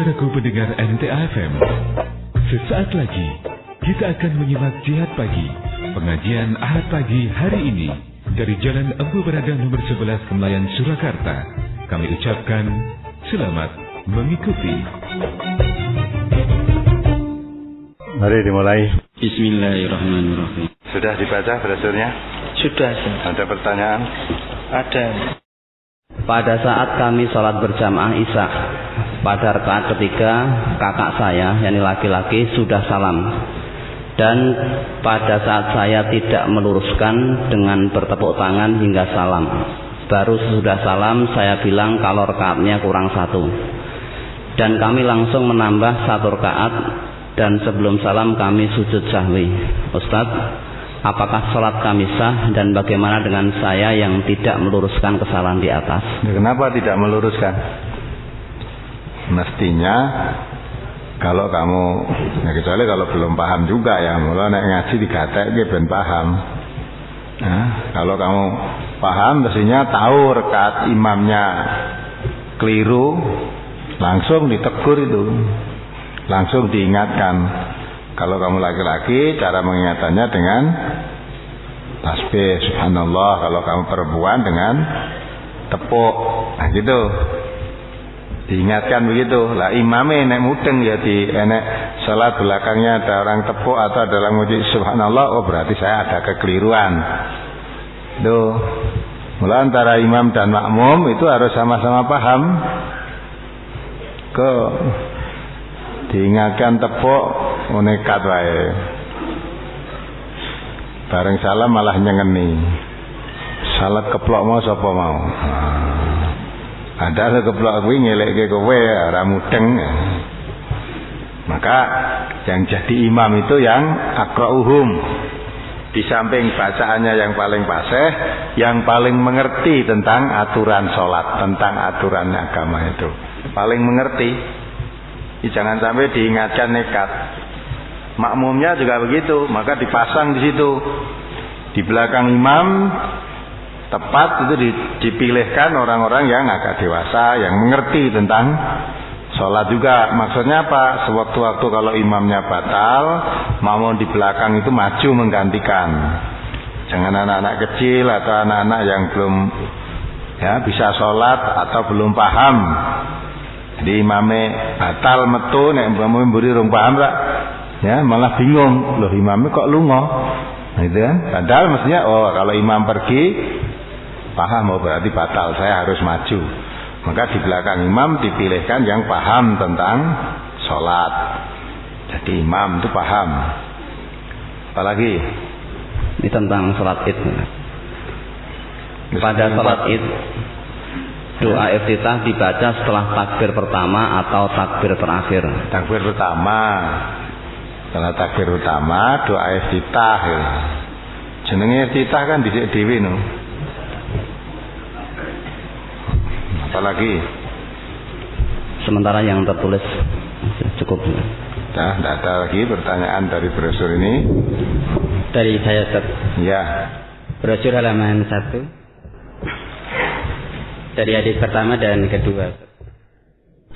Saudaraku pendengar NTA FM, sesaat lagi kita akan menyimak Jihad Pagi, pengajian Ahad Pagi hari ini dari Jalan Empu Baraga nomor 11 Kemlayan, Surakarta. Kami ucapkan selamat mengikuti. Mari dimulai. Bismillahirrahmanirrahim. Sudah dibaca brosurnya? Sudah. Ada pertanyaan? Ada. Pada saat kami sholat berjamaah Isya, pada rakaat ketiga kakak saya, yakni laki-laki, sudah salam. Dan pada saat saya tidak meluruskan dengan bertepuk tangan hingga salam, baru sudah salam saya bilang kalau rakaatnya kurang satu. Dan kami langsung menambah satu rakaat, dan sebelum salam kami sujud sahwi. Ustadz, apakah sholat kami sah, dan bagaimana dengan saya yang tidak meluruskan kesalahan di atas? Kenapa tidak meluruskan? Mestinya kalau kamu, ya kecuali kalau belum paham juga ya, mulai ngaji digatek ben paham. Nah, kalau kamu paham, mestinya tahu rakaat imamnya keliru, langsung ditegur itu, langsung diingatkan. Kalau kamu laki-laki, cara mengingatannya dengan tasbih, subhanallah. Kalau kamu perempuan dengan tepuk, nah gitu, diingatkan begitu. Lah imamnya nek mudeng ya di enek salat belakangnya ada orang tepuk atau ada orang muji subhanallah, oh berarti saya ada kekeliruan. Tuh, mulai antara imam dan makmum itu harus sama-sama paham. Diingatkan tepuk, nekat wae. Bareng salam malah nyengeni. Salat keplok mau sapa mau. Ada keplok kuwi ngelekke kowe ora mudeng. Maka yang jadi imam itu yang aqra'uhum. Di samping bacaannya yang paling fasih, yang paling mengerti tentang aturan salat, tentang aturan agama itu. Paling mengerti. Jangan sampai diingatkan nekat. Makmumnya juga begitu, maka dipasang di situ. Di belakang imam tepat itu dipilihkan orang-orang yang agak dewasa, yang mengerti tentang sholat juga. Maksudnya apa? Sewaktu-waktu kalau imamnya batal, makmum di belakang itu maju menggantikan. Jangan anak-anak kecil atau anak-anak yang belum bisa sholat atau belum paham. Di imame batal metu nek umpama mburi rong paham ra, ya malah bingung, loh imame kok lunga. Gitu kan? Padahal mestinya kalau imam pergi paham, berarti batal, saya harus maju. Maka di belakang imam dipilihkan yang paham tentang sholat. Jadi imam itu paham. Apalagi ini tentang sholat Id. Pada sholat Id, doa iftitah dibaca setelah takbir pertama atau takbir terakhir? Takbir pertama. Setelah takbir pertama doa iftitah. Jenenge iftitah kan dhisik dhewe no. Apalagi? Sementara yang tertulis cukup. Nah, tidak ada lagi pertanyaan dari brosur ini. Dari saya, Ustaz. Ya. Brosur halaman 1. Dari hadis pertama dan kedua.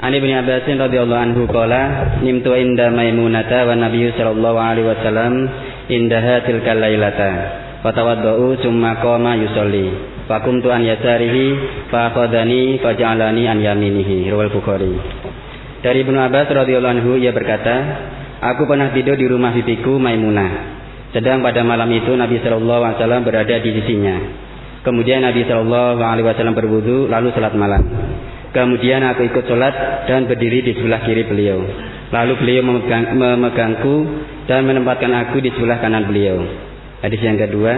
Ani bin Abbas radhiyallahu anhu qala nimtu inda Maimunata wa Nabiy sallallahu alaihi wasallam indaha tilkal lailata fa tawaddau summa qama yusolli fa kuntu an yasarihi fa akhadani fa ja'alani an yaminihi. Riwayat Bukhari. Dari Ibnu Abbas radhiyallahu anhu, ia berkata, aku pernah tidur di rumah bibiku Maimunah, sedang pada malam itu Nabi sallallahu alaihi wasallam berada di sisinya. Kemudian Nabi SAW berwudu lalu salat malam. Kemudian aku ikut salat dan berdiri di sebelah kiri beliau. Lalu beliau memegangku dan menempatkan aku di sebelah kanan beliau. Hadis yang kedua,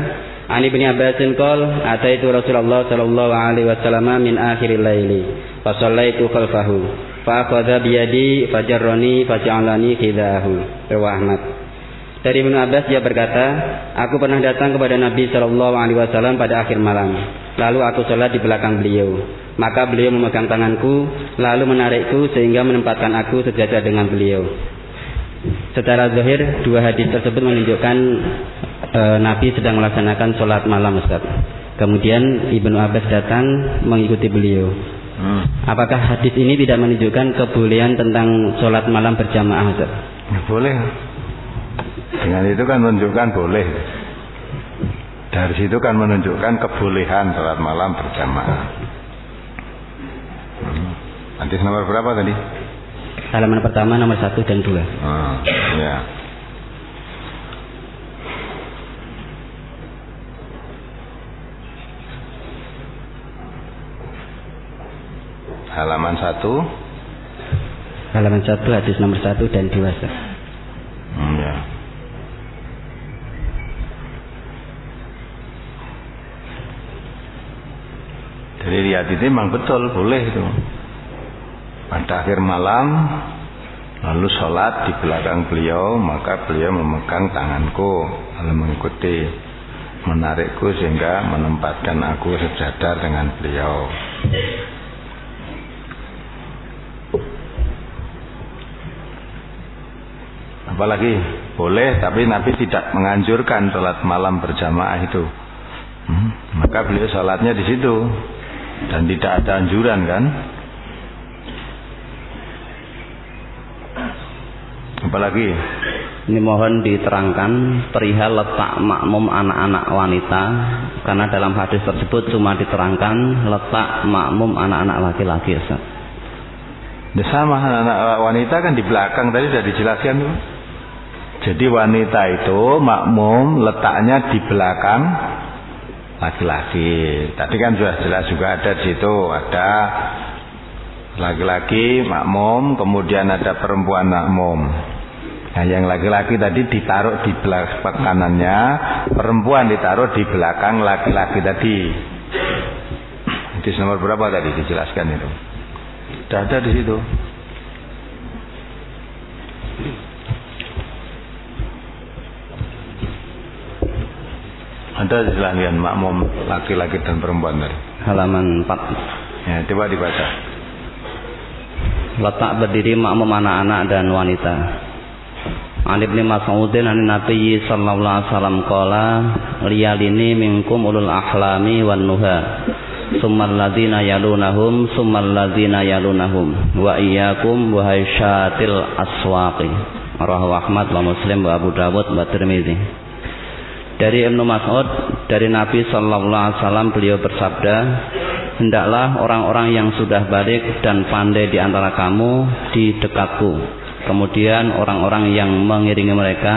Ani bin Abbas qol ataitu Rasulullah sallallahu alaihi wasallam min akhiril laili fa shallaitu khalfahu fa akhadha bi yadi fajarrani faj'alani khidahu. Riwayat Ahmad. Dari Ibnu Abbas, dia berkata, aku pernah datang kepada Nabi sallallahu alaihi wasallam pada akhir malam. Lalu aku salat di belakang beliau. Maka beliau memegang tanganku lalu menarikku sehingga menempatkan aku sejajar dengan beliau. Secara zahir dua hadis tersebut menunjukkan Nabi sedang melaksanakan sholat malam, Ustaz. Kemudian Ibnu Abbas datang mengikuti beliau. Apakah hadis ini tidak menunjukkan kebolehan tentang sholat malam berjamaah, Ustaz? Ya, boleh. Dengan itu kan menunjukkan boleh. Dari situ kan menunjukkan kebolehan sholat malam berjamaah. Hadis nomor berapa tadi? Halaman pertama nomor 1 dan 2. Ya. Halaman 1. Halaman 1 hadis nomor 1 dan 2. Ya. Jadi lihat itu memang betul boleh itu. Pada akhir malam lalu sholat di belakang beliau, maka beliau memegang tanganku lalu mengikuti, menarikku sehingga menempatkan aku sejajar dengan beliau. Apalagi boleh, tapi Nabi tidak menganjurkan sholat malam berjamaah itu. Maka beliau sholatnya di situ dan tidak ada anjuran kan. Apalagi ini mohon diterangkan perihal letak makmum anak-anak wanita, karena dalam hadis tersebut cuma diterangkan letak makmum anak-anak laki-laki. Sama anak-anak wanita kan di belakang tadi sudah dijelaskan tuh. Jadi wanita itu makmum letaknya di belakang laki-laki. Tadi kan sudah jelas juga ada di situ, ada laki-laki makmum, kemudian ada perempuan makmum. Nah, yang laki-laki tadi ditaruh di belakang kanannya, perempuan ditaruh di belakang laki-laki tadi. Hadis nomor berapa tadi dijelaskan itu? Sudah ada di situ. Ada jelaskan makmum laki-laki dan perempuan tadi. Halaman 4. Ya, coba dibaca. Letak berdiri makmum anak-anak dan wanita. An Ibnu Mas'udin an Nabi sallallahu alaihi wasallam qala liyalini minkum ulul ahlami wan nuha. Summal ladzina yalunahum summal ladzina yalunahum wa iyyakum wa haysyatil aswaqi. Rawahu Ahmad wa Muslim wa Abu Dawud wa Tirmizi. Dari Ibnu Mas'ud, dari Nabi sallallahu alaihi wasallam beliau bersabda, hendaklah orang-orang yang sudah balik dan pandai di antara kamu di dekatku. Kemudian orang-orang yang mengiringi mereka,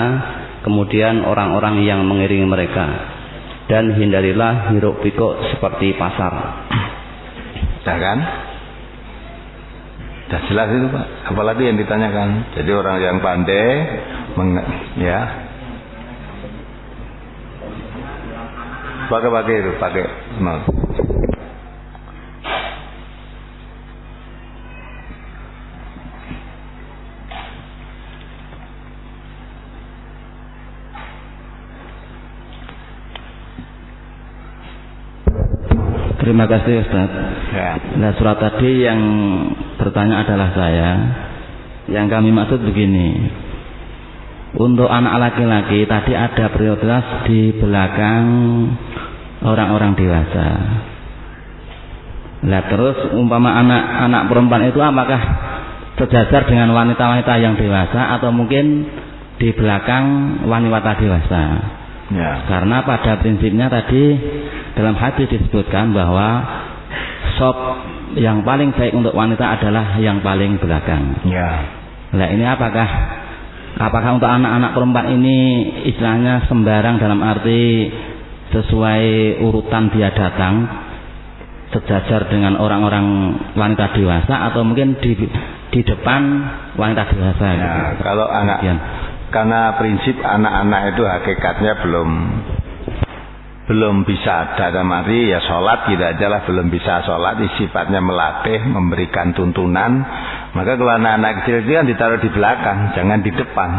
kemudian orang-orang yang mengiringi mereka. Dan hindarilah hiruk pikuk seperti pasar. Sudah kan? Sudah jelas itu Pak. Apalagi yang ditanyakan. Jadi orang yang pandai, ya. Pakai itu, pakai nol. Terima kasih Ustaz. Ya. Nah, surat tadi yang bertanya adalah saya. Yang kami maksud begini. Untuk anak laki-laki tadi ada prioritas di belakang orang-orang dewasa. Nah, terus umpama anak-anak perempuan itu apakah sejajar dengan wanita-wanita yang dewasa atau mungkin di belakang wanita dewasa? Ya. Karena pada prinsipnya tadi dalam hadis disebutkan bahwa sop yang paling baik untuk wanita adalah yang paling belakang. Ya. Nah, ini apakah untuk anak-anak perempuan ini istilahnya sembarang dalam arti sesuai urutan dia datang sejajar dengan orang-orang wanita dewasa atau mungkin di depan wanita dewasa? Ya, gitu. Kalau anak, karena prinsip anak-anak itu hakikatnya belum bisa dalam arti ya sholat gitu aja lah, belum bisa sholat, sifatnya melatih, memberikan tuntunan. Maka kalau anak-anak kecil itu kan ditaruh di belakang, jangan di depan.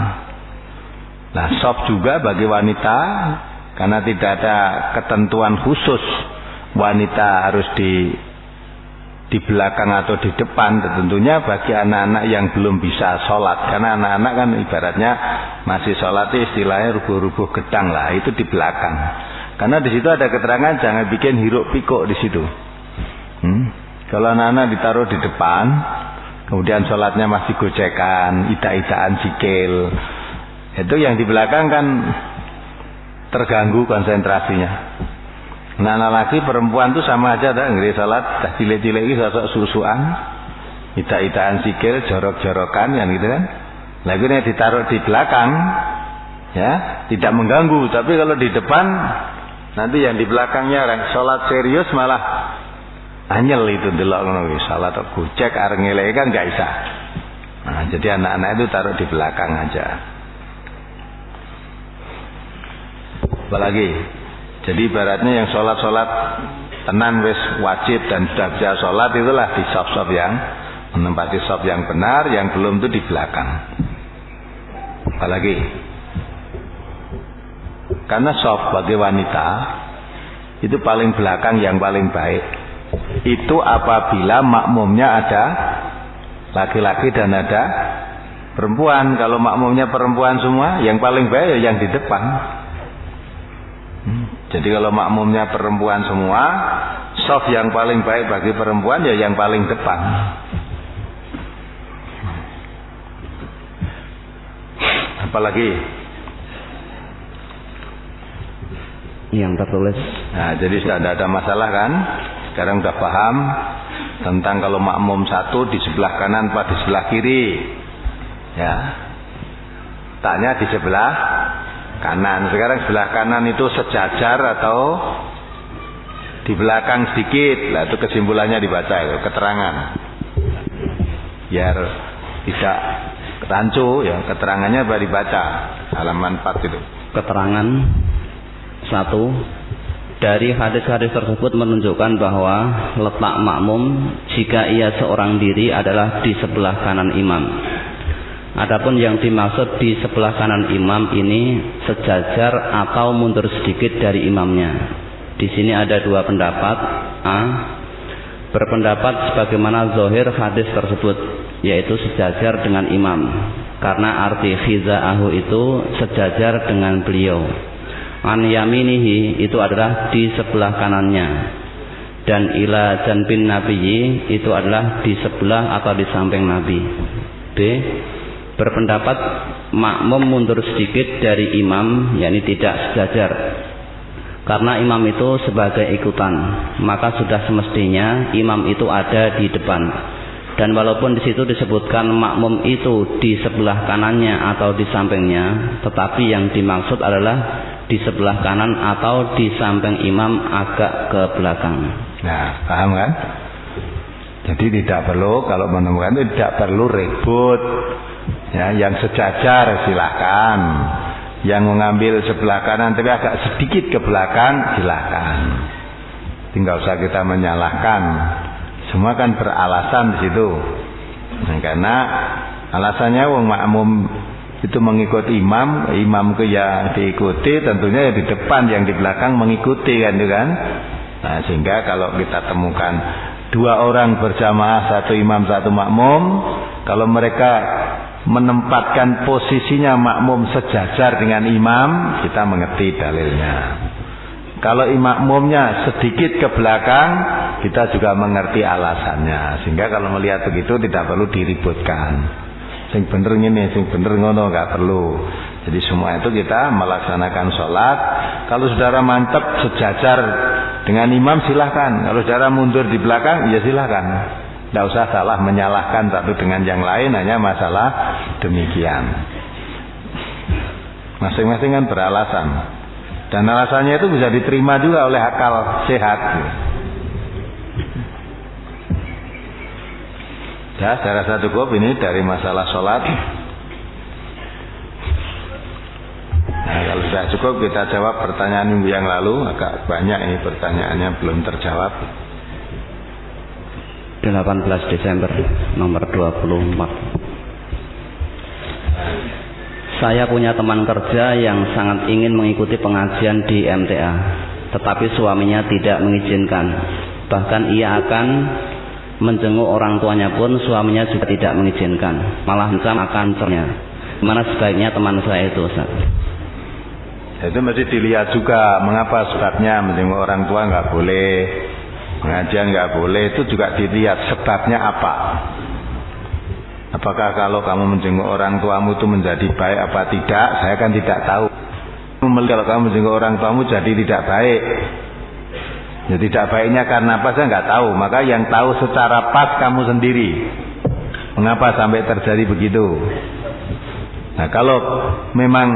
Nah, sop juga bagi wanita, karena tidak ada ketentuan khusus wanita harus di belakang atau di depan. Tentunya bagi anak-anak yang belum bisa sholat, karena anak-anak kan ibaratnya masih sholat istilahnya rubuh-rubuh gedang lah, itu di belakang. Karena di situ ada keterangan jangan bikin hiruk pikuk di situ. Kalau anak-anak ditaruh di depan, kemudian sholatnya masih gocekan, idak-idakan sikil, itu yang di belakang kan terganggu konsentrasinya. Anak-anak laki perempuan tuh sama aja, dah nggak sholat, dah cilik-cilik ini sosok susuan, idak-idakan sikil, jorok-jorokan, kan gitu kan. Lagu ini ditaruh di belakang, ya tidak mengganggu. Tapi kalau di depan, nanti yang di belakangnya orang sholat serius malah anyel itu delok ngono wis salat gocek arep ngelek kan enggak bisa. Nah, jadi anak-anak itu taruh di belakang aja. Apalagi jadi ibaratnya yang sholat tenan wis wajib dan sudah bisa sholat itulah di sop-sop yang menempati sop yang benar, yang belum itu di belakang. Apalagi karena sop bagi wanita itu paling belakang yang paling baik. Itu apabila makmumnya ada laki-laki dan ada perempuan. Kalau makmumnya perempuan semua, yang paling baik yang di depan. Jadi kalau makmumnya perempuan semua, shaf yang paling baik bagi perempuan ya yang paling depan. Apalagi yang tertulis. Nah, jadi sudah tidak ada masalah kan? Sekarang sudah paham tentang kalau makmum satu di sebelah kanan apa di sebelah kiri, ya. Taknya di sebelah kanan. Sekarang sebelah kanan itu sejajar atau di belakang sedikit. Lah itu kesimpulannya dibaca itu keterangan. Biar tidak rancu ya, keterangannya baru dibaca halaman 4 itu. Keterangan 1. Dari hadis-hadis tersebut menunjukkan bahwa letak makmum jika ia seorang diri adalah di sebelah kanan imam. Adapun yang dimaksud di sebelah kanan imam ini sejajar atau mundur sedikit dari imamnya. Di sini ada dua pendapat. A. Berpendapat sebagaimana zahir hadis tersebut, yaitu sejajar dengan imam, karena arti khiza'ahu itu sejajar dengan beliau. An yaminihi itu adalah di sebelah kanannya, dan ila janbin nabiyyi itu adalah di sebelah atau di samping nabi. B. Berpendapat makmum mundur sedikit dari imam, yakni tidak sejajar, karena imam itu sebagai ikutan, maka sudah semestinya imam itu ada di depan. Dan walaupun di situ disebutkan makmum itu di sebelah kanannya atau di sampingnya, tetapi yang dimaksud adalah di sebelah kanan atau di samping imam agak ke belakang. Nah, paham kan? Jadi tidak perlu, kalau menemukan itu tidak perlu ribut. Ya, yang sejajar silakan. Yang mengambil sebelah kanan tapi agak sedikit ke belakang silakan. Tinggal usah kita menyalahkan. Semua kan beralasan di situ. Nah, karena alasannya wong makmum itu mengikuti imam ke yang diikuti, tentunya yang di depan, yang di belakang mengikuti kan itu kan. Nah, sehingga kalau kita temukan dua orang berjamaah, satu imam satu makmum, kalau mereka menempatkan posisinya makmum sejajar dengan imam, kita mengerti dalilnya. Kalau makmumnya sedikit ke belakang, kita juga mengerti alasannya. Sehingga kalau melihat begitu tidak perlu diributkan. Sing bener ngene, sing bener ngono, nggak perlu. Jadi semua itu kita melaksanakan sholat. Kalau saudara mantap sejajar dengan imam silahkan. Kalau saudara mundur di belakang, ya silahkan. Tidak usah salah menyalahkan satu dengan yang lain, hanya masalah demikian. Masing-masing kan beralasan. Dan alasannya itu bisa diterima juga oleh akal sehat. Ya, saya rasa cukup ini dari masalah sholat. Nah, kalau sudah cukup kita jawab pertanyaan minggu yang lalu. Agak banyak ini pertanyaannya belum terjawab. 18 Desember nomor 24. Saya punya teman kerja yang sangat ingin mengikuti pengajian di MTA, tetapi suaminya tidak mengizinkan. Bahkan ia akan menjenguk orang tuanya pun suaminya juga tidak mengizinkan, malah mencam akan cernya. Mana sebaiknya teman saya itu, Ustaz? Itu mesti dilihat juga mengapa sebabnya menjenguk orang tua nggak boleh. Pengajian nggak boleh, itu juga dilihat sebabnya apa. Apakah kalau kamu menjenguk orang tuamu itu menjadi baik apa tidak? Saya kan tidak tahu. Kalau kamu menjenguk orang tuamu jadi tidak baik. Ya, tidak baiknya karena apa saya nggak tahu. Maka yang tahu secara pas kamu sendiri. Mengapa sampai terjadi begitu? Nah, kalau memang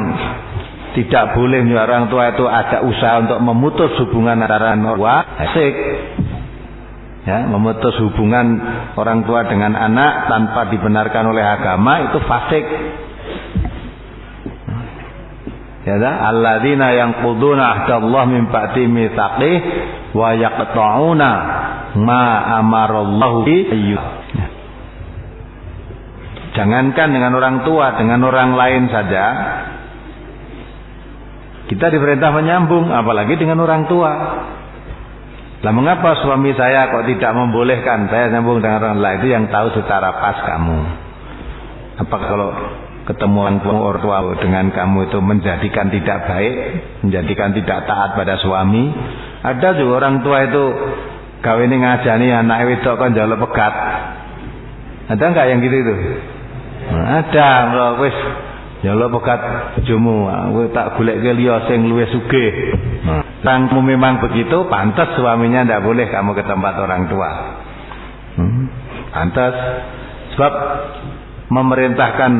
tidak boleh orang tua itu ada usaha untuk memutus hubungan antara orang tua, asik. Ya, memutus hubungan orang tua dengan anak tanpa dibenarkan oleh agama itu fasik. Ya, alladzina yanquduna ahdallah min ba'di mitsaqih wa yaqta'una ma amarallahu bi. Jangankan dengan orang tua, dengan orang lain saja kita diperintah menyambung, apalagi dengan orang tua. Lah mengapa suami saya kok tidak membolehkan saya nyambung dengan orang lain? Itu yang tahu secara pas kamu. Apakah kalau ketemu orang tua dengan kamu itu menjadikan tidak baik, menjadikan tidak taat pada suami? Ada juga orang tua itu kawin ngajani anak wedok kan njaluk pegat. Ada enggak yang gitu itu? Nah, ada, wis njaluk pegat bojomu, kowe tak goleke liya sing luwih sugih. Tangmu memang begitu, pantas suaminya tidak boleh kamu ke tempat orang tua. Pantas, sebab memerintahkan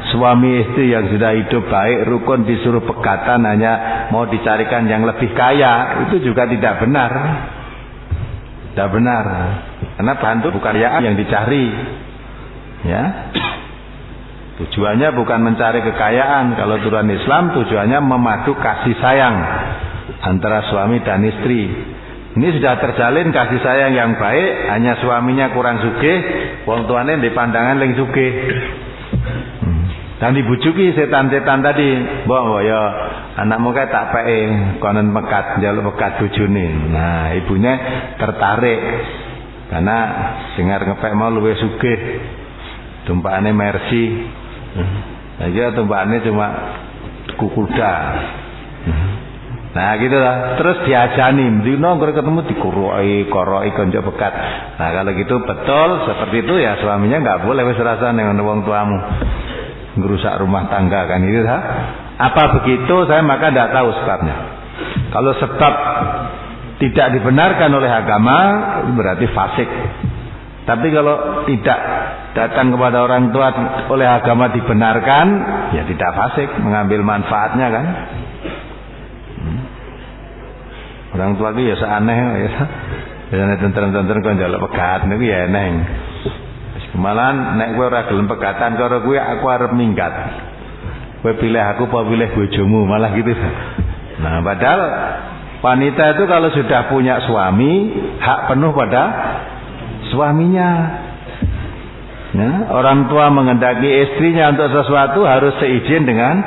suami istri yang sudah hidup baik rukun disuruh pegatan hanya mau dicarikan yang lebih kaya, itu juga tidak benar. Tidak benar, karena bantu bukan yang dicari, ya. Tujuannya bukan mencari kekayaan. Kalau aturan Islam tujuannya memadu kasih sayang antara suami dan istri. Ini sudah terjalin kasih sayang yang baik, hanya suaminya kurang sugih, wong tuane di pandangan leng sugih. Dan dibujuki setan-setan tadi, mbok ya anakmu kae tak peke konon mekat njaluk mekat bojone. Nah, ibunya tertarik karena dengar ngepek mau luwih sugih. Tumpakane Mercy. Nah, ya tumpakane cuma kuda. Nah gitu lah. Terus diajani, dino ketemu koroi konco pekat. Nah kalau gitu betul seperti itu ya suaminya nggak boleh wis rasa dengan wong tuamu ngerusak rumah tangga kan gitu ha? Apa begitu saya maka tidak tahu sebabnya. Kalau sebab tidak dibenarkan oleh agama berarti fasik. Tapi kalau tidak datang kepada orang tua oleh agama dibenarkan, ya tidak fasik, mengambil manfaatnya kan. Orang tua itu ya seaneh ya. Biasanya tentang-tentang kan njaluk pegat niku ya eneng. Malahan nek kowe ora gelem pegatan karo kowe aku arep minggat. Kowe pilih aku apa pilih bojomu malah gitu. Nah, padahal wanita itu kalau sudah punya suami, hak penuh pada suaminya. Ya, orang tua menghendaki istrinya untuk sesuatu harus seizin dengan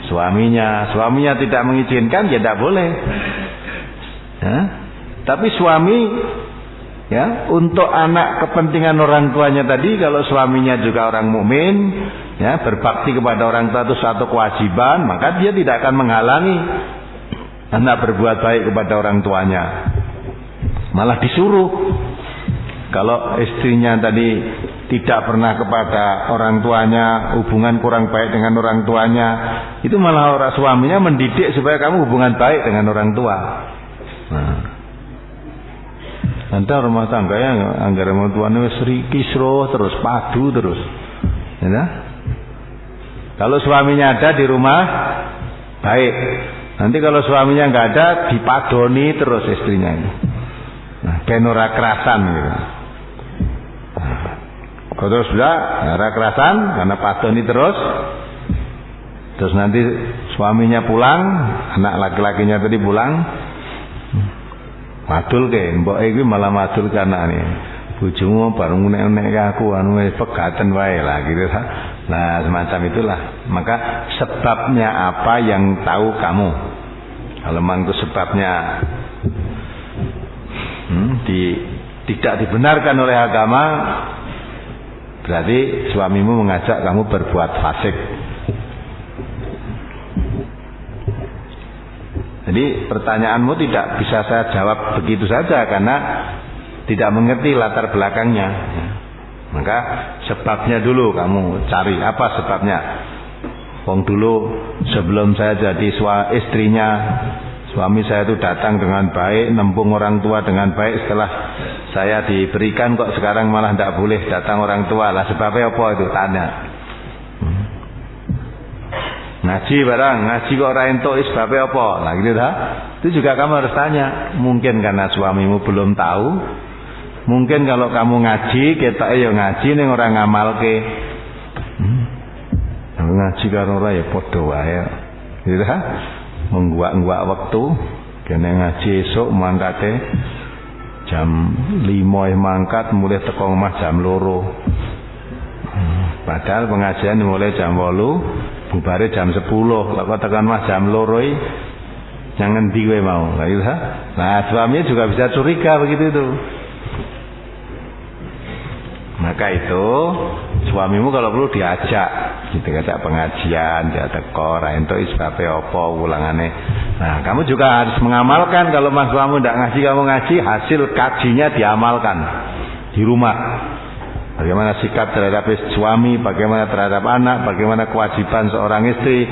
suaminya. Suaminya tidak mengizinkan ya tidak boleh. Ya, tapi suami ya untuk anak kepentingan orang tuanya tadi, kalau suaminya juga orang mukmin, ya berbakti kepada orang tua itu satu kewajiban, maka dia tidak akan menghalangi anak berbuat baik kepada orang tuanya. Malah disuruh. Kalau istrinya tadi tidak pernah kepada orang tuanya, hubungan kurang baik dengan orang tuanya, itu malah orang suaminya mendidik supaya kamu hubungan baik dengan orang tua. Nah, nanti rumah tangganya anggaran orang tuanya seri kisruh terus, padu terus, ya. Kalau suaminya ada di rumah baik, nanti kalau suaminya nggak ada dipadoni terus istrinya. Nah, penora kerasan gitu. Kalau terus sudah ora kerasan karena padoni terus nanti suaminya pulang, anak laki-lakinya tadi pulang. Madul ke, mbok iki malah madul karena ini bojomu baru nek aku anu pegatan wae lah gitu. Nah, semacam itulah. Maka sebabnya apa yang tahu kamu. Kalau memang itu sebabnya tidak dibenarkan oleh agama, berarti suamimu mengajak kamu berbuat fasik. Jadi pertanyaanmu tidak bisa saya jawab begitu saja, karena tidak mengerti latar belakangnya. Maka sebabnya dulu kamu cari, apa sebabnya? Wong dulu sebelum saya jadi istrinya, suami saya itu datang dengan baik, nempung orang tua dengan baik. Setelah saya diberikan kok sekarang malah tidak boleh datang orang tua. Lah sebabnya apa itu? Tanya. Ngaji barang, ngaji kok ora entuk, sebabnya apa? Nah gitu dah. Itu juga kamu harus tanya. Mungkin karena suamimu belum tahu. Mungkin kalau kamu ngaji, ketoke ya ngaji ning ora ngamalke. Ngaji karo ora ya padha wae. Gitu dah. Mengguak-guak waktu, kene ngaji esuk mangkate jam 5 mangkat, mulai teko omah jam 2. Padahal pengajian mulai jam 8, bubare jam 10. Lah kok tekan omah jam 2 jangan ndi kowe mau. Lah gitu ha. Nah, suaminya juga bisa curiga begitu itu. Maka itu suamimu kalau perlu diajak, diajak pengajian, dia teko ra entuk sebabe apa ulangane. Nah, kamu juga harus mengamalkan. Kalau mas suamimu tidak ngaji, kamu ngaji, hasil kajinya diamalkan di rumah. Bagaimana sikap terhadap suami, bagaimana terhadap anak, bagaimana kewajiban seorang istri,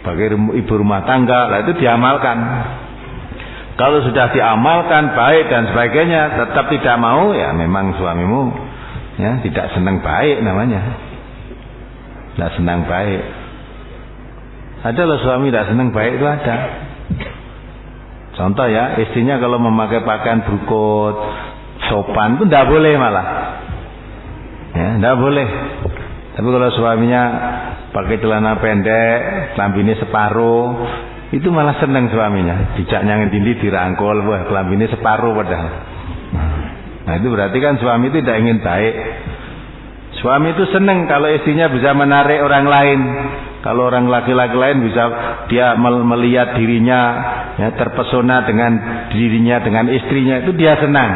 bagaimana ibu rumah tangga, lah itu diamalkan. Kalau sudah diamalkan baik dan sebagainya, tetap tidak mau, ya memang suamimu ya tidak senang baik namanya. Tidak senang baik. Ada loh suami tidak senang baik itu ada. Contoh ya, istrinya kalau memakai pakaian berukut, sopan itu tidak boleh malah. Ya, tidak boleh. Tapi kalau suaminya pakai celana pendek, kelambine separuh, itu malah senang suaminya. Dijaknya ngendi dirangkul, wah kelambine separuh padahal. Nah itu berarti kan suami itu tidak ingin baik. Suami itu senang kalau istrinya bisa menarik orang lain. Kalau orang laki-laki lain bisa dia melihat dirinya, ya, terpesona dengan dirinya, dengan istrinya, itu dia senang.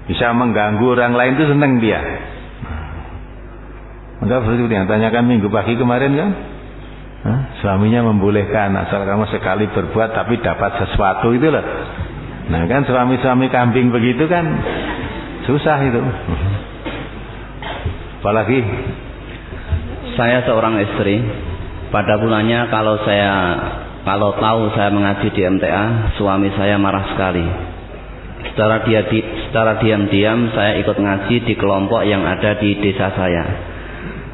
Bisa mengganggu orang lain itu senang dia. Maka seperti yang tanyakan minggu pagi kemarin kan, suaminya membolehkan asal kamu sekali berbuat tapi dapat sesuatu itu loh. Nah kan suami-suami kambing begitu kan susah itu. Apalagi saya seorang istri, pada bulannya kalau tahu saya mengaji di MTA, suami saya marah sekali. Secara diam-diam saya ikut ngaji di kelompok yang ada di desa saya.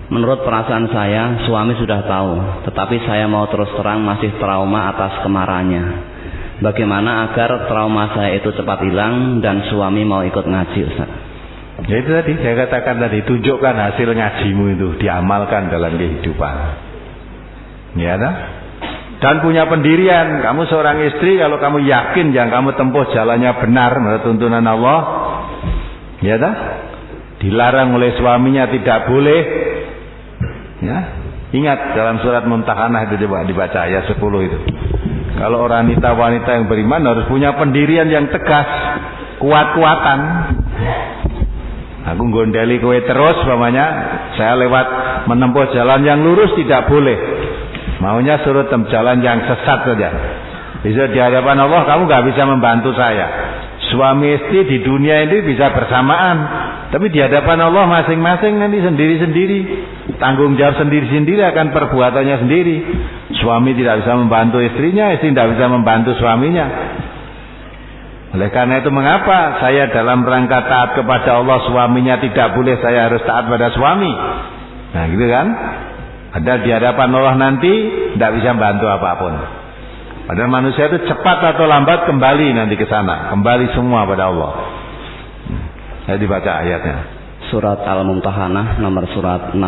Menurut perasaan saya, suami sudah tahu, tetapi saya mau terus terang masih trauma atas kemarahannya. Bagaimana agar trauma saya itu cepat hilang dan suami mau ikut ngaji, Ustaz? Ya itu tadi saya katakan tadi, tunjukkan hasil ngajimu itu, diamalkan dalam kehidupan. Ya dah? Dan punya pendirian. Kamu seorang istri, kalau kamu yakin yang kamu tempuh jalannya benar menurut tuntunan Allah, ya dah? Dilarang oleh suaminya tidak boleh. Ya, ingat dalam surat Mumtahanah itu coba dibaca ayat 10 itu. Kalau wanita yang beriman harus punya pendirian yang tegas, kuat-kuatan. Aku gondeli kowe terus, umpamanya saya lewat menempuh jalan yang lurus tidak boleh. Maunya suruh jalan yang sesat saja. Bisa di hadapan Allah kamu gak bisa membantu saya. Suami istri di dunia ini bisa bersamaan, tapi di hadapan Allah masing-masing nanti sendiri-sendiri. Tanggung jawab sendiri-sendiri akan perbuatannya sendiri. Suami tidak bisa membantu istrinya, istri tidak bisa membantu suaminya. Oleh karena itu mengapa saya dalam rangka taat kepada Allah, suaminya tidak boleh, saya harus taat pada suami. Nah gitu kan. Ada di hadapan Allah nanti tidak bisa membantu apapun. Padahal manusia itu cepat atau lambat kembali nanti ke sana, kembali semua pada Allah. Saya dibaca ayatnya. Surat Al-Mumtahanah nomor surat 60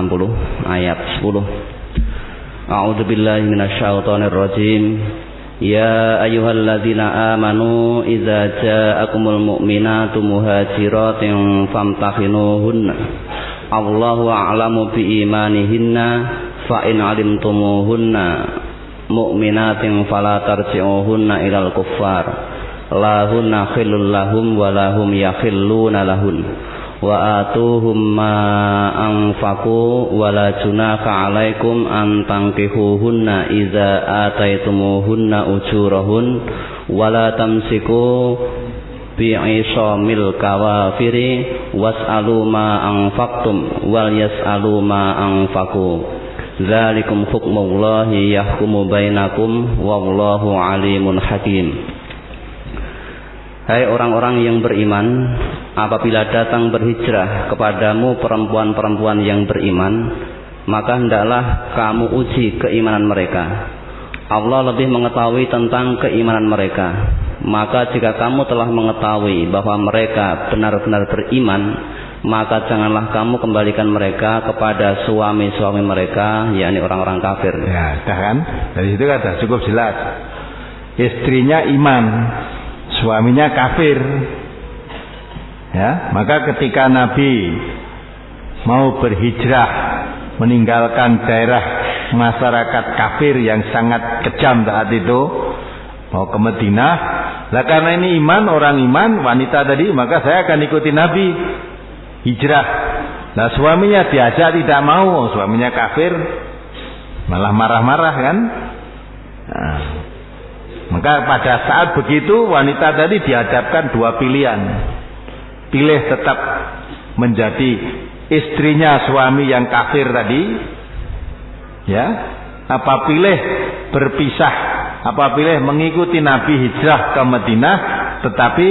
ayat 10. A'udzubillahi minasyaitonirrajim. Ya ayyuhalladzina amanu idza ja'akumul mu'minatu muhajiratin famtahinuhunna. Allahu a'lamu biimanihinna fa in 'alimtumuhunna mu'minatin fala tarji'uhunna ilal kuffar la hunna khillul lahum wa lahum yakhilluna lahun wa atuhum ma anfaqu wa la junaka 'alaikum an tankihuhunna idza ataitumuhunna ujurahun wa la tamsiku bi'isamil kawafiri was'alu ma anfaqtum wal yas'alu ma anfaqu dzalikum hukmullahi yahkumu bainakum wallahu alimun hakim. Hai orang-orang yang beriman, apabila datang berhijrah kepadamu perempuan-perempuan yang beriman, maka hendaklah kamu uji keimanan mereka. Allah lebih mengetahui tentang keimanan mereka. Maka jika kamu telah mengetahui bahwa mereka benar-benar beriman, maka janganlah kamu kembalikan mereka kepada suami-suami mereka, yakni orang-orang kafir. Ya, dah kan? Dari situ kata cukup jelas. Istrinya iman, suaminya kafir. Ya, maka ketika Nabi mau berhijrah meninggalkan daerah masyarakat kafir yang sangat kejam saat itu, mau ke Madinah, lah karena ini iman, orang iman, wanita tadi, maka saya akan ikuti Nabi hijrah. Nah suaminya diajak tidak mau, suaminya kafir, malah marah-marah kan. Nah, maka pada saat begitu wanita tadi dihadapkan dua pilihan. Pilih tetap menjadi istrinya suami yang kafir tadi, ya, apa pilih berpisah, apa pilih mengikuti Nabi hijrah ke Madinah, tetapi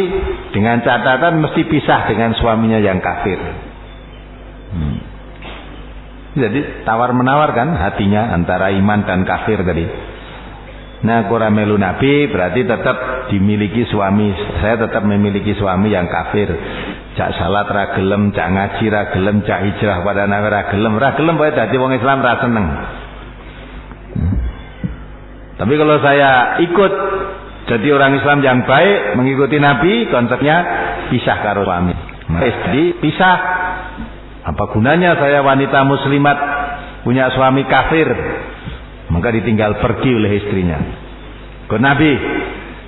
dengan catatan mesti pisah dengan suaminya yang kafir. Jadi tawar menawar kan hatinya antara iman dan kafir tadi. Nah kuramelu Nabi berarti tetap dimiliki suami. Saya tetap memiliki suami yang kafir. Cak salat ra gelem, cak ngaji ra gelem, cak hijrah pada Nabi ra gelem bae dadi wong Islam ra seneng. Tapi kalau saya ikut jadi orang Islam yang baik, mengikuti Nabi, konsepnya pisah karo suami. Istri pisah. Apa gunanya saya wanita muslimat punya suami kafir? Maka ditinggal pergi oleh istrinya. Ke Nabi.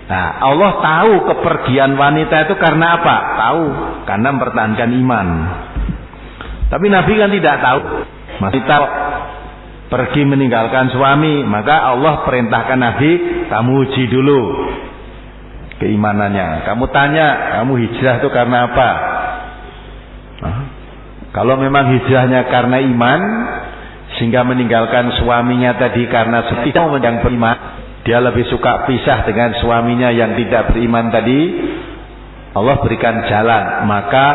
Nah, Allah tahu kepergian wanita itu karena apa? Tahu, karena mempertahankan iman. Tapi Nabi kan tidak tahu. Wanita pergi meninggalkan suami, maka Allah perintahkan Nabi, kamu uji dulu keimanannya. Kamu tanya, kamu hijrah itu karena apa? Kalau memang hijrahnya karena iman, sehingga meninggalkan suaminya tadi karena setia yang beriman, dia lebih suka pisah dengan suaminya yang tidak beriman tadi, Allah berikan jalan. Maka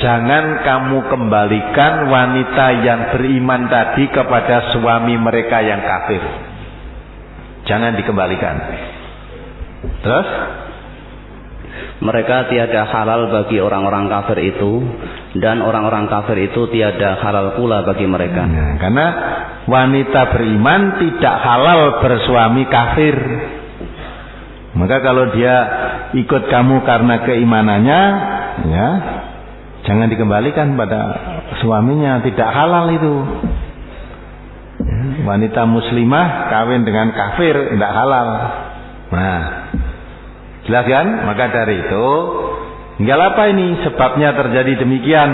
jangan kamu kembalikan wanita yang beriman tadi kepada suami mereka yang kafir. Jangan dikembalikan. Terus mereka tiada halal bagi orang-orang kafir itu, dan orang-orang kafir itu tiada halal pula bagi mereka. Nah, karena wanita beriman tidak halal bersuami kafir. Maka kalau dia ikut kamu karena keimanannya, ya, jangan dikembalikan pada suaminya, tidak halal itu. Wanita muslimah kawin dengan kafir tidak halal. Nah, jelas kan? Maka dari itu, tinggal apa ini sebabnya terjadi demikian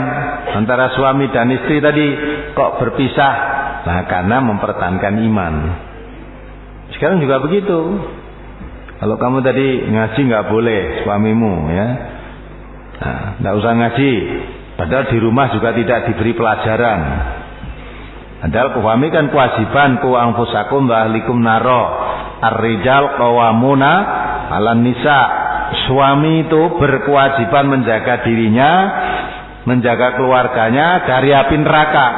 antara suami dan istri tadi kok berpisah? Nah, karena mempertahankan iman. Sekarang juga begitu. Kalau kamu tadi ngaji nggak boleh suamimu, ya, nah, nggak usah ngaji. Padahal di rumah juga tidak diberi pelajaran. Padahal suami kan kewajiban ku anfusakum wa ahlikum naro. Ar-rijal qawwamuna 'alan nisa. Suami itu berkewajiban menjaga dirinya, menjaga keluarganya dari api neraka.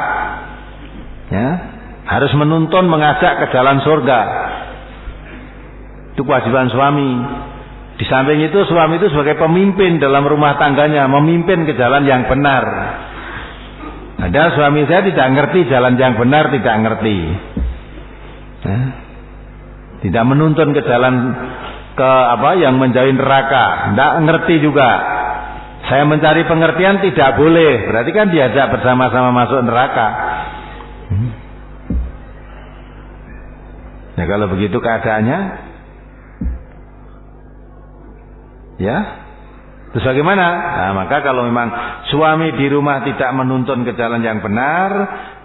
Ya, harus menuntun, mengajak ke jalan surga. Itu kewajiban suami. Di samping itu suami itu sebagai pemimpin dalam rumah tangganya, memimpin ke jalan yang benar. Ada suami saya tidak ngerti jalan yang benar, tidak ngerti. Ya. Tidak menuntun ke jalan ke apa yang menjauhi neraka, tidak ngerti juga. Saya mencari pengertian tidak boleh, berarti kan diajak bersama-sama masuk neraka. Ya kalau begitu keadaannya, ya, terus bagaimana? Nah, maka kalau memang suami di rumah tidak menuntun ke jalan yang benar,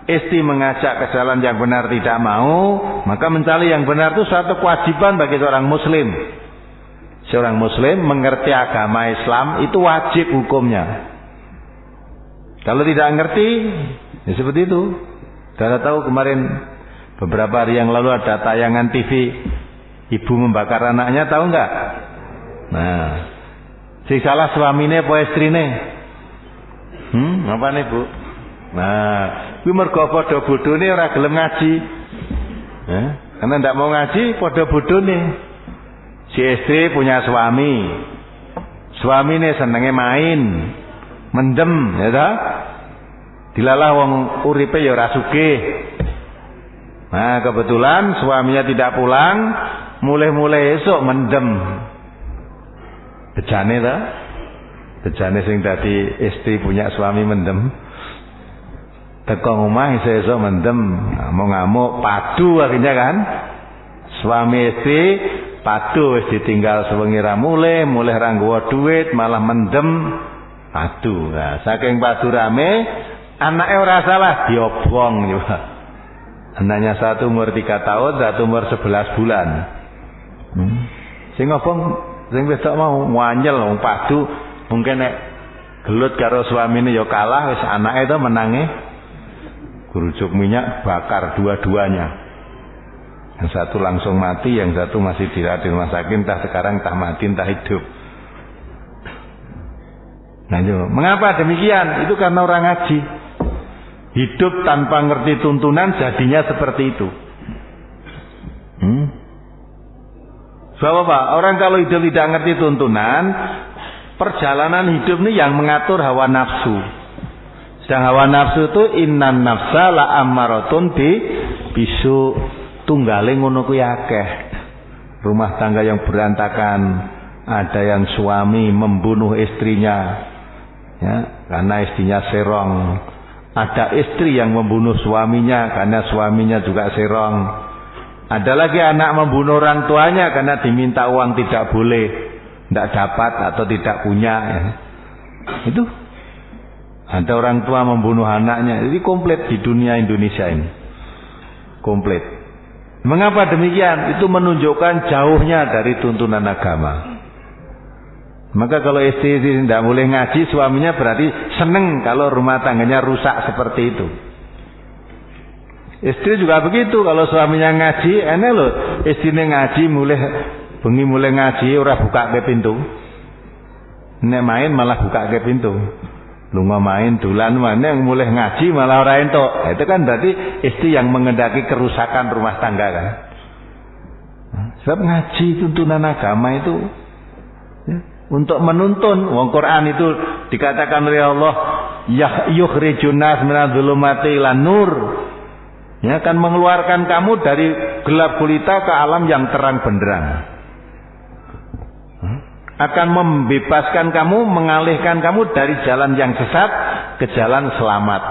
istri mengajak ke jalan yang benar tidak mau, maka mencari yang benar itu suatu kewajiban bagi seorang muslim. seorang muslim mengerti agama Islam itu wajib hukumnya. Kalau tidak ngerti, ya seperti itu. Sudah tahu kemarin beberapa hari yang lalu ada tayangan TV ibu membakar anaknya, tahu nggak? Nah, si salah suamine apa istrine? Apa nih bu? Nah, kuwi mergo padha bodhone ora gelem ngaji. Karena ndak mau ngaji padha bodhone. Si istri punya suami. Suamine senenge main, mendem, ya toh? Dilalah wong uripe ya ora sugih. Nah, kebetulan suaminya tidak pulang, mulai esok mendem. Bejane ta? Bejane sing dadi istri punya suami mendem. Teko omah esuk mendem, ngamuk-ngamuk, padu akhirnya kan. Suami istri padu wis ditinggal sewengi ra mulai ra nggawa duit, malah mendem, padu. Nah, saking padu rame, anaknya ora salah diobong juga. Anaknya satu umur 3 tahun, satu umur 11 bulan. Sing ngobong, sing wedok mau wanyel wong padu, mungkin nek gelut karo suamine ya kalah, wis anake itu menange. Gerujuk minyak bakar dua-duanya. Yang satu langsung mati, yang satu masih dirawat di rumah sakit, entah sekarang entah mati entah hidup. Nah, mengapa demikian? Itu karena orang ngaji. Hidup tanpa ngerti tuntunan jadinya seperti itu. Sebab apa? Orang kalau hidup tidak ngerti tuntunan, perjalanan hidup ini yang mengatur hawa nafsu. Sedang hawa nafsu itu innan nafsa la ammaratun bisu, tunggale ngono kuwi akeh. Rumah tangga yang berantakan, ada yang suami membunuh istrinya, ya, karena istrinya serong. Ada istri yang membunuh suaminya karena suaminya juga serong. Ada lagi anak membunuh orang tuanya karena diminta uang tidak boleh, tidak dapat atau tidak punya. Ya. Itu ada orang tua membunuh anaknya. Jadi komplit di dunia Indonesia ini. Komplit. Mengapa demikian? Itu menunjukkan jauhnya dari tuntunan agama. Maka kalau istri tidak boleh ngaji, suaminya berarti seneng kalau rumah tangganya rusak seperti itu. Istri juga begitu, kalau suaminya ngaji, enak loh. Istrinya ngaji, bengi mulai ngaji, ora buka ke pintu. Nek main malah buka ke pintu. Lunga main dulan mana yang mulai ngaji malah ora entuk. Itu kan berarti istri yang mengendaki kerusakan rumah tangga kan. Sebab ngaji tuntunan agama itu ya, untuk menuntun. Wong Quran itu dikatakan oleh Allah yukhrijun nas minadz-dzulumati ilan nur. Ya, akan mengeluarkan kamu dari gelap gulita ke alam yang terang benderang. Akan membebaskan kamu, mengalihkan kamu dari jalan yang sesat ke jalan selamat.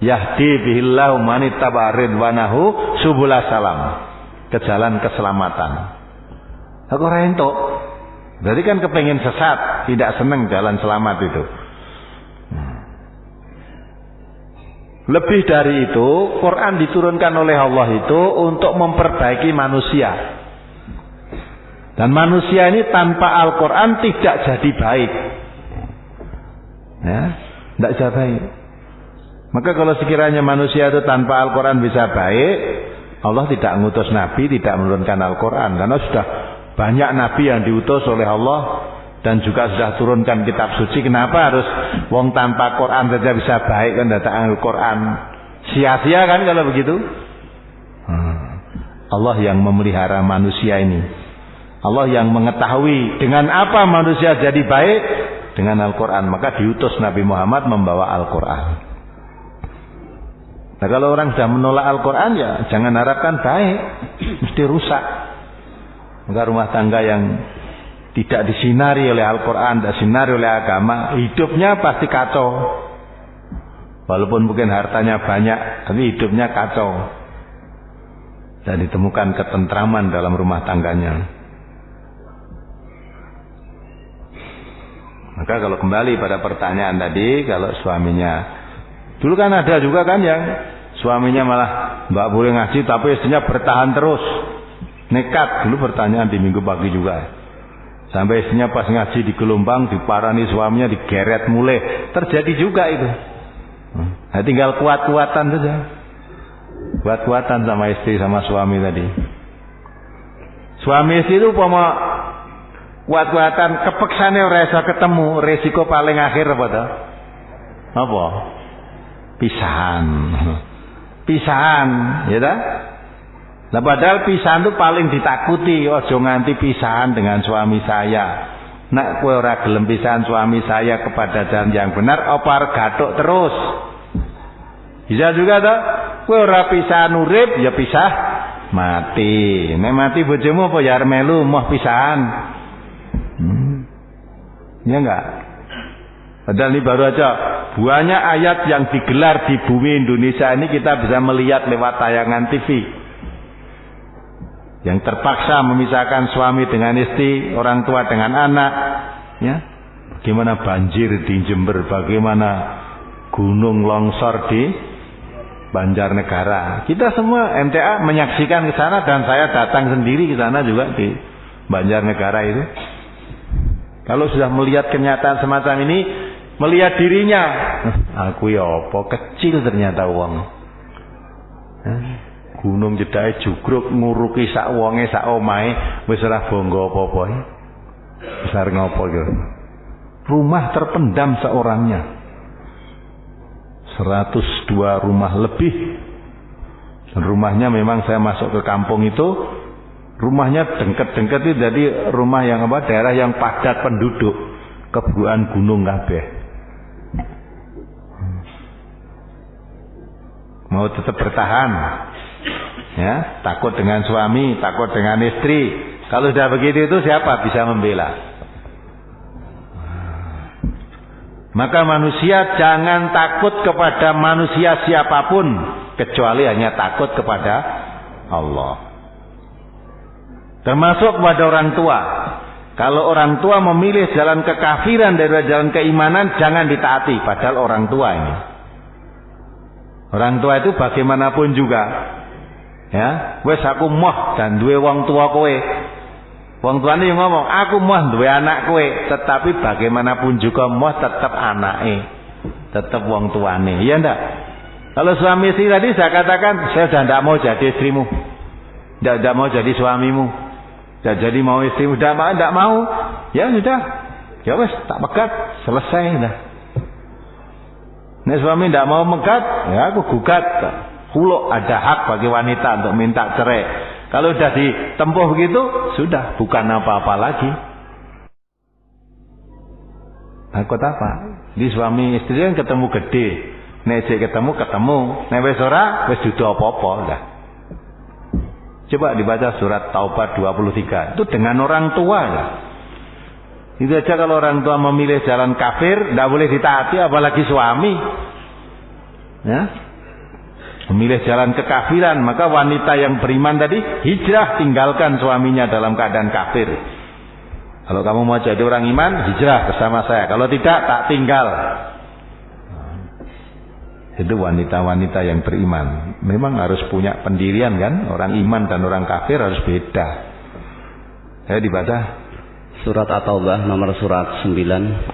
Yahdi bihillahu man ittaba ridwanahu subula salam, ke jalan keselamatan. Aku ora entuk. Berarti kan kepengen sesat, tidak seneng jalan selamat itu. Lebih dari itu, Quran diturunkan oleh Allah itu untuk memperbaiki manusia. Dan manusia ini tanpa Al-Quran tidak jadi baik. Ya, tidak jadi baik. Maka kalau sekiranya manusia itu tanpa Al-Quran bisa baik, Allah tidak mengutus Nabi, tidak menurunkan Al-Quran. Karena sudah banyak Nabi yang diutus oleh Allah dan juga sudah turunkan kitab suci. Kenapa harus wong tanpa Quran saja bisa baik, kan datang Al-Quran? Sia-sia kan kalau begitu? Allah yang memelihara manusia ini. Allah yang mengetahui dengan apa manusia jadi baik, dengan Al-Quran. Maka diutus Nabi Muhammad membawa Al-Quran. Nah, kalau orang sudah menolak Al-Quran, ya jangan harapkan baik, mesti rusak. Maka rumah tangga yang tidak disinari oleh Al-Quran, tidak disinari oleh agama, hidupnya pasti kacau. Walaupun mungkin hartanya banyak, tapi hidupnya kacau. Dan ditemukan ketentraman dalam rumah tangganya. Maka kalau kembali pada pertanyaan tadi, kalau suaminya, dulu kan ada juga kan yang suaminya malah nggak boleh ngaji, tapi istrinya bertahan terus. Nekat dulu pertanyaan di minggu pagi juga. Sampai istrinya pas ngaji di gelombang diparani suaminya digeret mulai. Terjadi juga itu. Nah, tinggal kuat-kuatan saja. Kuat-kuatan sama istri sama suami tadi. Suami istri itu umpama kuat-kuatan kepeksane ora iso ketemu, resiko paling akhir apa to? Apa? Pisahan. Pisahan, ya ta? Nah padahal pisahan itu paling ditakuti, ojo nganti pisahan dengan suami saya. Nak kowe ora gelem pisahan suami saya kepada jalan yang benar, apa gathuk terus? Bisa juga toh? Kowe ora pisahan urip, ya pisah mati. Nek mati bojomu apa ya melu moh pisahan? Ya enggak? Padahal ini baru aja banyak ayat yang digelar di bumi Indonesia ini kita bisa melihat lewat tayangan TV. Yang terpaksa memisahkan suami dengan istri, orang tua dengan anak, ya. Bagaimana banjir di Jember, bagaimana gunung longsor di Banjarnegara. Kita semua MTA menyaksikan ke sana dan saya datang sendiri ke sana juga di Banjarnegara itu. Kalau sudah melihat kenyataan semacam ini, melihat dirinya, aku ya apa kecil ternyata wong. Gunung jedake jugruk nguruki sak wonge sak omahe wis ora bangga apa-apa. Besar ngopo yo. Rumah terpendam seorangnya. 102 rumah lebih. Dan rumahnya memang saya masuk ke kampung itu, rumahnya dengket-dengket itu jadi rumah yang apa? Daerah yang padat penduduk, kebuan gunung kabeh. Mau tetap bertahan. Ya, takut dengan suami, takut dengan istri. Kalau sudah begitu itu siapa bisa membela? Maka manusia jangan takut kepada manusia siapapun kecuali hanya takut kepada Allah. Termasuk kepada orang tua. Kalau orang tua memilih jalan kekafiran daripada jalan keimanan, jangan ditaati padahal orang tua ini. Orang tua itu bagaimanapun juga, ya, wes aku moh dan duwe wong tua kowe. Wong tuane yang ngomong, aku moh duwe anak kowe, tetapi bagaimanapun juga moh tetap anake, tetap wong tuane. Iya ndak? Kalau suami istri tadi saya katakan, saya sudah tidak mau jadi istrimu, tidak mau jadi suamimu, tidak jadi mau istrimu, tidak mau. Ya sudah, ya wes tak pegat, selesai dah. Nek suami tidak mau megat, ya aku gugat. Huluk, ada hak bagi wanita untuk minta cerai. Kalau sudah ditempuh begitu, sudah bukan apa-apa lagi. Takut apa? Di suami istri kan ketemu gede. Nek ketemu, nek wis ora, wis dudu apa-apa dah. Coba dibaca surat Taubat 23. Itu dengan orang tua ya. Itu aja kalau orang tua memilih jalan kafir, tidak boleh ditaati, apalagi suami. Ya. Memilih jalan kekafiran, maka wanita yang beriman tadi hijrah, tinggalkan suaminya dalam keadaan kafir. Kalau kamu mau jadi orang iman, hijrah bersama saya. Kalau tidak, tak tinggal. Itu wanita-wanita yang beriman. Memang harus punya pendirian kan? Orang iman dan orang kafir harus beda. Saya dibaca surat At-Taubah nomor surat 9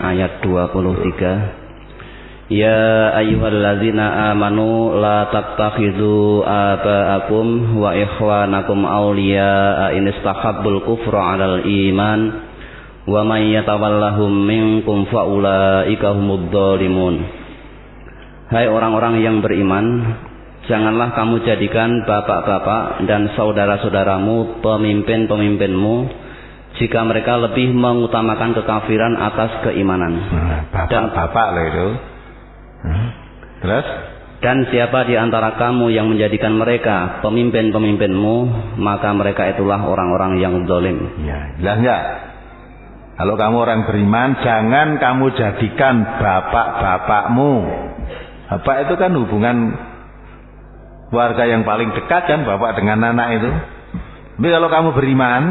ayat 23. Ya ayyuhallazina amanu la tattakhidhu aba'akum wa ikhwanakum awliya'a in istahabbul kufra 'alal iman wa may yatawallahum minkum fa ulaika humudz dzalimun. Hai orang-orang yang beriman, janganlah kamu jadikan bapak-bapak dan saudara-saudaramu pemimpin-pemimpinmu jika mereka lebih mengutamakan kekafiran atas keimanan. Bapak-bapak loh itu. Terus? Dan siapa di antara kamu yang menjadikan mereka pemimpin-pemimpinmu, maka mereka itulah orang-orang yang zalim. Ya, jelas enggak? Kalau kamu orang beriman, jangan kamu jadikan bapak-bapakmu. Bapak itu kan hubungan keluarga yang paling dekat kan, bapak dengan anak itu. Tapi kalau kamu beriman,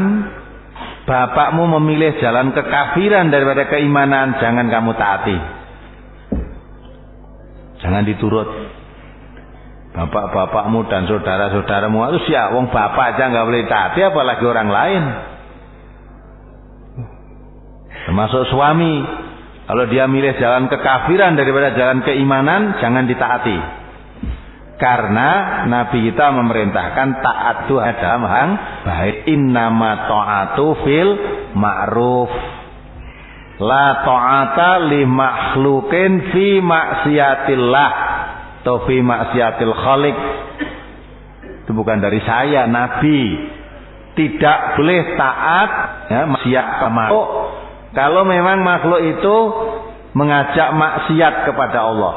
bapakmu memilih jalan kekafiran daripada keimanan, jangan kamu taati. Jangan diturut. Bapak-bapakmu dan saudara-saudaramu itu ya wong bapak aja nggak boleh taati apalagi orang lain. Termasuk suami, kalau dia milih jalan kekafiran daripada jalan keimanan, jangan ditaati. Karena Nabi kita memerintahkan taat itu dalam hal baik. Innama ta'atu fil ma'ruf. La ta'ata li makhlukin fi maksiatillah atau fi maksiatil khaliq. Itu bukan dari saya, Nabi. Tidak boleh taat ya, maksiat ke makhluk kalau memang makhluk itu mengajak maksiat kepada Allah.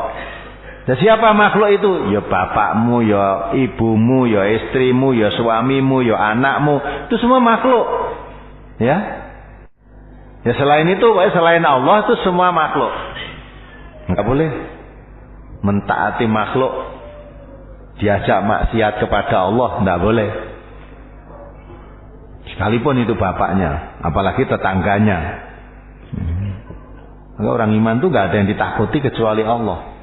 Dan siapa makhluk itu? Ya bapakmu, ya ibumu, ya istrimu, ya suamimu, ya anakmu. Itu semua makhluk. Ya. Ya selain itu, selain Allah itu semua makhluk. Enggak boleh mentaati makhluk, diajak maksiat kepada Allah, enggak boleh. Sekalipun itu bapaknya, apalagi tetangganya. Maka orang iman itu enggak ada yang ditakuti kecuali Allah.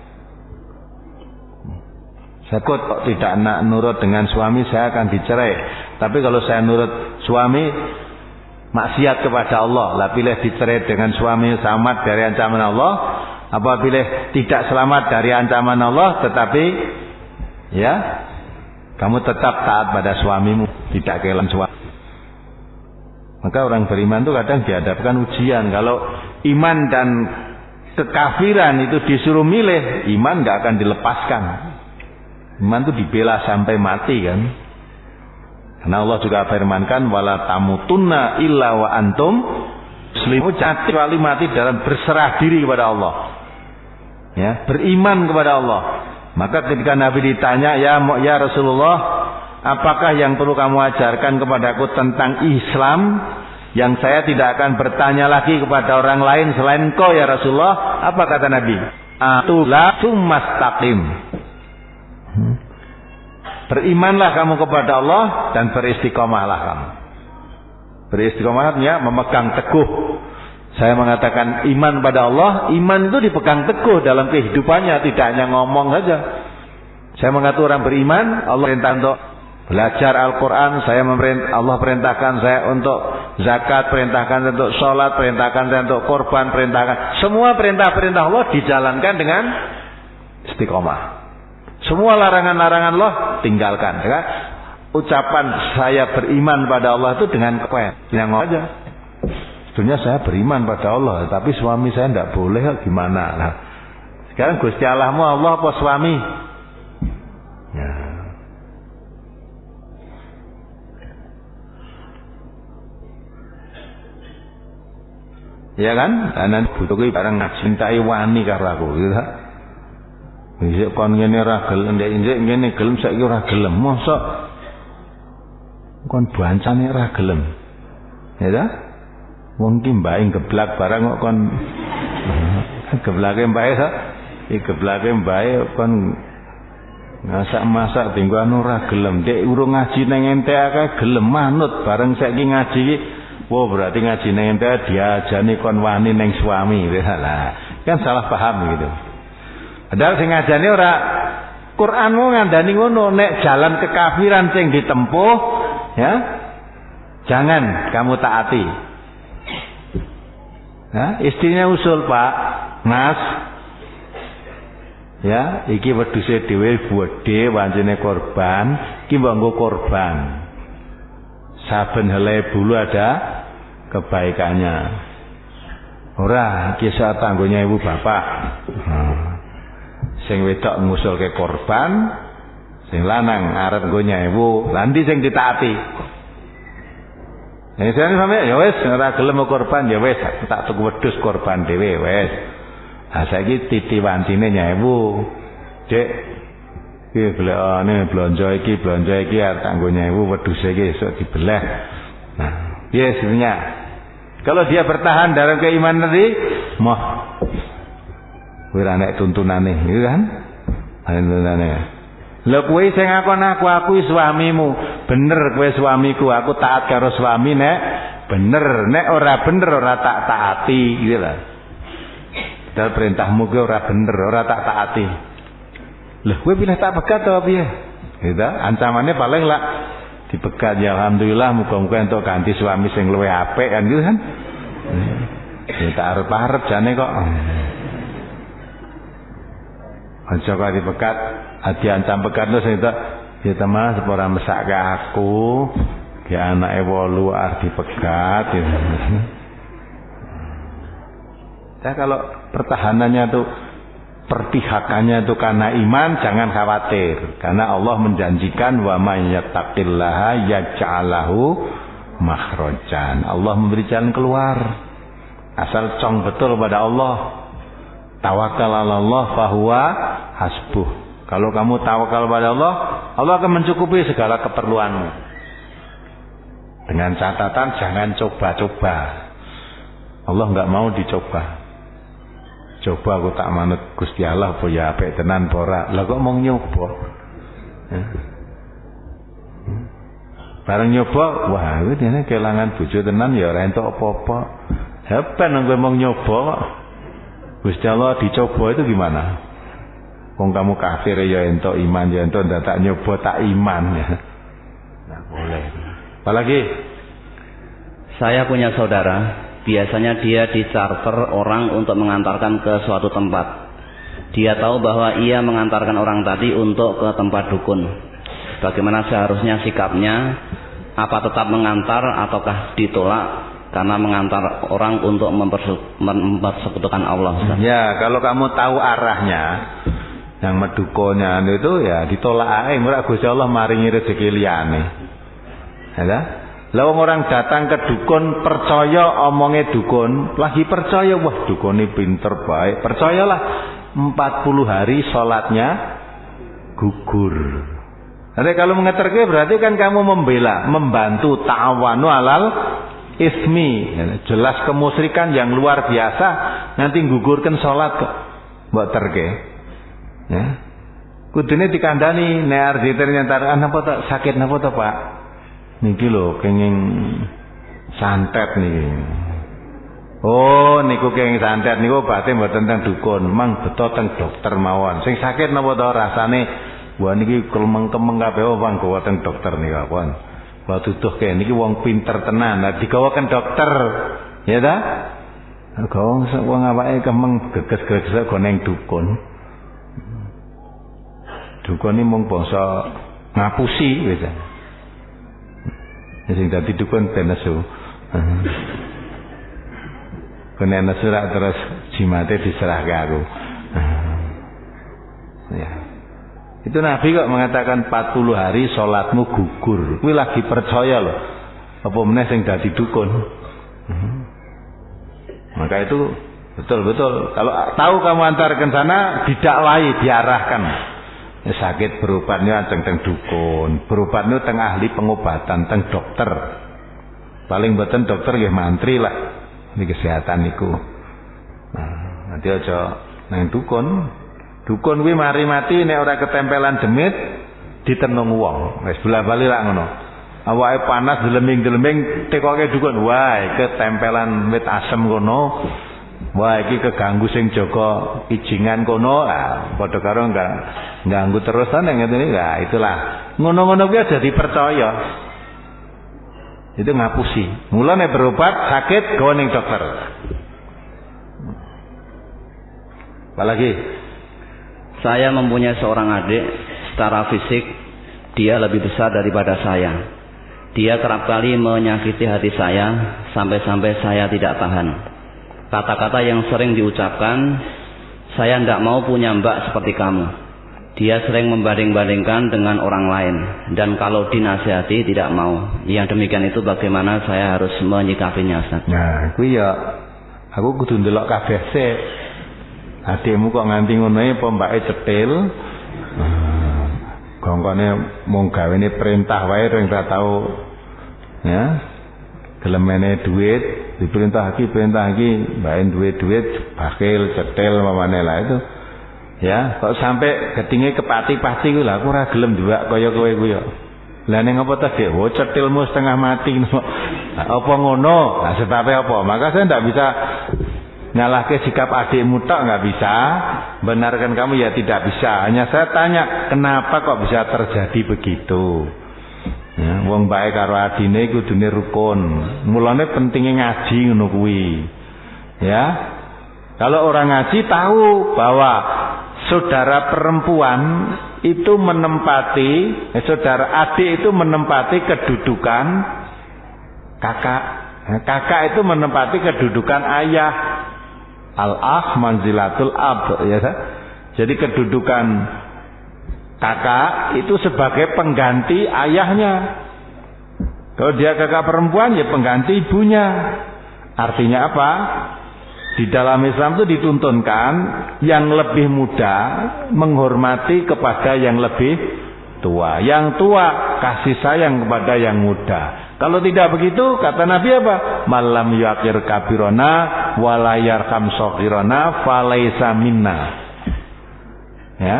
Saya kok tidak nak nurut dengan suami, saya akan dicerai. Tapi kalau saya nurut suami, maksiat kepada Allah, lah pilih dicerai dengan suami selamat dari ancaman Allah, apa pilih tidak selamat dari ancaman Allah, tetapi ya kamu tetap taat pada suamimu, tidak kehilangan suami. Maka orang beriman itu kadang dihadapkan ujian. Kalau iman dan kekafiran itu disuruh milih, iman nggak akan dilepaskan. Iman itu dibela sampai mati kan. Karena Allah juga firmankan wala tamutunna illa wa antum muslimun, kecuali mati dalam berserah diri kepada Allah. Ya, beriman kepada Allah. Maka ketika Nabi ditanya, ya Rasulullah, apakah yang perlu kamu ajarkan kepadaku tentang Islam yang saya tidak akan bertanya lagi kepada orang lain selain Engkau ya Rasulullah? Apa kata Nabi? Atulah sumastaqim. Berimanlah kamu kepada Allah dan beristiqomahlah kamu. Beristiqomahnya memegang teguh. Saya mengatakan iman pada Allah, iman itu dipegang teguh dalam kehidupannya, tidak hanya ngomong saja. Saya mengatur orang beriman, Allah perintah untuk belajar Al-Quran, Allah perintahkan saya untuk zakat, perintahkan untuk sholat, perintahkan saya untuk korban, perintahkan. Semua perintah-perintah Allah dijalankan dengan istiqomah. Semua larangan-larangan Allah tinggalkan. Ya? Ucapan saya beriman pada Allah itu dengan yang aja. Sebetulnya saya beriman pada Allah, tapi suami saya tidak boleh, gimana? Nah, sekarang Gusti Allahmu Allah apa suami? Ya. Ya kan? Nanti butuh barang cintai wani karo aku, gitu. Isik kon ngene ora gelem, ndek isik ngene gelem saiki ora gelem. Mosok kon bancane ora gelem. Ya ta? Wong ki mbae geblak barang kok kon geblake mbae sak. Iki geblake mbae kon masak-masak dinggo anu ora gelem. Ndek urung ngaji nang ente akeh gelem manut bareng saiki ngaji iki. Wah, berarti ngaji nang ente diajani kon wani ning suami. Lah, kan salah paham gitu. Padahal sing ngajani ora Qur'anmu ngandani ngono, nek jalan kekafiran sing ditempuh ya jangan kamu taati. Ya, istrinya usul, Pak, Mas. Ya, iki wedhuse dhewe bodhe wancine korban, iki mbok nggo korban. Saben helai bulu ada kebaikannya. Ora, iki sak tanggonya ibu bapak. Sing wedok ngusulke korban, sing lanang arep nggo nyewu, lan ndi sing ditaati. Nek sampe ya wis ora gelem korban ya wis tak tuku wedhus korban dhewe wis. Ha saiki titiwantine nyewu. Dik iki blekane blonjo iki arep tak nggo nyewu wedhus iki esuk dibelah. Nah, piye sebenarnya? Kalau dia bertahan dalam keimanan tadi, moh kuwi ra nek tuntunane, gitu kan? Tuntunane. Lha kowe sing aku suamimu. Bener kowe suamiku, aku taat karo suami nek bener, nek ora bener ora tak taati, gitu lah. Padahal perintahmu kuwi ora bener, ora tak taati. Loh, kowe pilih tak pegat to piye? Gitu. Ancamannya paling lah dipegat ya alhamdulillah muga-muga entuk ganti suami sing luwih apik kan gitu kan. Ya tak arep-arep jane kok. Aja kok dipegat, diancam pegat lho sing tak ya teman sepora mesake aku. Ya anake 8 arep dipegat ya. Ya kalau pertahanannya tuh perpihakannya itu karena iman, jangan khawatir, karena Allah menjanjikan wa may yattaqillaha yaj'alahu makhrajan. Allah memberi jalan keluar asal cong betul pada Allah. Tawakal 'ala Allah fahuwa hasbuh. Kalau kamu tawakal pada Allah, Allah akan mencukupi segala keperluanmu. Dengan catatan jangan coba-coba. Allah enggak mau dicoba. Coba aku tak manut Gusti Allah apa ya apik tenan ora. Lah kok mong nyoba. Bareng nyoba, wah iki dene kelangan bojo tenan ya ora entuk apa-apa. Hepen nang kowe mong nyoba kok. Gusti Allah dicoba itu gimana? Wong kamu kafir ya entuk iman ya entuk ndak tak nyoba tak iman ya. Nah, boleh. Apalagi saya punya saudara. Biasanya dia dicharter orang untuk mengantarkan ke suatu tempat. Dia tahu bahwa ia mengantarkan orang tadi untuk ke tempat dukun. Bagaimana seharusnya sikapnya? Apa tetap mengantar ataukah ditolak karena mengantar orang untuk mempersekutukan Allah? Ustaz? Ya, kalau kamu tahu arahnya, yang medukonya itu ya ditolak ae. Ora Gusti Allah maringi rezeki liyane. Ya. Lah orang datang ke dukun percaya omongnya dukun, lagi percaya wah dukune pinter baik. Percayalah 40 hari sholatnya gugur. Jadi kalau mengeterke berarti kan kamu membela, membantu ta'awanu alal ismi. Jelas kemusyrikan yang luar biasa, nanti gugurkan sholat kok. Mbok terke. Ya. Kudune dikandani nek arep ternyata napa to sakit napa to Pak? Niki lho kenging santet niki. Oh niku kenging santet niku obate mboten teng dukun, mang beto teng dokter mawon. Sing sakit napa to rasane? Wah niki kemeng-kemeng kabeh wong gawa teng dokter niku pun. Wah tutuh kene niki wong pinter tenan. Nah digawaken dokter. Ya ta? Gawa wong awake kemeng geges-geges go neng dukun. Dukun iki mung bangsa ngapusi wis. Sing dadi dukun ben nesu. Kene nesu rak terus jimate diserahke aku. Ya. Itu Nabi kok mengatakan 40 hari salatmu gugur. Kuwi lagi percaya loh. Apa meneh sing dadi dukun. Maka itu betul-betul kalau tahu kamu antarkan sana didakwai, diarahkan. Ya, sakit berobatnya teng dukun, berobatnya teng ahli pengobatan, teng dokter. Paling boten dokter nggih mantri lah di kesehatan niku. Nah, nanti aja nang dukun. Dukun kuwi mari mati nek ora ketempelan demit ditenung wong. Wis bola-bali lak ngono. Awake panas delembing-delembing tekoke dukun. Wah, ketempelan wit asem kono. Wah iki keganggu sing jaga ijingan kono, padha karo enggak ganggu terusan yang ngene iki. Nah, itulah. Ngono-ngono kuwi aja dipercaya. Itu ngapusi. Mulane berobat sakit gawe ning dokter. Apalagi saya mempunyai seorang adik, secara fisik dia lebih besar daripada saya. Dia kerap kali menyakiti hati saya sampai-sampai saya tidak tahan. Kata-kata yang sering diucapkan, saya tidak mau punya mbak seperti kamu. Dia sering membanding-bandingkan dengan orang lain, dan kalau dinasihati tidak mau. Yang demikian itu bagaimana saya harus menyikapinya, Ustaz? Nah, kuwi ya aku kudu ndelok kabeh sik. Adikmu kok nganti ngono e apa mbake cetil? Gongkone mung gawene perintah wae ora tau ya. Gelemene duit perintah lagi bain duit bakil cetil mamane lah itu ya kok sampai getinge kepati-pati ku lah aku ora gelem duwak kaya kowe ku ya lah ning apa ta Dik cetilmu setengah mati apa ngono nah sebabnya apa maka saya ndak bisa Nyalahke sikap adikmu tak nggak bisa, benarkan kamu ya tidak bisa. Hanya saya tanya, kenapa kok bisa terjadi begitu? Ya, wong bae karo adine kudune rukun. Mulane pentingnya ngaji ngono kuwi. Ya. Kalau orang ngaji tahu bahwa saudara perempuan itu menempati, saudara adik itu menempati kedudukan kakak. Nah, kakak itu menempati kedudukan ayah. Al-akh manzilatul ab, ya. Jadi kedudukan kakak itu sebagai pengganti ayahnya. Kalau dia kakak perempuan ya pengganti ibunya. Artinya apa? Di dalam Islam itu dituntunkan yang lebih muda menghormati kepada yang lebih tua. Yang tua kasih sayang kepada yang muda. Kalau tidak begitu, kata Nabi apa? Malam yakir kabirona walayar kamsokirona falaisa minna. Ya,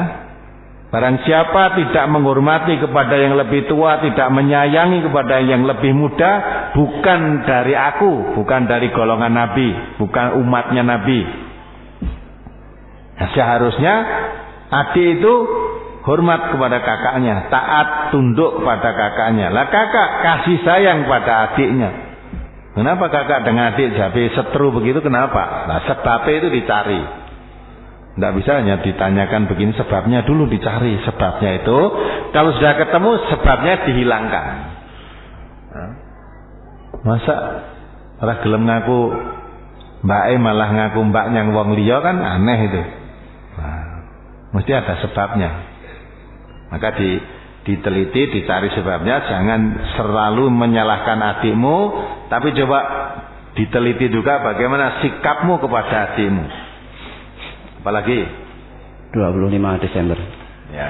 barang siapa tidak menghormati kepada yang lebih tua, tidak menyayangi kepada yang lebih muda, bukan dari aku, bukan dari golongan Nabi, bukan umatnya Nabi. Nah, seharusnya adik itu hormat kepada kakaknya, taat tunduk kepada kakaknya. Lah kakak kasih sayang pada adiknya. Kenapa kakak dengan adik jadi seteru begitu? Kenapa? Nah, sebabnya itu dicari. Tidak bisa hanya ditanyakan begini, sebabnya dulu dicari. Sebabnya itu kalau sudah ketemu sebabnya dihilangkan. Masa ora gelem ngaku mbake malah ngaku mbaknya wong liya kan aneh itu. Nah, mesti ada sebabnya. Maka diteliti, dicari sebabnya. Jangan selalu menyalahkan adikmu, tapi coba diteliti juga bagaimana sikapmu kepada adikmu. Apalagi 25 Desember. Ya.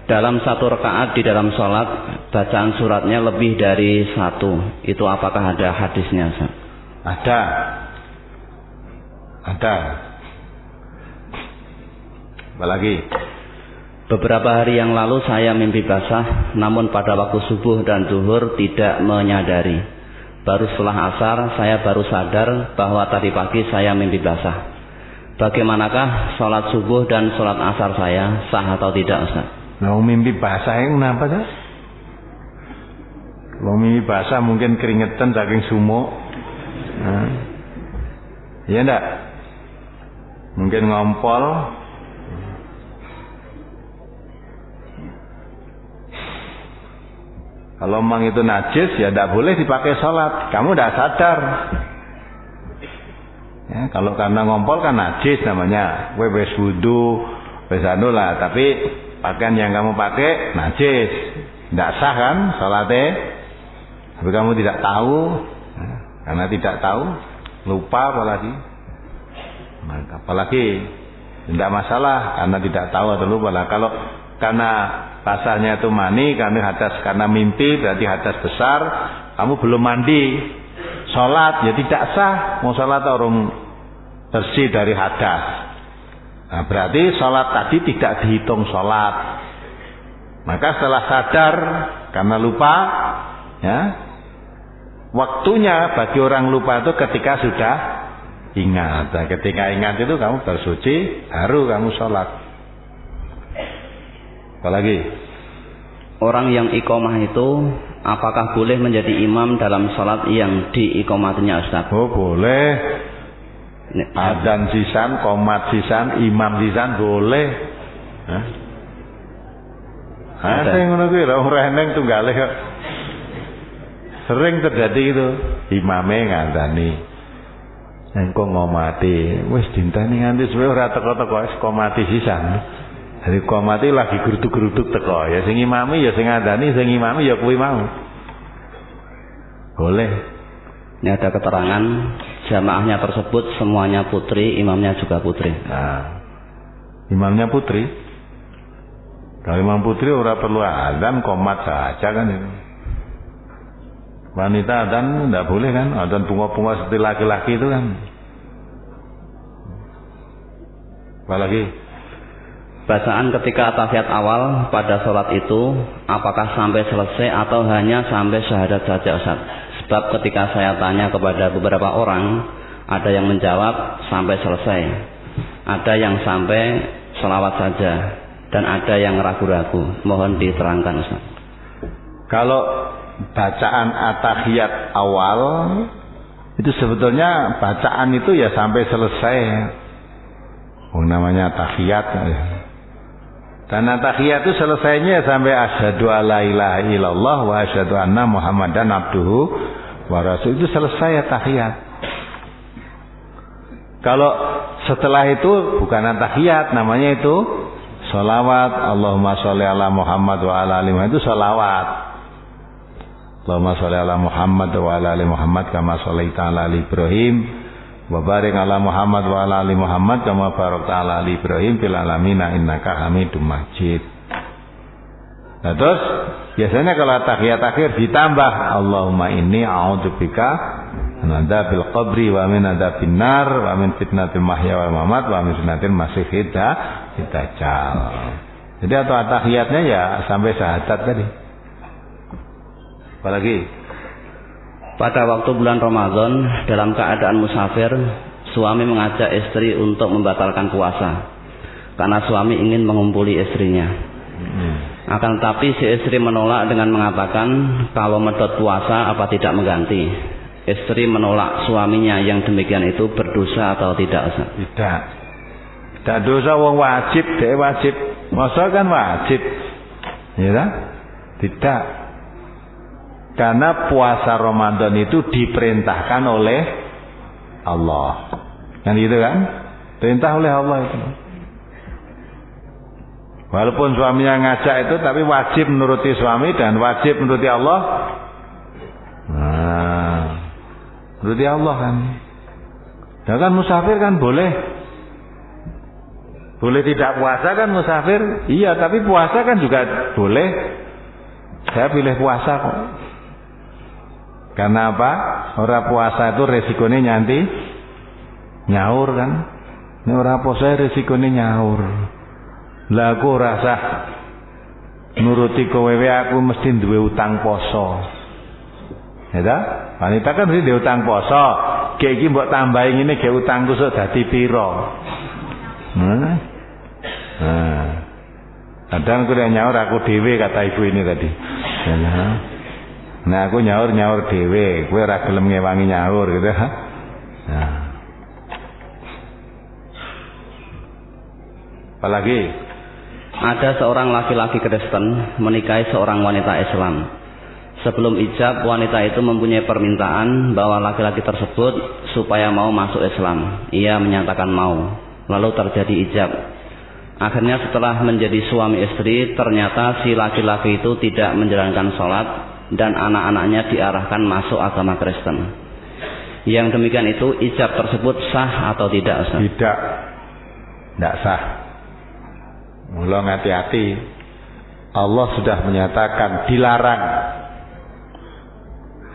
Dalam satu rakaat di dalam sholat bacaan suratnya lebih dari satu. Itu apakah ada hadisnya? Ada. Apalagi? Beberapa hari yang lalu saya mimpi basah, namun pada waktu subuh dan zuhur tidak menyadari. Baru setelah asar saya baru sadar bahwa tadi pagi saya mimpi basah. Bagaimanakah sholat subuh dan sholat asar saya, sah atau tidak, Ustaz? Nah, mimpi basah yang kenapa sih? Kalau mimpi basah mungkin keringetan saking sumuk. Nah, iya enggak? Mungkin ngompol. Kalau memang itu najis ya tidak boleh dipakai sholat. Kamu tidak sadar. Ya, kalau karena ngompol kan najis namanya. Wes wudu, wes anu lah. Tapi pakaian yang kamu pakai najis, tidak sah kan sholatnya. Tapi kamu tidak tahu, karena tidak tahu, lupa apalagi. Apalagi tidak masalah karena tidak tahu atau lupa lah. Kalau karena basahnya itu mani, karena mimpi berarti hadas besar, kamu belum mandi, sholat ya tidak sah. Mau sholat orang bersih dari hadas, nah, berarti sholat tadi tidak dihitung sholat. Maka setelah sadar karena lupa, ya, waktunya bagi orang lupa itu ketika sudah ingat. Nah, ketika ingat itu kamu bersuci, baru kamu sholat. Apalagi? Orang yang iqomah itu apakah boleh menjadi imam dalam sholat yang diiqomatinya, Ustaz? Oh boleh. Adzan sisan, qomat sisan, imam sisan boleh. Ada yang ngono kuwi lho, ora eneng tunggale kok. Sering terjadi itu, imame ngandani. Engko ngomati, wis dinteni nganti suwe ora teko-teko wis qomati sisan. Jadi qomati lagi geruduk-geruduk teko, ya sing imami ya sing ngandani, sing imami ya kuwi mau. Boleh. Ini ada keterangan jamaahnya tersebut semuanya putri, imamnya juga putri. Nah, imamnya putri. Kalau imam putri ora perlu adzan, qomat saja kan itu. Wanita adzan enggak boleh kan? Adzan bunga-bunga seperti laki-laki itu kan. Apalagi? Bacaan ketika tahiyat awal pada sholat itu apakah sampai selesai atau hanya sampai syahadat saja, Ustaz? Sebab ketika saya tanya kepada beberapa orang, Ada yang menjawab sampai selesai, ada yang sampai selawat saja, dan ada yang ragu-ragu. Mohon diterangkan, Ustaz. Kalau bacaan at-tahiyat awal itu sebetulnya bacaan itu ya sampai selesai. Namanya tahiyat. Dan tahiyat itu selesainya sampai asyhadu alla ilaha illallah wa asyhadu anna muhammadan abduhu wa rasul, itu selesai tahiyat. Kalau setelah itu bukan tahiyat, namanya itu sholawat. Allahumma sholli ala Muhammad wa ala ali Muhammad, itu sholawat. Allahumma sholli ala Muhammad wa ala ali Muhammad kama sholaita ala ali Ibrahim wa barik ala Muhammad wa ala ali Muhammad kama barakta ala ali Ibrahim fil alamin innaka Hamidum Majid. Nah, terus biasanya kalau tahiyat akhir ditambah Allahumma inni a'udzubika min adzabil qabri wa min adzabin nar wa min fitnatil mahya wal mamat wa min fitnatil masiihid dajjal. Jadi atau tahiyatnya ya sampai syahadat tadi. Apalagi pada waktu bulan Ramadan dalam keadaan musafir, suami mengajak istri untuk membatalkan puasa karena suami ingin mengumpuli istrinya. Akan tetapi si istri menolak dengan mengatakan kalau medot puasa apa tidak mengganti. Istri menolak suaminya yang demikian itu berdosa atau tidak, Ustaz? Tidak. Tidak dosa, wong wajib, dia wajib. Masa kan wajib. Ya, tidak. Karena puasa Ramadan itu diperintahkan oleh Allah. Kan gitu kan? Perintah oleh Allah itu. Walaupun suaminya ngajak itu, tapi wajib menuruti suami dan wajib menuruti Allah. Nah, menuruti Allah kan. Dan kan musafir kan boleh. Boleh tidak puasa kan musafir? Iya, tapi puasa kan juga boleh. Saya pilih puasa kok. Karena apa? Orang puasa itu resikonya nyanti nyaur kan. Ini orang puasa resikonya nyaur. Lah aku rasa nuruti kowe aku mesti duwe utang poso. Ya ta? Wanita kan mesti duwe utang poso. Kayak iki mbok tambahi ngene ge utangku sok dadi pira. Nah. Kadang aku nyaur aku dhewe kata ibu ini tadi. Nah aku nyaur dhewe, kowe ora gelem ngewangi nyaur gitu. Nah. Apalagi ada seorang laki-laki Kristen menikahi seorang wanita Islam. Sebelum ijab, wanita itu mempunyai permintaan bahwa laki-laki tersebut supaya mau masuk Islam. Ia menyatakan mau. Lalu terjadi ijab. Akhirnya setelah menjadi suami istri, ternyata si laki-laki itu tidak menjalankan sholat dan anak-anaknya diarahkan masuk agama Kristen. Yang demikian itu ijab tersebut sah atau tidak, Ustaz? Tidak sah. Mulai hati-hati. Allah sudah menyatakan dilarang.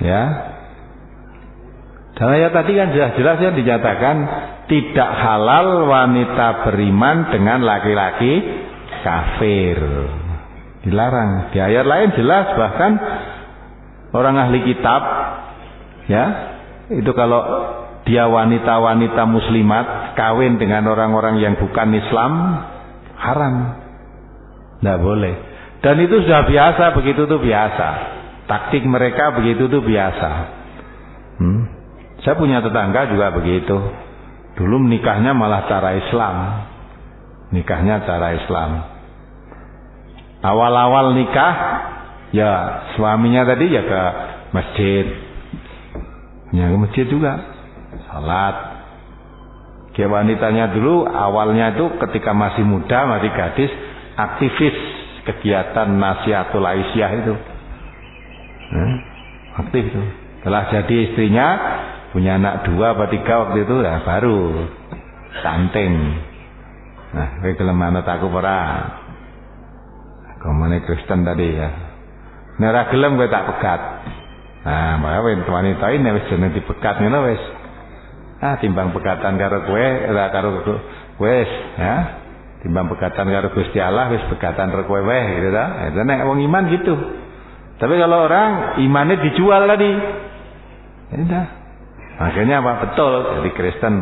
Ya. Dan ayat tadi kan jelas-jelas yang dinyatakan tidak halal wanita beriman dengan laki-laki kafir. Dilarang. Di ayat lain jelas, bahkan orang ahli kitab, ya, itu kalau dia wanita-wanita muslimat kawin dengan orang-orang yang bukan Islam, haram, tidak boleh. Dan itu sudah biasa, begitu tuh biasa. Taktik mereka begitu tuh biasa. Saya punya tetangga juga begitu. Dulu menikahnya malah cara Islam. Nikahnya cara Islam. Awal-awal nikah, ya suaminya tadi ya ke masjid. Ya ke masjid juga. Salat. Kayak wanitanya dulu awalnya itu ketika masih muda, masih gadis, aktivis kegiatan Nasihatul Aisyah itu. Aktif itu. Setelah jadi istrinya, punya anak 2 atau 3 waktu itu, ya baru stunting. Nah, kowe gelem manut aku ora? Agamane Kristen tadi ya. Nek ora gelem kowe tak pegat. Nah, maka wanita ini wis jeneng dipegat ngono wis. Timbang pegatan karo kowe, ora karo wis, ya. Timbang pegatan karo Gusti Allah wis pegatan karo kowe wae gitu ta. Itu nek wong iman gitu. Tapi kalau orang imannya dijual tadi, ya udah. Akhirnya apa? Betul, jadi Kristen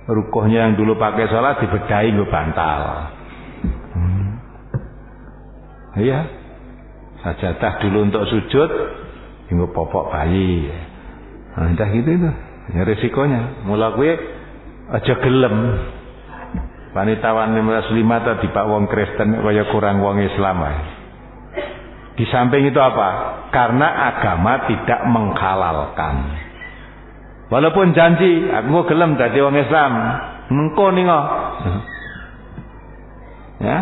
rukuhnya yang dulu pakai sholat dibedahi nggo bantal. Iya. Sajadah dulu untuk sujud nggo popok bayi. Nah, entah gitu itu. Ya resikonya. Mula kuwi aja gelem. Wanita-wanita muslimah tadi Pak wong Kristen kaya kurang wong Islam ae. Di samping itu apa? Karena agama tidak menghalalkan. Walaupun janji, aku gelem dadi wong Islam, mengko ningo. Ya.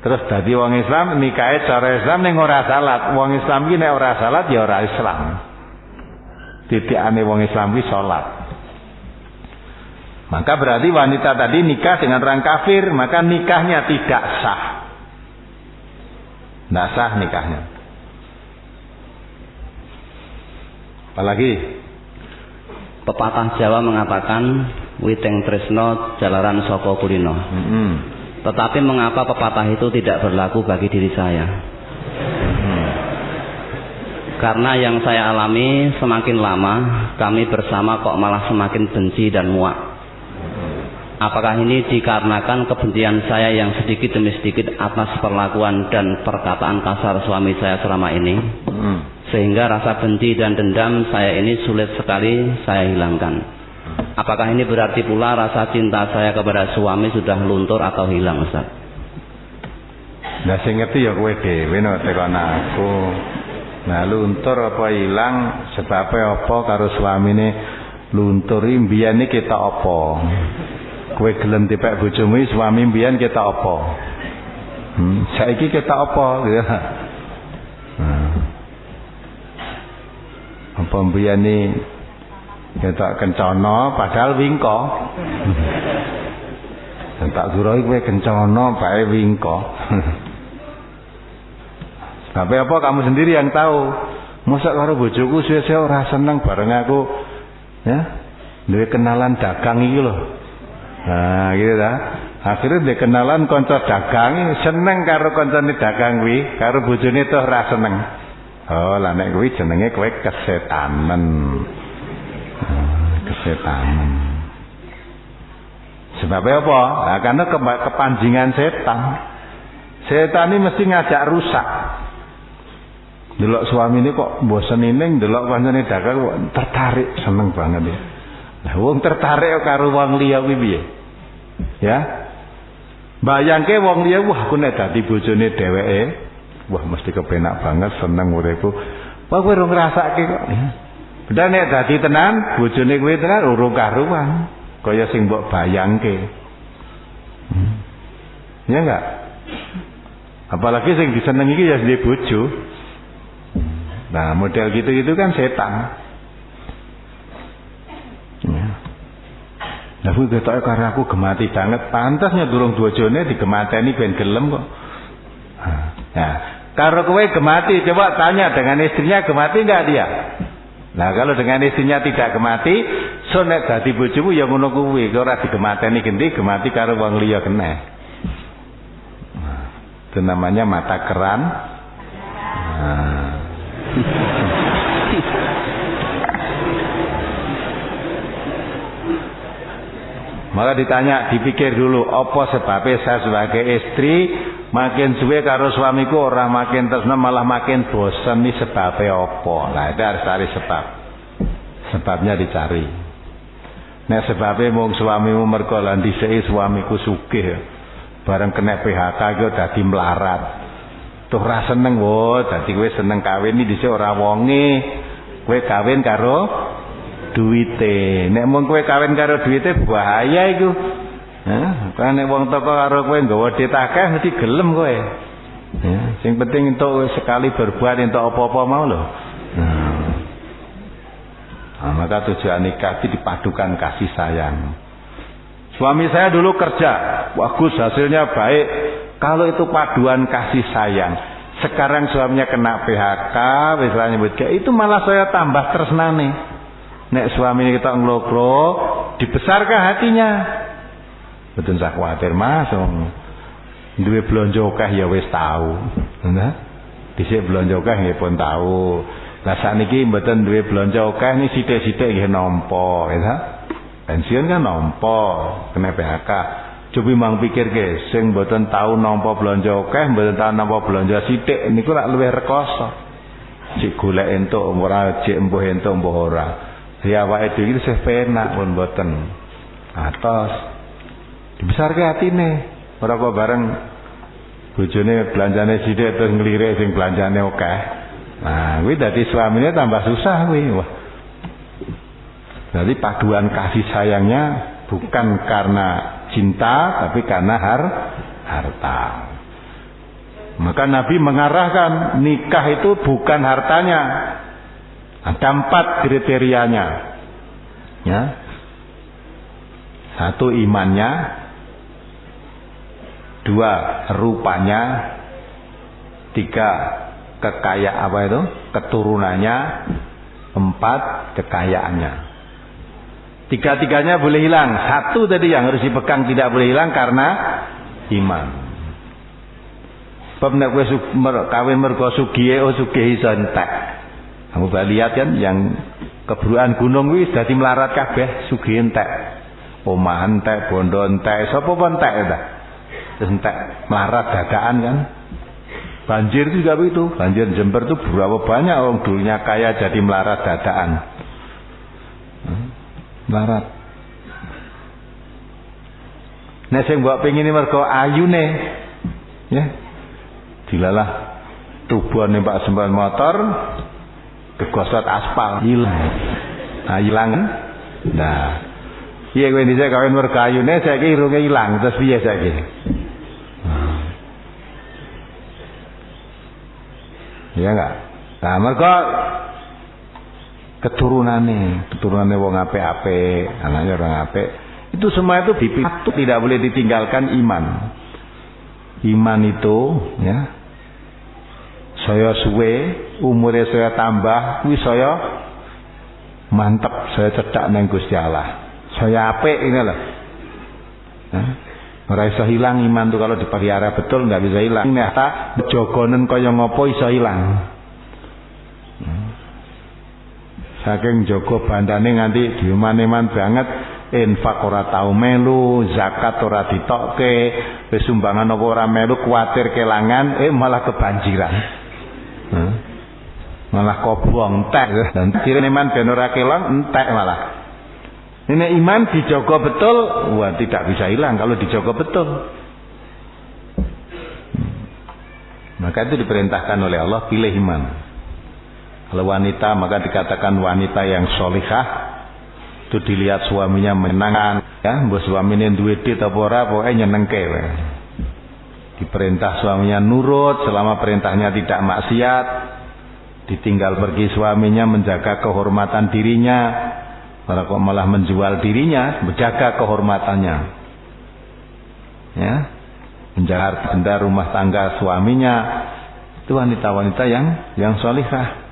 Terus dadi wong Islam, nikahe cara Islam ning ora salat. Wong Islam ki nek ora salat ya ora Islam. Titikane wong Islam ki salat. Maka berarti wanita tadi nikah dengan orang kafir, maka nikahnya tidak sah. Tidak sah nikahnya. Apalagi pepatah Jawa mengatakan witeng tresno jalaran saka kulino. Tetapi mengapa pepatah itu tidak berlaku bagi diri saya? Karena yang saya alami semakin lama kami bersama kok malah semakin benci dan muak. Apakah ini dikarenakan kebencian saya yang sedikit demi sedikit atas perlakuan dan perkataan kasar suami saya selama ini? Sehingga rasa benci dan dendam saya ini sulit sekali saya hilangkan. Apakah ini berarti pula rasa cinta saya kepada suami sudah luntur atau hilang, Ustaz? Nah, sing ngerti ya kowe dhewe nek tekan aku. Nah, luntur apa hilang sebabnya apa karo suamine luntur iki mbiyen iki kita apa? Kowe gelem dipek bojomu suami mbiyen kita apa? Saiki kita apa gitu. Apa mbiyen kita kencana padahal wingko. Tak kira kowe kencana bae wingko. Tapi apa kamu sendiri yang tahu? Masa karo bojoku suwe-suwe ora seneng bareng aku ya? Duwe kenalan dagang iki lho. Nah, gitu dah. Akhirnya dia kenalan kanca dagang, seneng karo kancane dagang kuwi, karo bojone tuh ora seneng. Oh, lah nek kuwi jenenge kowe kesetanen. Kesetanen. Sebabnya apa? Nah, karena kepanjingan setan. Setan ini mesti ngajak rusak. Delok suami ini kok bosen ini, delok kancane dagang kok tertarik, seneng banget ya. Lah wong tertarik karo wong liya kuwi piye? Ya. Bayangke wong liya wah aku nek dadi bojone dheweke, wah mesti kepenak banget seneng uripku. Wah kowe ora ngrasake kok. Padahal nek dadi tenan bojone kowe tenan urung karuan, kaya sing mbok bayangke. Ya enggak? Apalagi sing disenengi iki ya duwe bojo. Nah, model gitu-gitu kan setan. Ya. Lah kuwi ketoke karo aku gemati banget, pantasnya durung bojone digemateni ben gelem kok. Nah, karo kowe gemati, coba tanya dengan istrinya gemati enggak dia? Nah, kalau dengan istrinya tidak gemati, so nek dadi bojomu ya ngono kuwi, ora digemateni gendi, gemati karo wong liya keneh. Nah, itu namanya mata keran. Nah. Maka ditanya, dipikir dulu, apa sebabnya saya sebagai istri makin suwe karo suamiku orang makin tresna malah makin bosan, ini sebabnya apa? Nah, itu harus cari sebab. Sebabnya dicari. Nek sebabnya mung suamimu mergo lan dhisiki suamiku sugih, bareng kena PHK iki dadi melarat. Tuh ra seneng wo, dadi kowe seneng kawin iki dhisik ora wonge. Kowe kawin karo duwite. Nek mung kowe kawin karo duwite bahaya iku. Kan nek wong toko karo kowe nggawa duit akeh mesti gelem kowe. Ya, sing penting entuk sekali berbuat entuk apa-apa mau lho. Nah, maka tujuan nikah itu dipadukan kasih sayang. Suami saya dulu kerja, bagus hasilnya baik. Kalau itu paduan kasih sayang. Sekarang suaminya kena PHK, misalnya itu malah saya tambah tresnane. Nek suami kita nglokro, dibesarkan hatinya. Betul sak kuwatir Mas, duwe blonjo akeh ya wis tahu. Nah, dhisik blonjo akeh nggih pun tahu. Lah sakniki mboten duwe blanja akeh ni sithik-sithik nggih nampa, ya. Pensiun kan nampa, kena PHK. Cobi mang pikirke sing mboten tau nampa blanja akeh, mboten tau nampa blanja sithik niku lak luwih rekoso. Cik golek entuk ora, cik embuh entuk embuh ora. Ya awake dhewe iki sih penak pun mboten. Atos dibesarke atine, ora kok bareng bojone belanjane sithik terus nglirik sing belanjane akeh. Nah, kuwi dadi suamine tambah susah kuwi. Wah. Jadi paduan kasih sayangnya bukan karena cinta tapi karena harta. Maka Nabi mengarahkan nikah itu bukan hartanya. Ada 4 kriterianya. Ya. 1 imannya, 2 rupanya, 3 keturunannya, 4 kekayaannya. 3-tiganya boleh hilang. 1 tadi yang harus dipegang tidak boleh hilang karena iman. Sebab nek kowe kawin mergo sugih iso entek. Kamu lihat kan yang kebruan gunung kuwi dadi melarat kabeh, sugih entek. Omah entek, bondo entek, sapa pun entek ta. Terus entek melarat dadakan kan. Banjir juga begitu. Banjir Jember itu berapa banyak orang dulunya kaya jadi melarat dadakan. Melarat. Nek sing mbok pengini mergo ayune, ya. Dilalah tubuhane Pak sempat motor kegosot aspal hilang. Nah, hilang. Nah, piye kowe dhisik kawin mergo ayune saiki irunge ilang terus piye saiki? Ya enggak? Nah, mergo keturunane wong apik-apik, anaknya orang apik, itu semua itu dipitu, tidak boleh ditinggalkan iman. Iman itu, ya. Saya suwe, umure saya tambah, kuwi saya mantep, saya cedak nang Gusti Allah. Saya apik ini lho. Ora iso hilang iman tuh kalau dipelihara betul nggak bisa hilang. Ini ta jogonen kaya ngopo iso hilang. Saking jogo bandane nganti diuman-iman banget, infak ora tau melu, zakat ora ditokke, wis sumbangan apa ora melu, kuwatir kelangan, malah kebanjiran. Malah kobong entek dan ciri iman ben ora kelang entek malah. Ini iman dijaga betul, wah tidak bisa hilang kalau dijaga betul. Maka itu diperintahkan oleh Allah, pilih iman. Kalau wanita maka dikatakan wanita yang solihah, itu dilihat suaminya menyenangkan, ya, mbok suamine duwe duit apa ora, pokoke nyenengke wae. Diperintah suaminya nurut selama perintahnya tidak maksiat, ditinggal pergi suaminya menjaga kehormatan dirinya. Para kok malah menjual dirinya, menjaga kehormatannya, ya, menjaga benda rumah tangga suaminya. Itu wanita-wanita yang solihah.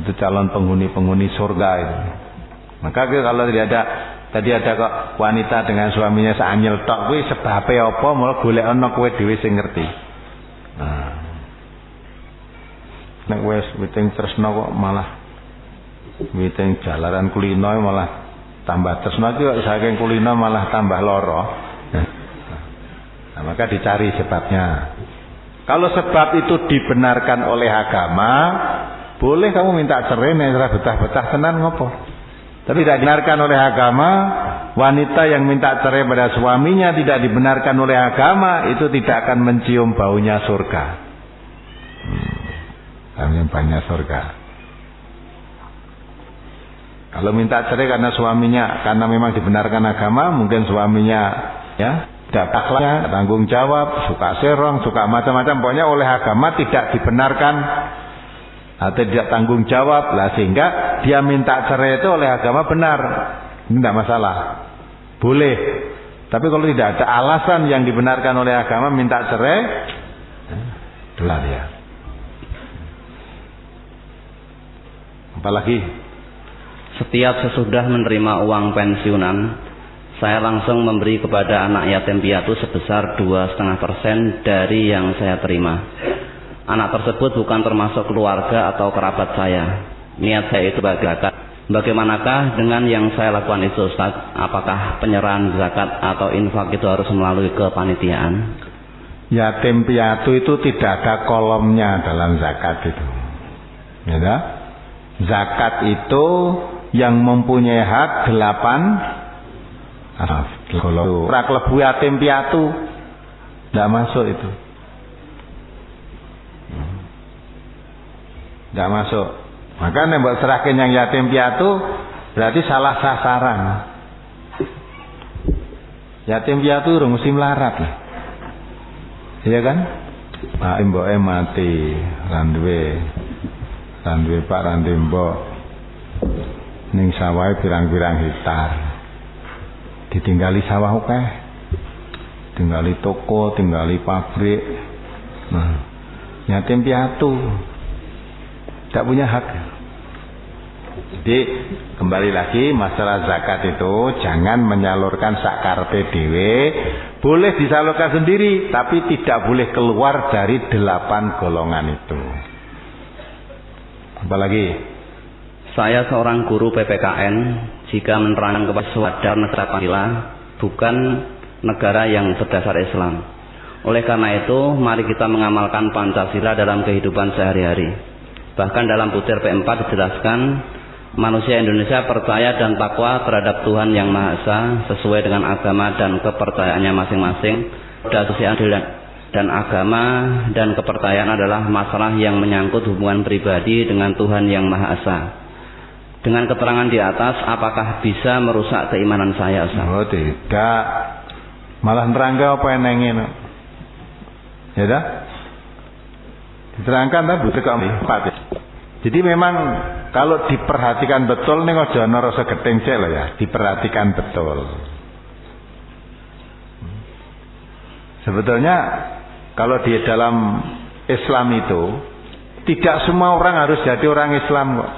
Itu calon penghuni surga itu. Maka kalau tidak ada, tadi ada kok wanita dengan suaminya seanyel tok, kuwi sebabe apa, malah golek ana kowe dhewe sing ngerti. Nah, nek wis witing tresno kok malah witing jalaran kulino malah tambah tresno iki, saking kulino malah tambah loro. Nah, maka dicari sebabnya. Kalau sebab itu dibenarkan oleh agama, boleh kamu minta cerai nek ora betah-betah tenan ngopo. Tapi tidak dibenarkan oleh agama, wanita yang minta cerai pada suaminya tidak dibenarkan oleh agama, itu tidak akan mencium baunya surga. Baunya surga. Kalau minta cerai karena suaminya, karena memang dibenarkan agama, mungkin suaminya ya tidak akhlaknya, tanggung jawab, suka serong, suka macam-macam, pokoknya oleh agama tidak dibenarkan atau tidak tanggung jawab lah, sehingga dia minta cerai itu oleh agama benar, ini tidak masalah, boleh. Tapi kalau tidak ada alasan yang dibenarkan oleh agama minta cerai, dosa dia. Apalagi setiap sesudah menerima uang pensiunan, saya langsung memberi kepada anak yatim piatu sebesar 2,5% dari yang saya terima. anak tersebut bukan termasuk keluarga atau kerabat saya. Niat saya itu bagi zakat. Bagaimanakah dengan yang saya lakukan itu, Ustaz? Apakah penyerahan zakat atau infak itu harus melalui kepanitiaan? Yatim piatu itu tidak ada kolomnya dalam zakat itu. Ya, zakat itu yang mempunyai hak 8 kalau rak lebu yatim piatu tidak masuk itu. Tidak masuk. Maka nembak serahkan yang yatim piatu berarti salah sasaran. Yatim piatu urung mesti melarat lah. Iya kan? Pak mboke mati, randuwe Pak randuwe mbok ning sawahe pirang-pirang hektar. Ditinggali sawah akeh. Tinggali toko, tinggali pabrik. Nah, yatim piatu tidak punya hak. Jadi kembali lagi masalah zakat itu jangan menyalurkan sakarepe dhewe, boleh disalurkan sendiri tapi tidak boleh keluar dari 8 golongan itu. Apalagi saya seorang guru PPKN, jika menerangkan kepada saudara negara Pancasila bukan negara yang berdasar Islam. Oleh karena itu mari kita mengamalkan Pancasila dalam kehidupan sehari-hari. Bahkan dalam butir P4 dijelaskan manusia Indonesia percaya dan takwa terhadap Tuhan Yang Maha Esa sesuai dengan agama dan kepercayaannya masing-masing. Dasar adil dan agama dan kepercayaan adalah masalah yang menyangkut hubungan pribadi dengan Tuhan Yang Maha Esa. Dengan keterangan di atas, apakah bisa merusak keimanan saya, Ustaz? Oh tidak, malah nerangga apa yang nengin. Ya dah, diterangkan tak butuh keempat. Jadi memang kalau diperhatikan betul nih ojo ana rasa geteng cek loh ya, diperhatikan betul. Sebetulnya kalau di dalam Islam itu tidak semua orang harus jadi orang Islam kok.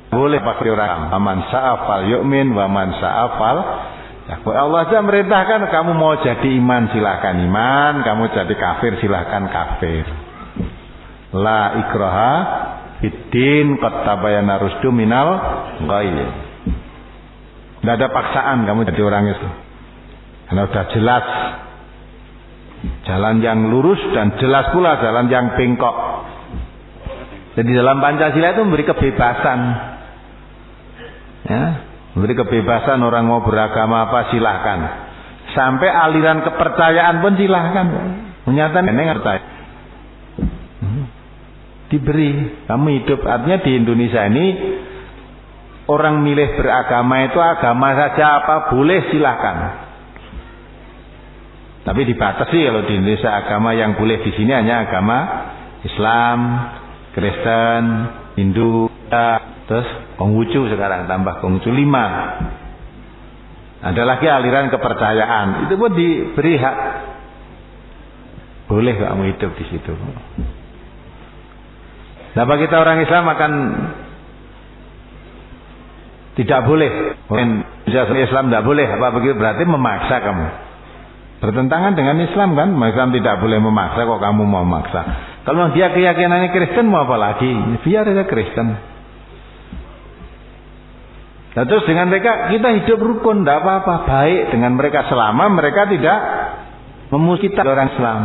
Boleh pakai orang aman sa'afal yu'min wa man sa'afal. Ya, Allah saja merintahkan kamu mau jadi iman silahkan iman, kamu jadi kafir silahkan kafir. La ikraha fiddin qad tabayyana rusdu minal ghayy. Tidak ada paksaan kamu jadi orang itu. Karena sudah jelas jalan yang lurus dan jelas pula jalan yang bengkok. Jadi dalam Pancasila itu memberi kebebasan. Ya, memberi kebebasan orang mau beragama apa silahkan. Sampai aliran kepercayaan pun silahkan. Menyatakan ini percaya. Diberi kamu hidup, artinya di Indonesia ini orang milih beragama itu agama saja apa boleh silahkan, tapi dibatasi. Kalau di Indonesia agama yang boleh di sini hanya agama Islam, Kristen, Hindu, terus Konghucu sekarang tambah Konghucu 5. Ada lagi aliran kepercayaan, itu pun diberi hak, boleh kamu hidup di situ. Kenapa kita orang Islam akan tidak boleh? Islam tidak boleh, apa begitu? Berarti memaksa kamu. Bertentangan dengan Islam kan? Islam tidak boleh memaksa, kok kamu mau memaksa. Kalau dia keyakinannya Kristen mau apa lagi? Biar dia Kristen. Nah, terus dengan mereka kita hidup rukun, tidak apa-apa, baik dengan mereka selama mereka tidak memusuhi orang Islam.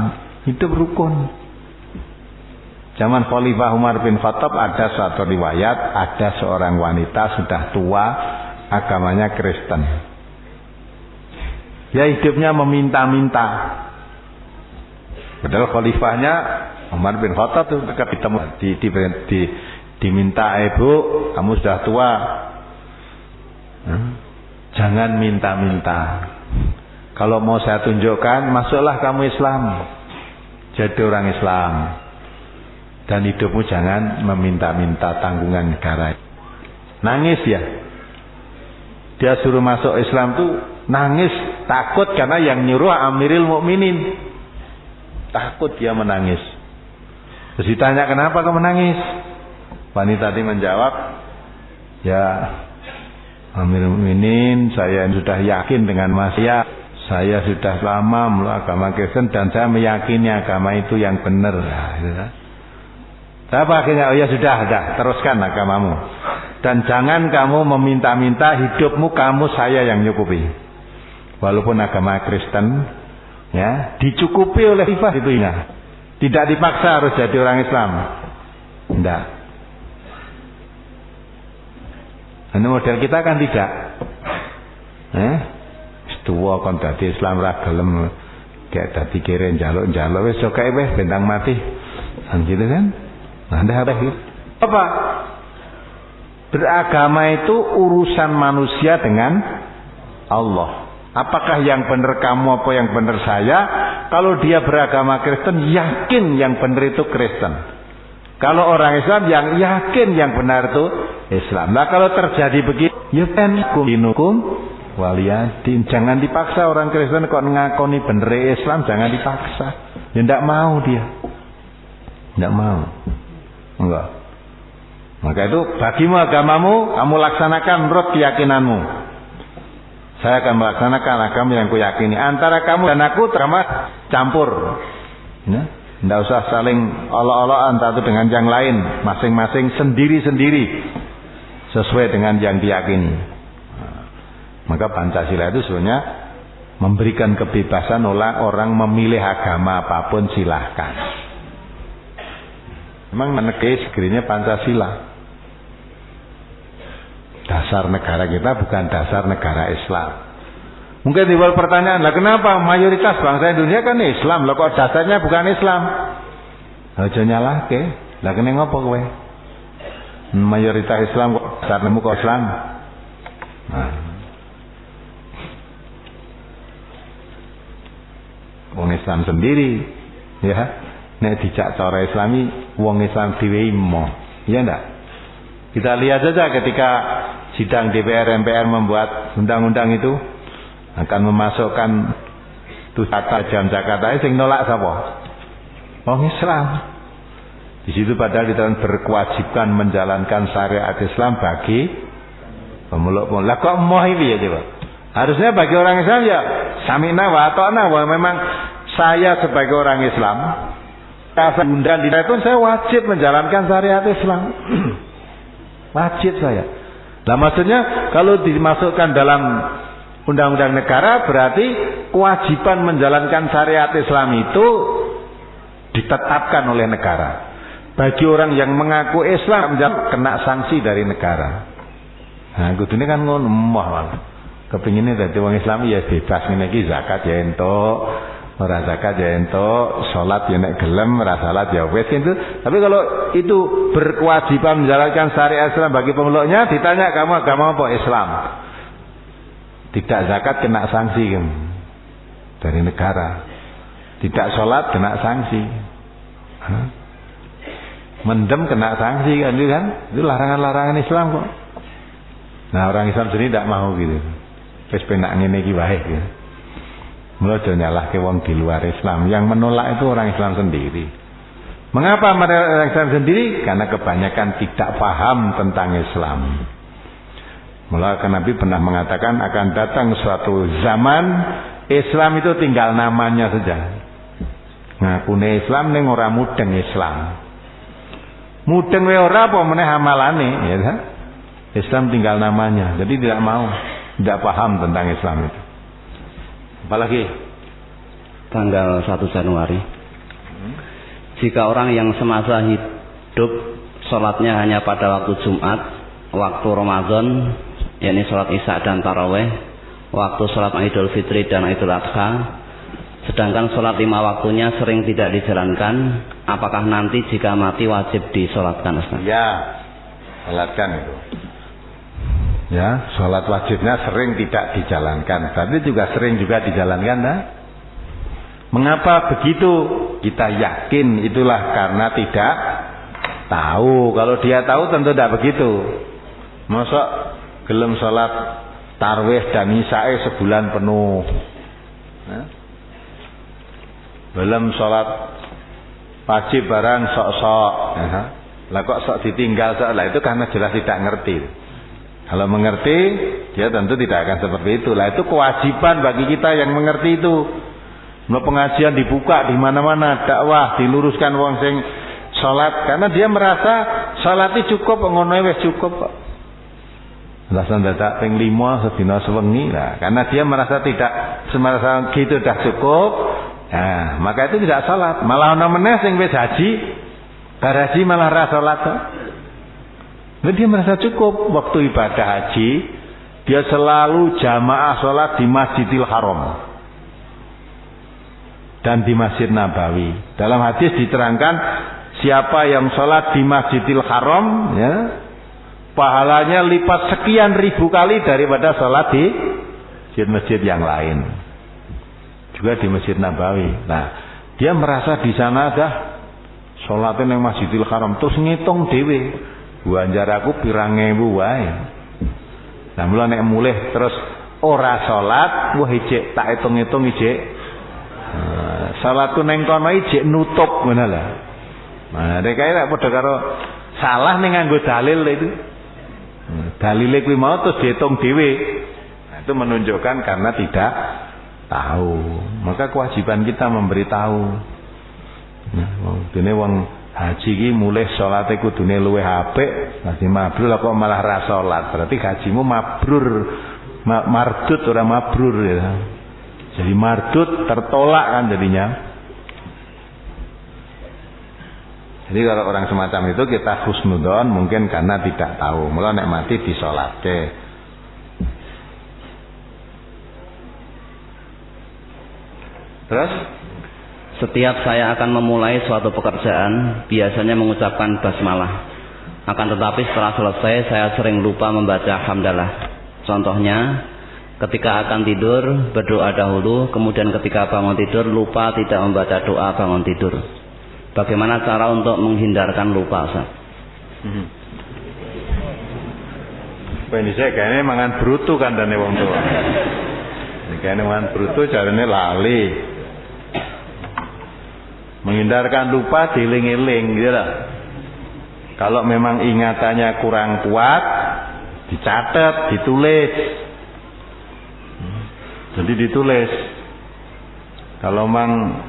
Hidup rukun. Zaman Khalifah Umar bin Khattab ada suatu riwayat, ada seorang wanita sudah tua, agamanya Kristen. Dia hidupnya meminta-minta. Padahal khalifahnya Umar bin Khattab itu ketika diminta, ibu, kamu sudah tua, jangan minta-minta. Kalau mau saya tunjukkan, masuklah kamu Islam, jadi orang Islam. Dan hidupmu jangan meminta-minta tanggungan negara. Nangis ya. Dia suruh masuk Islam tuh nangis, takut karena yang nyuruh Amirul Mukminin. Takut dia menangis. Terus ditanya, kenapa kamu menangis? Wanita tadi menjawab, ya Amirul Mukminin, saya sudah yakin dengan saya sudah lama meluk agama Kristen dan saya meyakini agama itu yang benar. Nah, gitu kan. Apa akhirnya? Oh ya sudah, teruskan agamamu. Dan jangan kamu meminta-minta, hidupmu kamu saya yang nyukupi. Walaupun agama Kristen, ya, dicukupi oleh sifat itu ya. Tidak dipaksa harus jadi orang Islam. Tidak. Ini model kita kan tidak. Setua kon dadi Islam ra gelem kayak dadi kere njaluk-njaluk wis oke wis bentang mati. Kan gitu kan? Anda apa gitu? Apa? Beragama itu urusan manusia dengan Allah. Apakah yang benar kamu apa yang benar saya? Kalau dia beragama Kristen, yakin yang benar itu Kristen. Kalau orang Islam yang yakin yang benar itu Islam. Nah kalau terjadi begitu, ya kan dinukum waliyadin. Jangan dipaksa orang Kristen kok ngakoni bener Islam, jangan dipaksa. Ya tidak mau dia. Tidak mau. Enggak. Maka itu bagimu agamamu, kamu laksanakan menurut keyakinanmu. Saya akan melaksanakan agama yang kuyakini. Antara kamu dan aku terima campur. Ya. Tidak usah saling olok-olokan satu dengan yang lain. Masing-masing sendiri-sendiri. Sesuai dengan yang diyakini. Maka Pancasila itu sebenarnya memberikan kebebasan orang memilih agama apapun silahkan. Memang menegis segerinya Pancasila. Dasar negara kita bukan dasar negara Islam. Mungkin timbul pertanyaan, lah kenapa mayoritas bangsa Indonesia kan Islam, lah kok dasarnya bukan Islam? Aja nyalahke, lah kene ngopo kowe? Mayoritas Islam kok dasarmu kok Islam? Nah. Wong Islam sendiri, ya. Nek dijak cara Islami, wong Islam dhewe imo. Iya ndak? Kita lihat saja ketika sidang DPR MPR membuat undang-undang itu akan memasukkan kata jam Jakarta sing nolak sapa? Wong Islam. Di situ padahal ditekan berkewajiban menjalankan syariat Islam bagi pemeluk-pemeluk. Lah kok moh iki ya coba? Harusnya bagi orang Islam ya sami'na wa ata'na, wa memang saya sebagai orang Islam saya undang di itu saya wajib menjalankan syariat Islam. Wajib saya. Nah maksudnya kalau dimasukkan dalam undang-undang negara berarti kewajiban menjalankan syariat Islam itu ditetapkan oleh negara. Bagi orang yang mengaku Islam kena sanksi dari negara. Nah kudune kan ngono malah. Kepinginnya dadi wong Islam ya bebas ngene iki, zakat ya entuk, ora zakat ya entuk, salat ya nek gelem, ora salat ya wis gitu. Tapi kalau itu berkewajiban menjalankan syariat Islam bagi pemeluknya, ditanya kamu agama apa? Islam. Tidak zakat kena sanksi kan dari negara. Tidak salat kena sanksi. Mendem kena sanksi kan itu kan? Itu larangan-larangan Islam kok. Nah, orang Islam sendiri tidak mau gitu. Wis penak ngene iki wae gitu. Mula aja nyalahke wong di luar Islam. Yang menolak itu orang Islam sendiri. Mengapa orang Islam sendiri? Karena kebanyakan tidak paham tentang Islam. Mula Nabi pernah mengatakan akan datang suatu zaman Islam itu tinggal namanya saja. Ngakune Islam ning ora mudeng Islam. Mudeng wae ora apa meneh amalane, ya kan? Islam tinggal namanya. Jadi tidak mau, tidak paham tentang Islam itu. Apalagi tanggal 1 Januari. Jika orang yang semasa hidup sholatnya hanya pada waktu Jumat, waktu Ramadan, yakni sholat Isya dan Taraweh, waktu sholat Idul Fitri dan Idul Adha, sedangkan sholat 5 waktunya sering tidak dijalankan, apakah nanti jika mati wajib disolatkan? Ya, sholatkan itu. Ya, sholat wajibnya sering tidak dijalankan, tapi juga sering juga dijalankan. Nah, mengapa begitu? Kita yakin itulah karena tidak tahu. Kalau dia tahu tentu tidak begitu. Masa gelem sholat tarwih dan isya'i sebulan penuh, belum sholat wajib barang sok-sok, lah kok sok ditinggal sok, lah itu karena jelas tidak ngerti. Kalau mengerti, dia tentu tidak akan seperti itu. Lah itu kewajiban bagi kita yang mengerti itu. Mau pengajian dibuka di mana-mana, dakwah diluruskan wong sing salat, karena dia merasa salat itu cukup, ngono wis cukup. Alasan dadak ping 5 sedina sewengi lah, karena dia merasa tidak semasa gitu dah cukup. Nah, maka itu tidak salat. Malah ana meneh sing wis haji, bar haji malah ra salat. Nah, dia merasa cukup waktu ibadah haji, dia selalu jamaah salat di Masjidil Haram dan di Masjid Nabawi. Dalam hadis diterangkan, siapa yang salat di Masjidil Haram, ya, pahalanya lipat sekian ribu kali daripada salat di masjid-masjid yang lain. Juga di Masjid Nabawi. Nah, dia merasa di sana dah salatnya nang Masjidil Haram, terus ngitung dhewe. Banjar aku pirang ewu wae. Nah, mula nek mulih terus ora salat, wah ijek tak hitung-hitung ijek. Salatku ning kono ijek nutup ngono lho. Nah, nek kae padha karo salah ning nganggo dalil itu. Dalile kuwi mau terus dihitung dhewe. Nah, itu menunjukkan karena tidak tahu. Maka kewajiban kita memberitahu. Nah, dene wong haji ki mulih salate kudune luwih apik, dadi mabrur kok malah ra salat. Berarti hajimu mabrur, mardut ora mabrur ya. Jadi mardut tertolak kan jadinya. Jadi kalau orang semacam itu kita husnudzon mungkin karena tidak tahu. Mula nek mati disolatke. Terus setiap saya akan memulai suatu pekerjaan, biasanya mengucapkan basmalah. Akan tetapi setelah selesai, saya sering lupa membaca hamdalah. Contohnya, ketika akan tidur, berdoa dahulu, kemudian ketika bangun tidur, lupa tidak membaca doa bangun tidur. Bagaimana cara untuk menghindarkan lupa, Ustaz? Penise kayaknya mangan brutu kan dane wong tua. Kayaknya mangan brutu jarane lali. Menghindarkan lupa dieling-eling gitu lah. Kalau memang ingatannya kurang kuat, dicatat, ditulis. Jadi ditulis. Kalau memang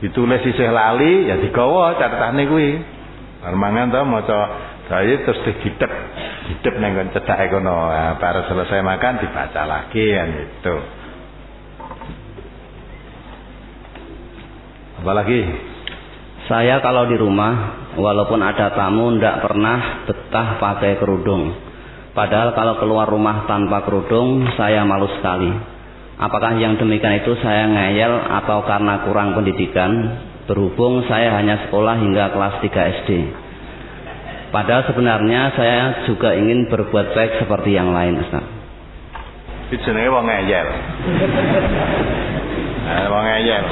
ditulis isih lali, ya digawa catatane kuwi. Bar mangan to maca gawe terus digidep. Gidep nang kon cedhake kono. Nah, baru selesai makan dibaca lagi kan itu. Apalagi saya kalau di rumah walaupun ada tamu ndak pernah betah pakai kerudung. Padahal kalau keluar rumah tanpa kerudung saya malu sekali. Apakah yang demikian itu saya ngeyel atau karena kurang pendidikan? Berhubung saya hanya sekolah hingga kelas 3 SD. Padahal sebenarnya saya juga ingin berbuat baik seperti yang lain, Ustaz. Itu jenenge wong ngeyel. Wong ngeyel.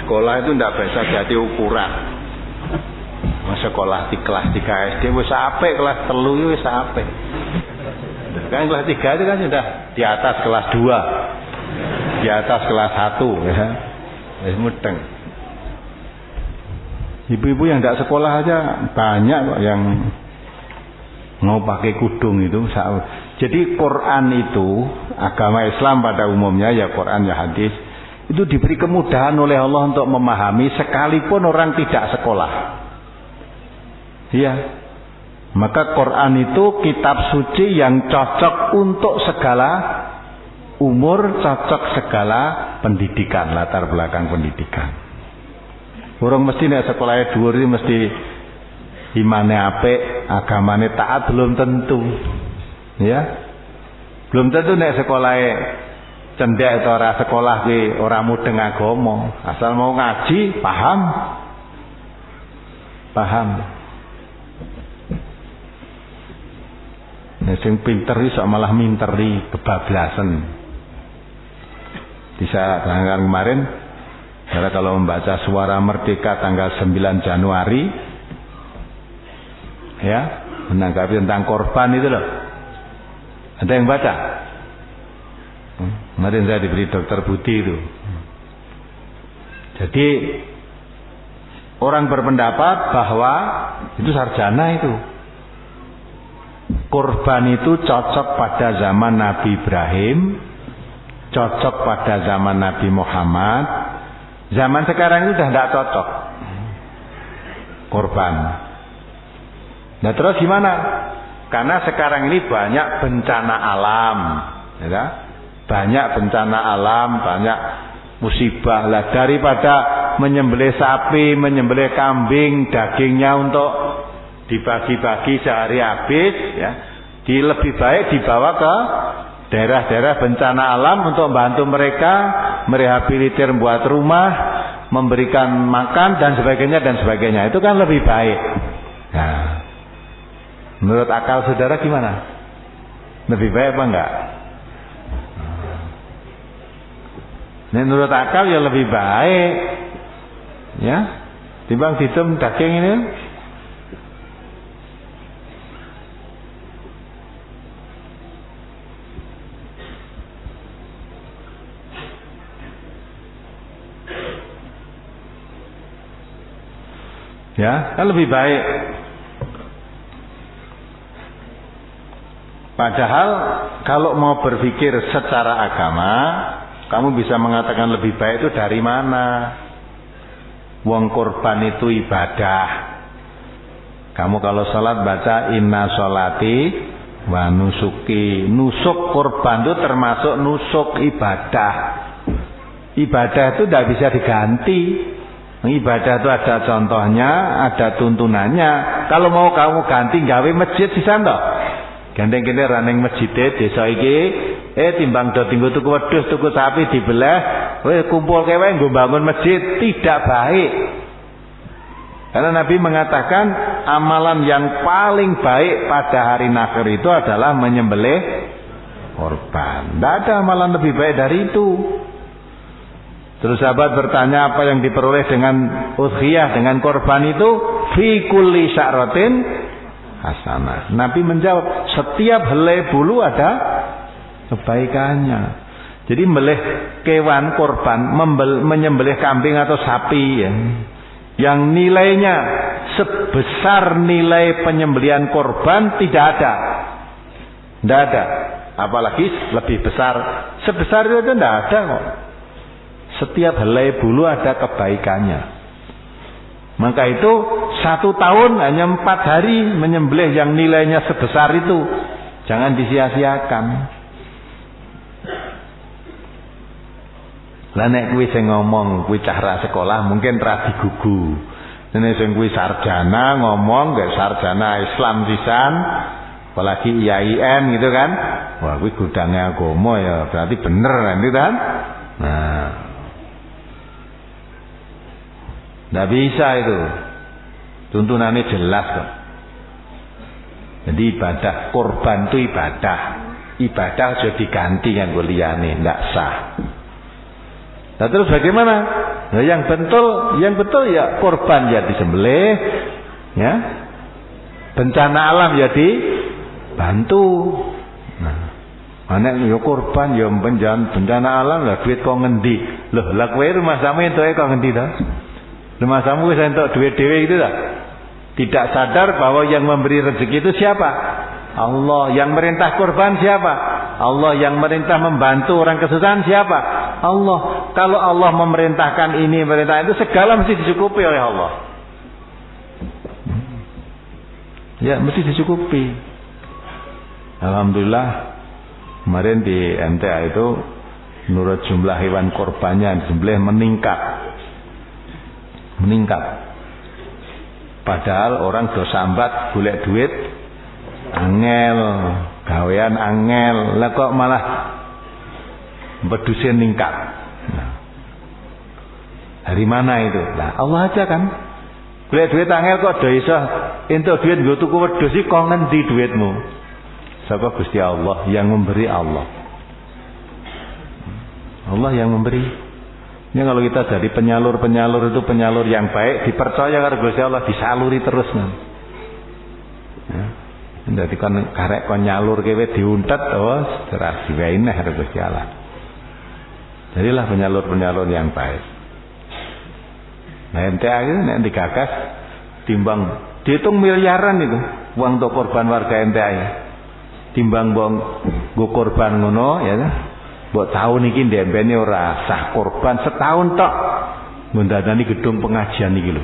Sekolah itu tidak bisa jadi ukuran. Sekolah di kelas 3 SD wis apik, kelas 3 wis apik. Kan kelas 3 itu kan sudah di atas kelas 2, di atas kelas 1 ya. Wis mudeng. Ibu-ibu yang tidak sekolah aja banyak kok yang mau pakai kudung itu. Jadi Quran itu, agama Islam pada umumnya ya Quran ya hadis, itu diberi kemudahan oleh Allah untuk memahami sekalipun orang tidak sekolah. Iya. Maka Quran itu kitab suci yang cocok untuk segala umur, cocok segala pendidikan, latar belakang pendidikan. Orang mesti nek sekolahnya dhuwur iki mesti imane apik, agamane taat belum tentu. Ya. Belum tentu nek sekolahnya cendek atau ora sekolah ki ora mudeng agama, asal mau ngaji paham. Nek sing pinter iso malah minteri kebablasan. Bisa tanggal kemarin karena kalau membaca Suara Merdeka tanggal 9 Januari ya, menanggapi tentang korban itu loh. Ada yang baca? Kemarin saya diberi Dokter Budi itu. Jadi orang berpendapat bahwa itu sarjana itu. Kurban itu cocok pada zaman Nabi Ibrahim, cocok pada zaman Nabi Muhammad. Zaman sekarang itu sudah tidak cocok kurban. Nah terus gimana? Karena sekarang ini banyak bencana alam, ya? Banyak bencana alam, banyak musibah. Lah daripada menyembelih sapi, menyembelih kambing, dagingnya untuk dibagi-bagi sehari habis, ya, lebih baik dibawa ke daerah-daerah bencana alam untuk membantu mereka merehabilitir, buat rumah, memberikan makan dan sebagainya. Itu kan lebih baik. Nah, menurut akal saudara gimana? Lebih baik apa enggak? Menurut akal ya lebih baik, ya, timbang ditem daging ini. Ya, kan lebih baik. Padahal kalau mau berpikir secara agama, kamu bisa mengatakan lebih baik itu dari mana? Wong kurban itu ibadah. Kamu kalau sholat baca inna sholati wa nusuki. Nusuk kurban itu termasuk nusuk ibadah. Ibadah itu tidak bisa diganti. Ibadah itu ada contohnya, ada tuntunannya. Kalau mau kamu ganti gawe masjid sisan toh. Gandeng kene raneng masjid desa iki, timbang do tinggo tuku wedhus, tuku sapi dibelah, kumpul kewe nggo bangun masjid, tidak baik. Karena Nabi mengatakan amalan yang paling baik pada hari nakhir itu adalah menyembelih korban. Tidak ada amalan lebih baik dari itu. Terus sahabat bertanya apa yang diperoleh dengan udhiyah, dengan korban itu? Fi kulli sya'ratin hasanah. Nabi menjawab, setiap helai bulu ada kebaikannya. Jadi melih kewan korban, menyembelih kambing atau sapi, ya, yang nilainya sebesar nilai penyembelihan korban tidak ada. Tidak ada. Apalagi lebih besar. Sebesar itu tidak ada kok. Setiap helai bulu ada kebaikannya. Maka itu 1 tahun hanya 4 hari menyembelih yang nilainya sebesar itu. Jangan disia-siakan. Lah nek kuwi sing ngomong kuwi cah sekolah mungkin ra digugu. Nek sing kuwi sarjana ngomong gak sarjana Islam sisan, apalagi IAIN gitu kan. Wah kuwi gudangnya agama ya, berarti bener nanti kan. Nah, nggak bisa itu. Tuntunannya jelas kok. Jadi ibadah korban itu ibadah. Ibadah sudah diganti yang liyane, nggak sah. Nah terus bagaimana? Nah, yang betul ya korban ya disembelih, ya. Bencana alam ya dibantu. Nah, anak yo korban yo bencana alam lah duit kok ngendi? Loh, lah kowe rumah sampe entuke kok ngendi to? Rumah samu wis entuk duit dhewe gitu dah. Tidak sadar bahwa yang memberi rezeki itu siapa? Allah. Yang merintah kurban siapa? Allah. Yang merintah membantu orang kesusahan siapa? Allah. Kalau Allah memerintahkan ini, memerintah itu, segala mesti dicukupi oleh Allah. Ya, mesti dicukupi. Alhamdulillah kemarin di MTA itu menurut jumlah hewan kurbannya disembelih meningkat. Padahal orang do sambat golek duit angel, gawean angel, lah kok malah bedusnya ningkat. Nah, dari mana itu? Lah Allah aja kan. Golek duit angel kok do iso entuk duit nggo tuku wedhus iki kok ngendi duitmu? Saka Gusti Allah, yang memberi Allah. Allah yang memberi. Ini kalau kita jadi penyalur itu penyalur yang baik, dipercaya karo Gusti Allah, disaluri terus kan. Ya. Dadi kon karek kon nyalur kowe diuntet terus terus diwehi neh karo Gusti Allah. Jadilah penyalur yang baik. Nah MTA itu nek digagas timbang dihitung miliaran itu uang untuk korban warga MTA ya. Timbang bong go korban ngono ya. Mbok tahun iki ndempene ora sah korban setahun tok. Mendadani gedung pengajian iki lho.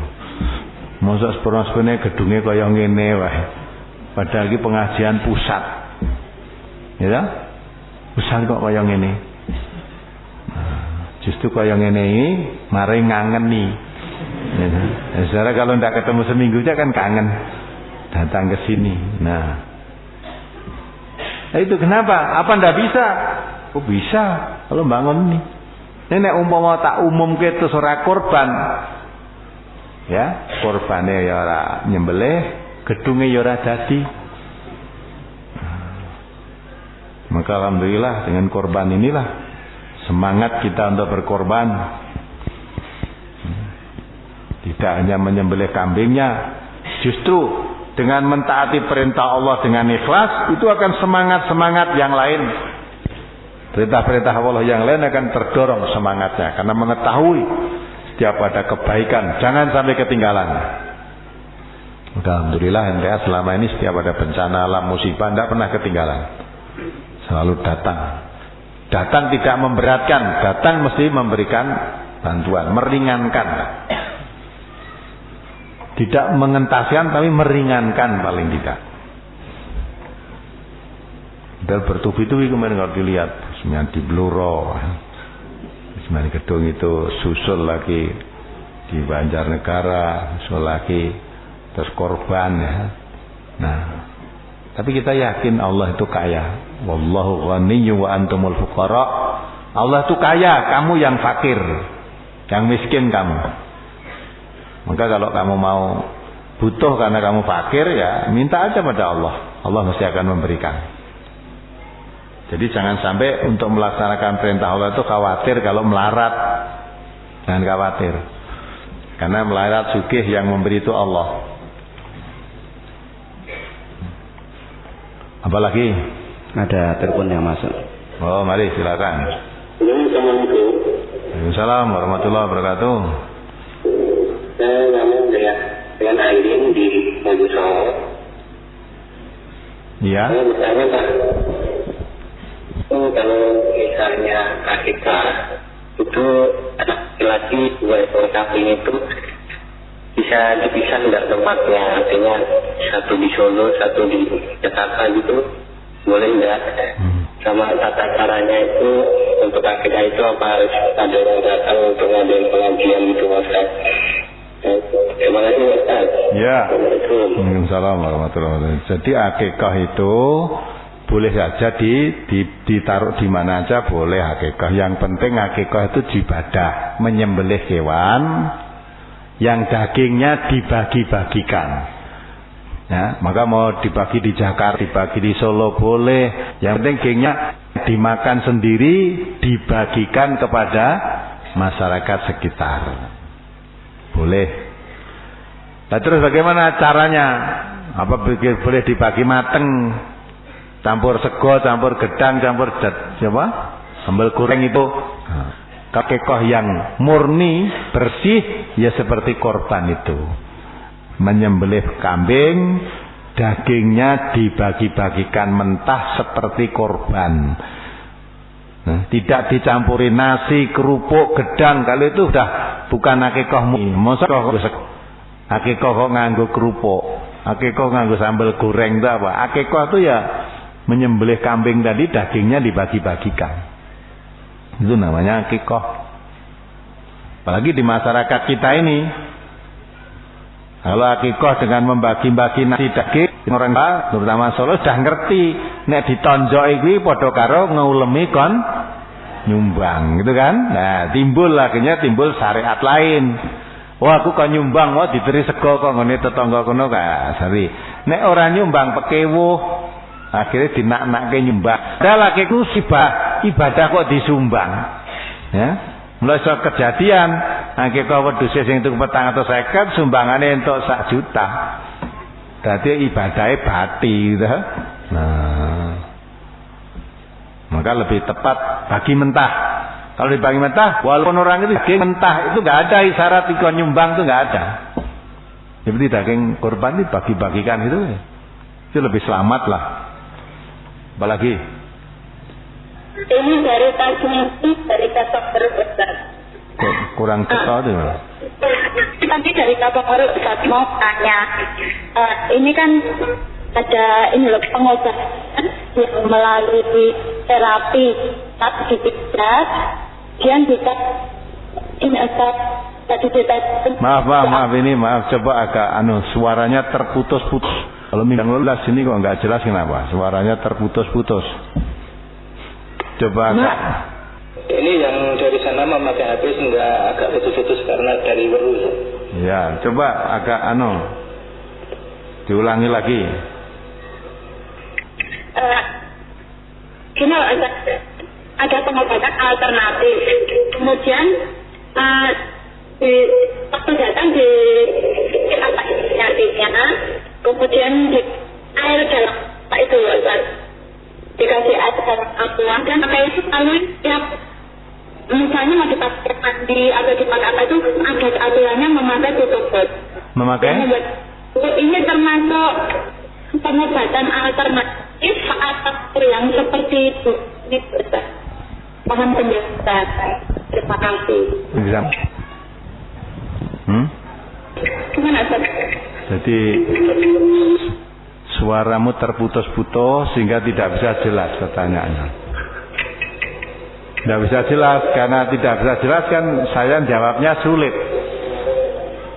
Mosok sepene gedunge kaya ngene wae. Padahal iki pengajian pusat. Ya. Pusat kok kaya ngene. Justru kaya ngene iki mari ngangeni. Ya, saudara kalau ndak ketemu seminggu aja kan kangen datang ke sini. Nah itu kenapa? Apa ndak bisa? Oh bisa kalau bangun nih. Nek umpama tak umumke terus ora korban. Ya, korbane ya ora nyembelih, gedunge ya ora dadi. Maka alhamdulillah dengan korban inilah semangat kita untuk berkorban. Tidak hanya menyembelih kambingnya, justru dengan mentaati perintah Allah dengan ikhlas itu akan semangat-semangat yang lain. Perintah-perintah Allah yang lain akan terdorong semangatnya karena mengetahui setiap ada kebaikan jangan sampai ketinggalan. Alhamdulillah MTA selama ini setiap ada bencana alam musibah tidak pernah ketinggalan, selalu datang tidak memberatkan, datang mesti memberikan bantuan, meringankan, tidak mengentaskan tapi meringankan paling tidak. Dan bertubi-tubi kemarin kalau dilihat semuanya di Bluro, semuanya gedung itu susul lagi di Banjarnegara, susul lagi terus korban ya. Nah, tapi kita yakin Allah itu kaya. Wallahu ghaniyyu wa antumul fuqara. Allah itu kaya, kamu yang fakir, yang miskin kamu. Maka kalau kamu mau butuh karena kamu fakir ya minta aja pada Allah. Allah mesti akan memberikan. Jadi jangan sampai untuk melaksanakan perintah Allah itu khawatir kalau melarat. Jangan khawatir. Karena melarat sugih yang memberi itu Allah. Apalagi? Ada telepon yang masuk. Oh, mari silakan. Assalamualaikum. Waalaikumsalam warahmatullahi wabarakatuh. Saya ngomong dengan Aileen di Mojokerto. Iya. Saya bertanya Pak, kalau misalnya akikah itu anak laki-laki 2 ekor kambing itu bisa dipisah enggak tempatnya, artinya satu di Solo, satu di Jakarta gitu, boleh enggak? Sama tata caranya itu untuk akikah itu apa harus ada yang datang untuk ngadain pengajian gitu Mas? Terima kasih Ustaz. Ya. Waalaikumsalam warahmatullahi wabarakatuh. Jadi akikah itu boleh saja ditaruh di mana aja boleh akikah. Yang penting akikah itu ibadah, menyembelih hewan yang dagingnya dibagi-bagikan. Ya, maka mau dibagi di Jakarta, dibagi di Solo boleh. Yang penting dagingnya dimakan sendiri, dibagikan kepada masyarakat sekitar. Boleh. Nah, terus bagaimana caranya? Apa boleh dibagi mateng? Campur sego, campur gedang, campur sambal goreng itu. Akikah yang murni, bersih ya seperti korban itu. Menyembelih kambing, dagingnya dibagi-bagikan mentah seperti korban. Nah, tidak dicampuri nasi, kerupuk, gedang. Kalau itu sudah bukan akikahmu. Masa akikah kok nganggo kerupuk, akikah nganggo sambal goreng itu apa? Akikah itu ya menyembelih kambing tadi dagingnya dibagi-bagikan. Itu namanya akikah. Apalagi di masyarakat kita ini, kalau akikah dengan membagi-bagi nasi daging, orang terutama Solo sudah ngerti nek ditonjok iki padha karo ngulemi kon nyumbang gitu kan. Nah, timbul syariat lain. Wah, aku kon nyumbang, wah diteri sego kok ngene tetangga kono ka sari. Nek ora nyumbang pekewuh, akhirnya dinak-nakke nyumbang. Padahal akikah ibadah kok disumbang. Ya. Mulai soal kejadian akikah wedhus sing tuku 450 sumbangane entuk 1 juta. Dadi ibadahe bati gitu. Nah. Maka lebih tepat bagi mentah. Kalau dibagi mentah, walaupun orang itu daging mentah itu nggak ada isyarat ikut nyumbang itu nggak ada. Seperti daging kurban dibagi-bagikan itu lebih selamat lah. Apalagi? Ini dari Tasmisi, dari Kasok Besar. Kurang tepat itu. Tapi dari Kasok Besar mau tanya, ini kan ada ini loh pengobatan yang melalui terapi tapi tidak, kemudian bisa ini asal tadi maaf coba agak suaranya terputus-putus. Kalau minggu lelas ini kok nggak jelas kenapa suaranya terputus-putus. Coba agak. Ini yang dari sana memakai HP nggak agak putus-putus karena dari baru. Ya, coba agak diulangi lagi. Ini ada pengobatan alternatif. Kemudian waktu datang di apa inisiatifnya, kemudian di air dalam apa itu Ustaz, dikasih air dalam aqua dan pakai itu lalu tiap misalnya mau dipakai mandi atau dipakai apa itu ada aturannya memakai tutup bot. Memakai? Ini termasuk pengobatan alternatif atau yang seperti itu. Ini Ustaz. Mohon penjelasan. Terima kasih. Bisa. Gimana Ustaz? Jadi suaramu terputus-putus sehingga tidak bisa jelas pertanyaannya. Tidak bisa jelas, karena tidak bisa jelas kan saya jawabnya sulit.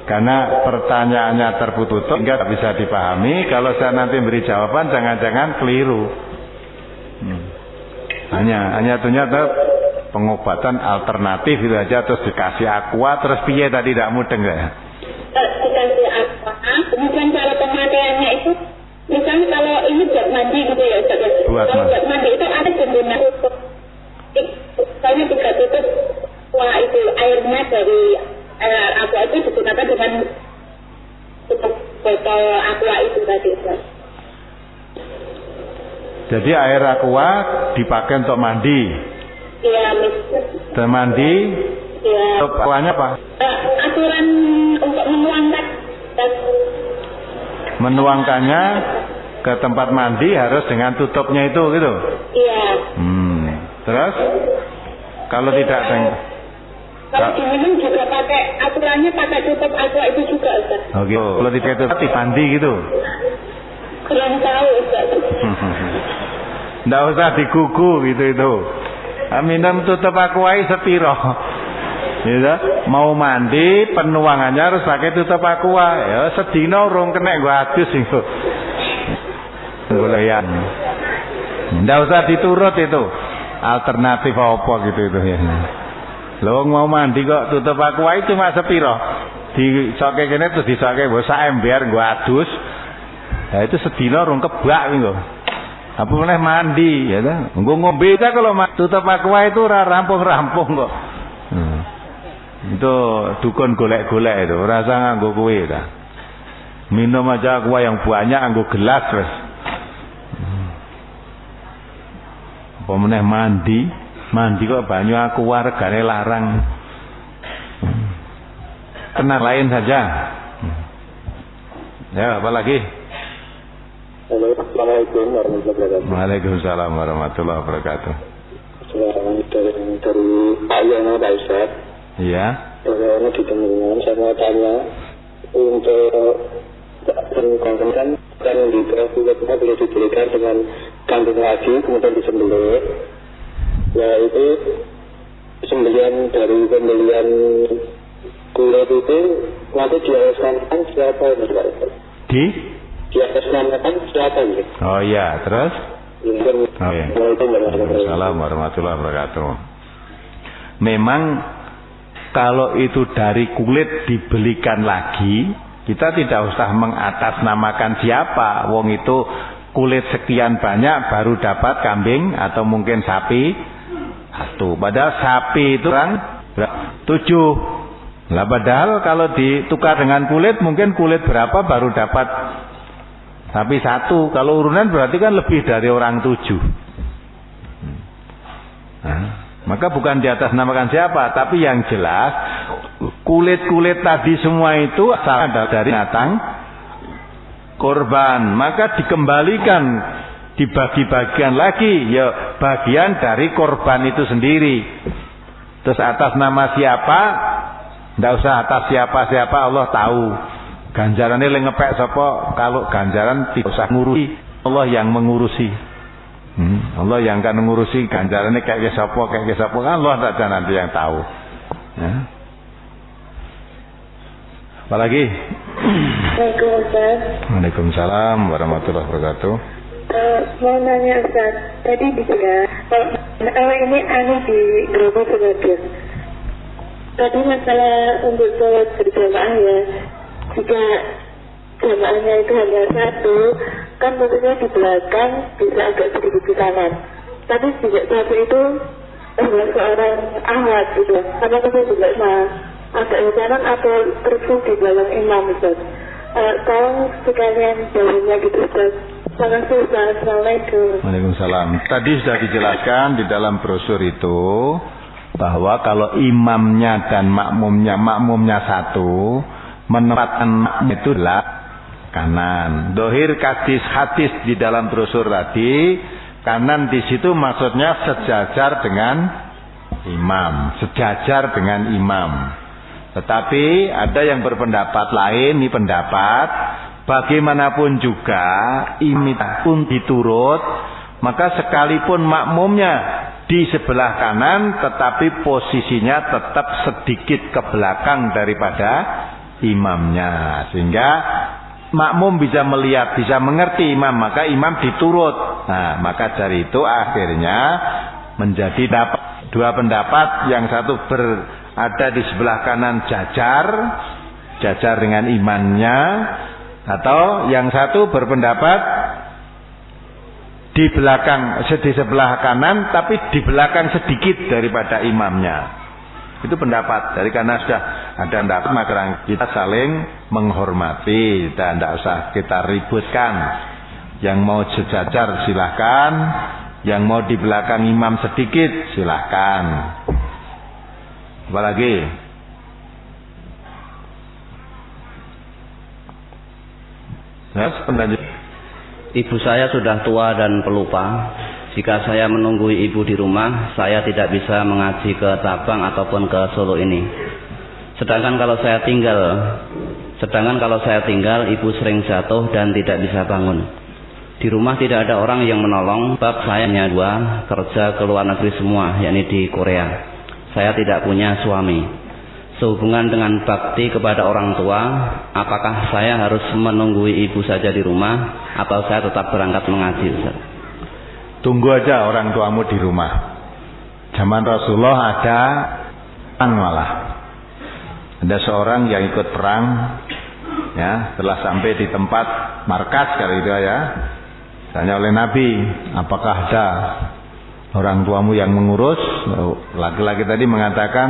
Karena pertanyaannya terputus sehingga tidak bisa dipahami. Kalau saya nanti beri jawaban jangan-jangan keliru. Hanya ternyata pengobatan alternatif itu aja, terus dikasih aqua, terus piye tadi tidak mudeng ya? Dikasih aqua, kemudian cara pemakaiannya itu, misalnya kalau ini buat mandi gitu ya Ustaz. Kalau buat mandi itu ada guna tutup. Misalnya juga tutup, wah itu airnya dari aqua itu digunakan dengan tutup botol aqua itu tadi Ustaz. Jadi air aqua dipakai untuk mandi. Iya, dan mandi. Iya. Aquanya apa? Aturan untuk menuangkan. Menuangkannya ke tempat mandi harus dengan tutupnya itu gitu. Iya. Terus kalau tidak kalau diminum juga pakai aturannya pakai tutup aqua itu juga Ustaz. Oh gitu. Kalau tidak itu mandi gitu. Kurang tahu Ustaz. Nggak usah digugu gitu itu. Minum tutup aqua sepiro. Gitu. Mau mandi penuangannya harus pakai tutup aqua. Ya sedina urung kena gua adus iku. Golean. Nggak usah diturut itu. Alternatif apa gitu itu ya. Lo mau mandi kok tutup aqua itu cuma sepiro. Disoke kene terus disoke mbok sak ember gua adus. Ya itu sedina urung kebak iku. Apa meneh mandi ya ta. Nggo ngombe ta kalau tutup aqua itu ora rampung-rampung kok. Itu dukun golek-golek itu, ora usah nganggo kowe ta. Minum aja aqua yang banyak nganggo gelas wis. Apa meneh mandi kok banyu aqua regane larang. Kena lain saja. Ya, apa lagi? Assalamualaikum warahmatullahi wabarakatuh. Waalaikumsalam warahmatullahi wabarakatuh. Dari Pak Yono Pak Ustaz. Iya. Bagaimana ditemui? Saya mau tanya untuk kan di Trafikat boleh diberikan dengan kambing lagi kemudian disembelih. Ya itu sembelian dari pembelian kulit itu nanti diatasnamakan siapa ini Pak Ustaz? Diatasnamakan siapa ini? Oh iya, terus? Oh iya. Waalaikumsalam warahmatullahi wabarakatuh. Memang kalau itu dari kulit dibelikan lagi, kita tidak usah mengatasnamakan siapa. Wong itu kulit sekian banyak baru dapat kambing atau mungkin sapi satu. Padahal sapi itu kan 7. Lah padahal kalau ditukar dengan kulit mungkin kulit berapa baru dapat sapi 1. Kalau urunan berarti kan lebih dari orang 7. Maka bukan di atas namakan siapa, tapi yang jelas kulit-kulit tadi semua itu asal dari binatang korban, maka dikembalikan, dibagi-bagian lagi, ya bagian dari korban itu sendiri. Terus atas nama siapa, ndak usah atas siapa-siapa, Allah tahu. Ganjarannya le ngepek sapa, kalau ganjaran tidak usah ngurusi, Allah yang mengurusi. Allah yang akan mengurusi ganjarannya kayak sapa kan Allah saja nanti yang tahu. Ya. Apalagi? Waalaikumsalam warahmatullahi wabarakatuh. Mau nanya Ustaz, tadi dibilang kalau ini aneh di Grogol Sebagian. Tadi masalah untuk sholat berjamaah ya, jika jamaahnya itu hanya satu, kan tentunya di belakang bisa agak sedikit ke kanan. Tapi tidak satu itu seorang ahwat gitu, karena kita juga agak ke kanan atau terus di belakang imam Ustaz. Tolong sekalian jawabnya gitu Ustaz. Terima kasih Ustaz. Assalamualaikum. Waalaikumsalam. Tadi sudah dijelaskan di dalam brosur itu bahwa kalau imamnya dan makmumnya satu, menempatkan makmum itu adalah kanan. Dohir hadis di dalam brosur tadi, kanan di situ maksudnya sejajar dengan imam. Tetapi ada yang berpendapat lain, ini pendapat bagaimanapun juga imam pun diturut, maka sekalipun makmumnya di sebelah kanan tetapi posisinya tetap sedikit ke belakang daripada imamnya, sehingga makmum bisa melihat, bisa mengerti imam, maka imam diturut. Nah, maka dari itu akhirnya menjadi dua pendapat, yang satu berada di sebelah kanan jajar dengan imamnya, atau yang satu berpendapat di sebelah kanan tapi di belakang sedikit daripada imamnya. Itu pendapat dari, karena sudah ada pendapat maka kita saling menghormati dan tidak usah kita ributkan. Yang mau sejajar silahkan, yang mau di belakang imam sedikit silahkan. Apalagi? Ibu saya sudah tua dan pelupa. Jika saya menunggu ibu di rumah, saya tidak bisa mengaji ke Sabang ataupun ke Solo ini. Sedangkan kalau saya tinggal, ibu sering jatuh dan tidak bisa bangun. Di rumah tidak ada orang yang menolong, sebab saya hanya dua, kerja ke luar negeri semua, yakni di Korea. Saya tidak punya suami. Sehubungan dengan bakti kepada orang tua, apakah saya harus menunggu ibu saja di rumah atau saya tetap berangkat mengaji, Ustaz? Tunggu aja orang tuamu di rumah. Zaman Rasulullah ada seorang yang ikut perang, ya, setelah sampai di tempat markas kali itu ya, tanya oleh Nabi, apakah ada orang tuamu yang mengurus? Laki-laki tadi mengatakan,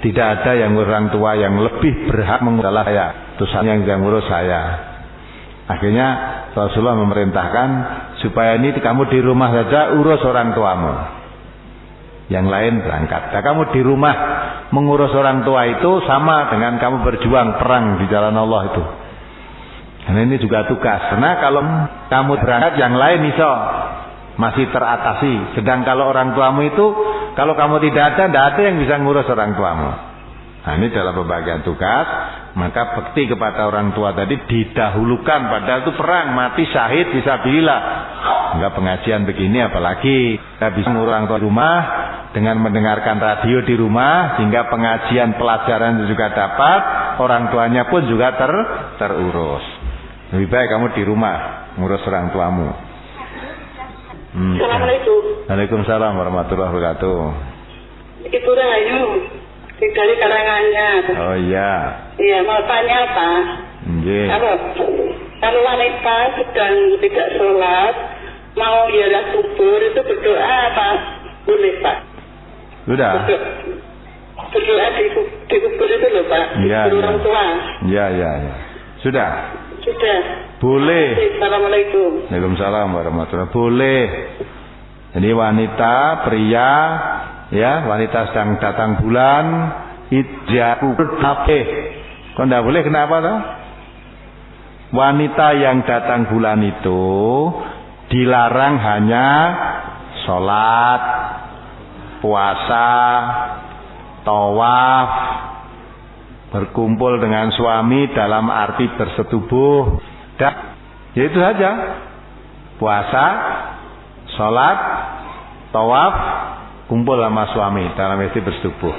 tidak ada yang orang tua yang lebih berhak mengurus saya, tusanya yang ngurus saya. Akhirnya Rasulullah memerintahkan supaya ini kamu di rumah saja urus orang tuamu, yang lain berangkat. Nah, kamu di rumah mengurus orang tua itu sama dengan kamu berjuang perang di jalan Allah itu. Karena ini juga tugas. Karena kalau kamu berangkat, yang lain masih teratasi. Sedang kalau orang tuamu itu, kalau kamu tidak ada yang bisa ngurus orang tuamu. Nah, ini dalam pembagian tugas, maka bakti kepada orang tua tadi didahulukan, padahal itu perang, mati syahid fisabilillah. Enggak pengajian begini, apalagi kita bisa ngurus orang tua di rumah dengan mendengarkan radio di rumah, sehingga pengajian pelajaran juga dapat, orang tuanya pun juga terurus. Lebih baik kamu di rumah ngurus orang tuamu. Assalamualaikum. Waalaikumsalam warahmatullahi wabarakatuh. Ibu Rahayu dari Karanganyar. Oh iya. Iya, mau tanya apa? Nggih. Kalau wanita sedang tidak sholat, mau ziarah kubur itu berdoa apa? Boleh Pak? Sudah. Berdoa di kubur itu loh Pak. Iya. Orang tua. Iya. Sudah. Boleh. Assalamualaikum. Waalaikumsalam warahmatullahi wabarakatuh. Boleh. Jadi wanita, pria Ya, wanita sedang datang bulan, ijaku kok ndak boleh, kenapa toh? Wanita yang datang bulan itu dilarang hanya sholat, puasa, tawaf, berkumpul dengan suami dalam arti bersetubuh, dan ya itu saja. Puasa, sholat, tawaf, kumpul sama suami dalam arti bersetubuh.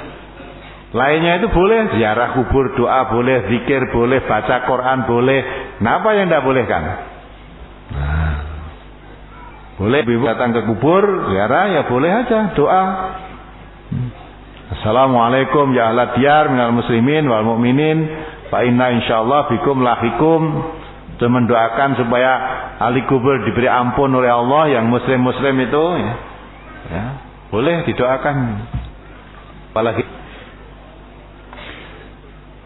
Lainnya itu boleh, ziarah kubur, doa boleh, zikir boleh, baca Quran boleh. Kenapa yang tidak boleh kan? Nah, boleh ibu datang ke kubur, ziarah ya boleh aja, doa. Assalamualaikum ya ahla diyar minal muslimin wal mu'minin fa inna insyaallah bikum lahikum. Itu mendoakan supaya ahli kubur diberi ampun oleh Allah, yang muslim-muslim itu ya, boleh didoakan. Apalagi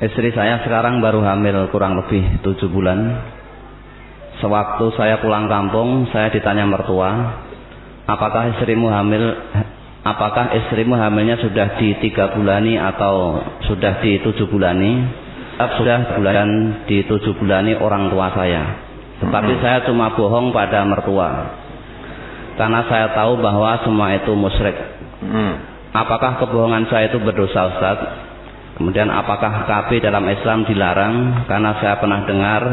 istri saya sekarang baru hamil kurang lebih 7 bulan. Sewaktu saya pulang kampung, saya ditanya mertua, apakah istrimu hamilnya sudah di 3 bulani atau sudah di 7 bulani? Sudah bulan di 7 bulani orang tua saya. Tetapi saya cuma bohong pada mertua, karena saya tahu bahwa semua itu musyrik. Apakah kebohongan saya itu berdosa, Ustaz? Kemudian apakah KB dalam Islam dilarang? Karena saya pernah dengar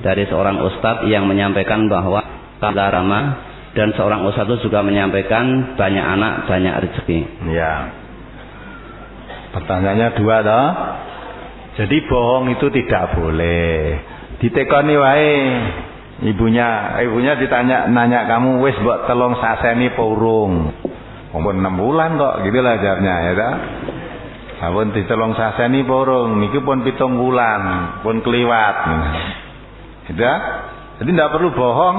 dari seorang ustadz yang menyampaikan bahwa larama, dan seorang ustadz itu juga menyampaikan banyak anak banyak rezeki. Ya. Pertanyaannya 2 toh. Jadi bohong itu tidak boleh. Ditekoni wae. Ibunya nanya kamu wis mbok telung saseni apa urung? Mumpun 6 bulan kok, gitulah jawabnya ya ta. Sampun ditelung saseni apa urung? Niki pun 7 bulan, pun kliwat. Gitu. Jadi tidak perlu bohong.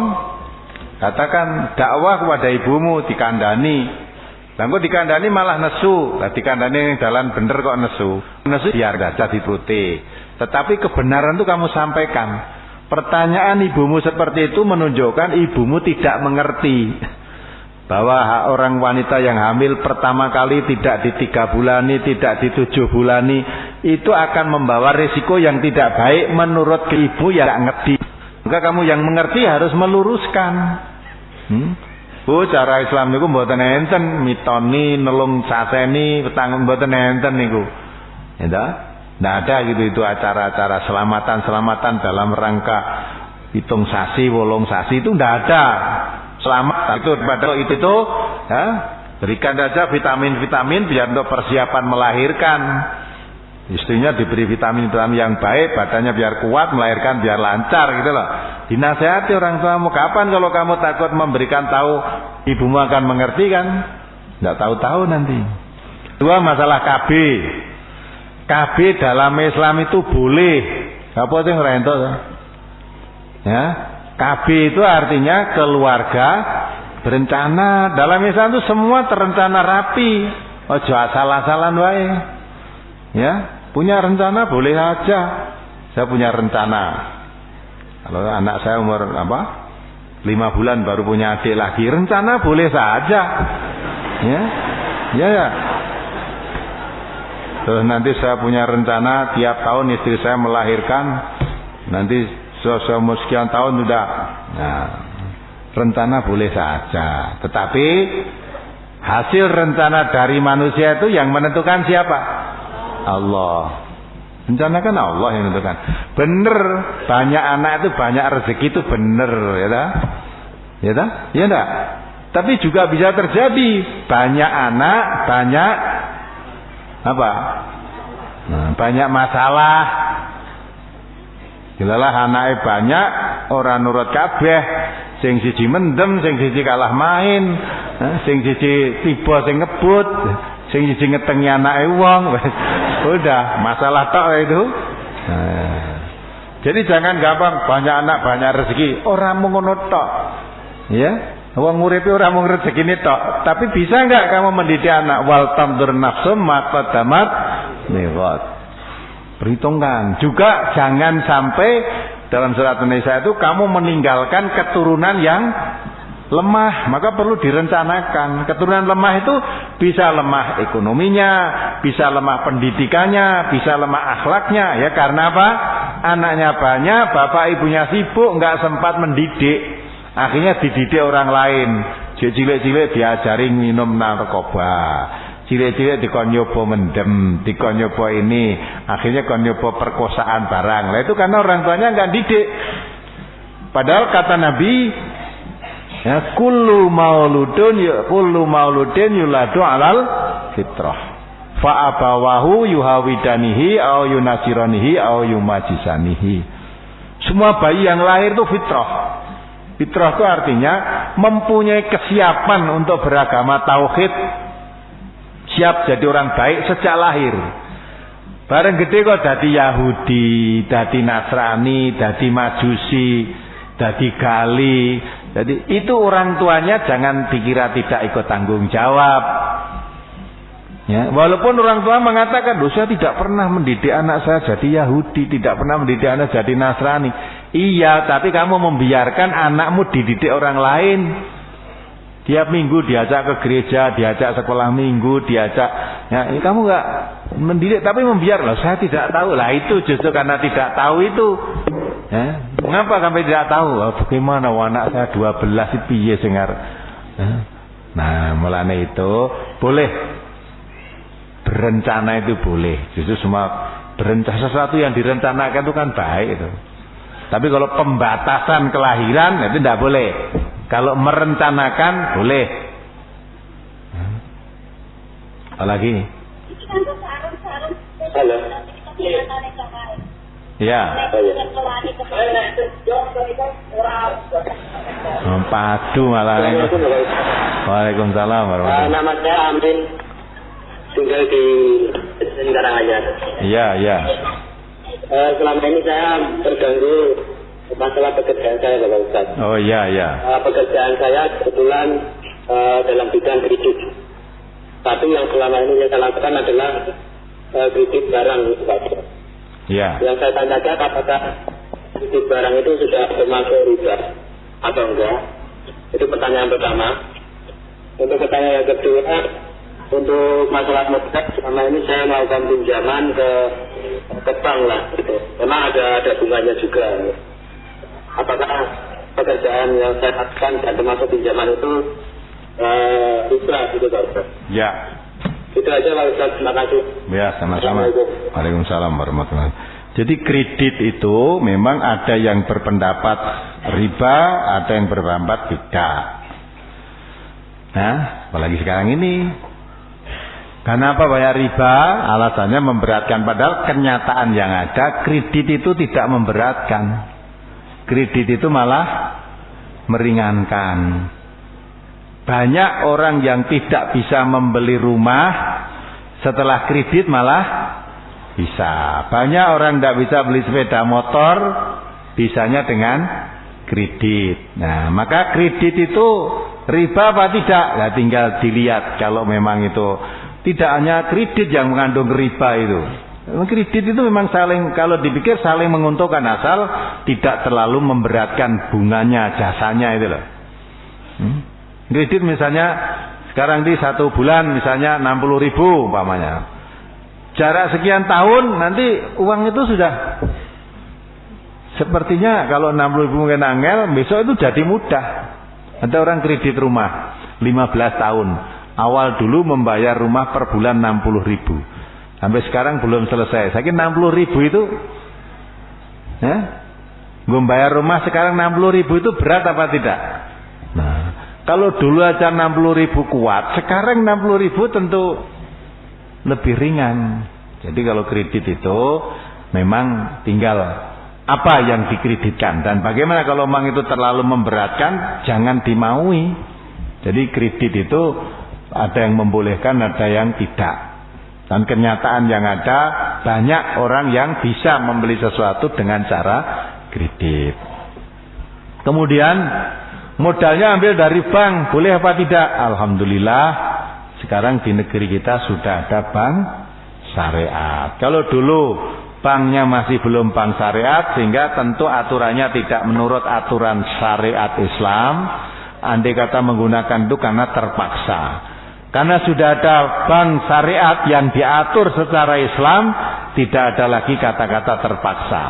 Katakan dakwah kepada ibumu, dikandani. Langkau dikandani malah nesu. Lah dikandani dalan bener kok nesu. Nesu biar saja dituruti. Tetapi kebenaran itu kamu sampaikan. Pertanyaan ibumu seperti itu menunjukkan ibumu tidak mengerti bahwa hak orang wanita yang hamil pertama kali tidak di 3 bulani, tidak di 7 bulani, itu akan membawa risiko yang tidak baik menurut ibu yang tidak ngerti. Maka kamu yang mengerti harus meluruskan. Bu, cara Islam niku mboten enten mitoni nelung saseni petang mboten enten niku. Ya ta? Ndak ada gitu itu acara-acara selamatan dalam rangka 7 sasi, 8 sasi itu ndak ada. Selamat itu pada itu tuh ya, berikan saja vitamin-vitamin biar untuk persiapan melahirkan. Istrinya diberi vitamin-vitamin yang baik, badannya biar kuat, melahirkan biar lancar gitu loh. Dinasehati orang tuamu, kapan kalau kamu takut memberikan tahu, ibumu akan mengerti kan? Nggak tahu-tahu nanti. 2, masalah KB. KB dalam Islam itu boleh. Apa itu ngerentok? Ya, KB itu artinya keluarga berencana. Dalam Islam itu semua terencana rapi. Ojo asal-asalan wae. Ya, punya rencana boleh aja. Saya punya rencana. Kalau anak saya umur 5 bulan baru punya adik lagi, rencana boleh saja. Ya. Terus nanti saya punya rencana tiap tahun istri saya melahirkan. Nanti seumur sekian tahun sudah. Nah, rencana boleh saja. Tetapi hasil rencana dari manusia itu yang menentukan siapa? Allah. Rencana kan Allah yang menentukan. Bener, banyak anak itu banyak rezeki itu bener, ya tak? Ya tak? Ya tak? Tapi juga bisa terjadi banyak anak, banyak apa? Nah, banyak masalah. Jelalah anaknya banyak, orang nurut kabeh, sing siji mendem, sing siji kalah main, sing siji tiba sing ngebut, sing siji ngetengi anake wong. Udah, masalah tok itu. Nah, jadi jangan gampang banyak anak banyak rezeki. Orang ngono tok. Ya, wong uripe ora mung rezekine tok, tapi bisa enggak kamu mendidik anak wal tamdur nafsum ma qaddamat liwat. Perhitungkan. Juga jangan sampai dalam surat An-Nisa itu kamu meninggalkan keturunan yang lemah, maka perlu direncanakan. Keturunan lemah itu bisa lemah ekonominya, bisa lemah pendidikannya, bisa lemah akhlaknya. Ya karena apa? Anaknya banyak, bapak ibunya sibuk, nggak sempat mendidik. Akhirnya dididik orang lain. Cilik-cilik diajari minum narkoba. Cilik-cilik dikon nyoba mendem, dikon nyoba ini. Akhirnya kon nyoba perkosaan barang. Lah itu karena orang tuanya nggak didik. Padahal kata Nabi, ya kullu mauludin yuladu alal fitrah fa abawahu yuhawidanihi au yunasiranihi au yumajisanihi. Semua bayi yang lahir itu fitrah. Fitrah itu artinya mempunyai kesiapan untuk beragama tauhid, siap jadi orang baik sejak lahir. Bareng gede kok dadi Yahudi, dadi Nasrani, dadi Majusi, dadi Gali. Jadi itu orang tuanya jangan dikira tidak ikut tanggung jawab. Ya, walaupun orang tua mengatakan, "Loh, saya tidak pernah mendidik anak saya jadi Yahudi, tidak pernah mendidik anak jadi Nasrani." Iya, tapi kamu membiarkan anakmu dididik orang lain. Tiap minggu diajak ke gereja, diajak sekolah minggu, diajak. Ya, kamu nggak mendidik, tapi membiar. Loh, saya tidak tahu. Lah itu justru karena tidak tahu itu. Ya, mengapa sampai tidak tahu? Oh, bagaimana anak saya 12 itu piye sengar. Nah, mulane itu boleh berencana, itu boleh. Justru semua berencana, sesuatu yang direncanakan itu kan baik itu. Tapi kalau pembatasan kelahiran itu tidak boleh. Kalau merencanakan boleh. Apalagi? Halo. Ya. Padu malah. Waalaikumsalam warahmatullahi. Nama saya Amin, tinggal di Karanganyar. Iya, iya. Selama ini saya terganggu masalah pekerjaan saya, Bapak Ustaz. Oh iya, iya. Pekerjaan saya kebetulan dalam bidang kredit. Tapi yang selama ini saya lakukan adalah kredit barang, Pak Ustaz. Ya. Yang saya tanyakan apakah kredit barang itu sudah termasuk riba atau enggak? Itu pertanyaan pertama. Untuk pertanyaan yang kedua, untuk masalah modal, selama ini saya melakukan pinjaman ke bank lah, gitu. Memang ada bunganya juga. Apakah pekerjaan yang saya lakukan dan termasuk pinjaman itu riba, gitu Pak Ustaz? Ya. Itu aja Pak Ustaz, terima kasih. Ya, sama-sama. Waalaikumsalam warahmatullahi wabarakatuh. Jadi kredit itu memang ada yang berpendapat riba, ada yang berpendapat tidak. Nah, apalagi sekarang ini. Kenapa bayar riba? Alasannya memberatkan. Padahal kenyataan yang ada, kredit itu tidak memberatkan. Kredit itu malah meringankan. Banyak orang yang tidak bisa membeli rumah, setelah kredit malah bisa. Banyak orang tidak bisa beli sepeda motor, bisanya dengan kredit. Nah, maka kredit itu riba apa tidak? Nah, tinggal dilihat. Kalau memang itu tidak hanya kredit yang mengandung riba itu. Kredit itu memang saling, kalau dipikir saling menguntungkan, asal tidak terlalu memberatkan bunganya, jasanya itu loh. Kredit misalnya sekarang di 1 bulan misalnya 60.000 umpamanya. Jarak sekian tahun nanti uang itu sudah sepertinya kalau 60.000 mungkin angel, besok itu jadi mudah. Ada orang kredit rumah 15 tahun. Awal dulu membayar rumah per bulan 60.000. Sampai sekarang belum selesai. Saya kira 60.000 itu membayar rumah sekarang 60.000 itu berat apa tidak? Nah, kalau dulu aja 60.000 kuat, sekarang 60.000 tentu lebih ringan. Jadi kalau kredit itu memang tinggal apa yang dikreditkan. Dan bagaimana kalau memang itu terlalu memberatkan, jangan dimaui. Jadi kredit itu ada yang membolehkan, ada yang tidak. Dan kenyataan yang ada, banyak orang yang bisa membeli sesuatu dengan cara kredit. Kemudian modalnya ambil dari bank, boleh apa tidak? Alhamdulillah, sekarang di negeri kita sudah ada bank syariat. Kalau dulu banknya masih belum bank syariat, sehingga tentu aturannya tidak menurut aturan syariat Islam, andai kata menggunakan itu karena terpaksa. Karena sudah ada bank syariat yang diatur secara Islam, tidak ada lagi kata-kata terpaksa.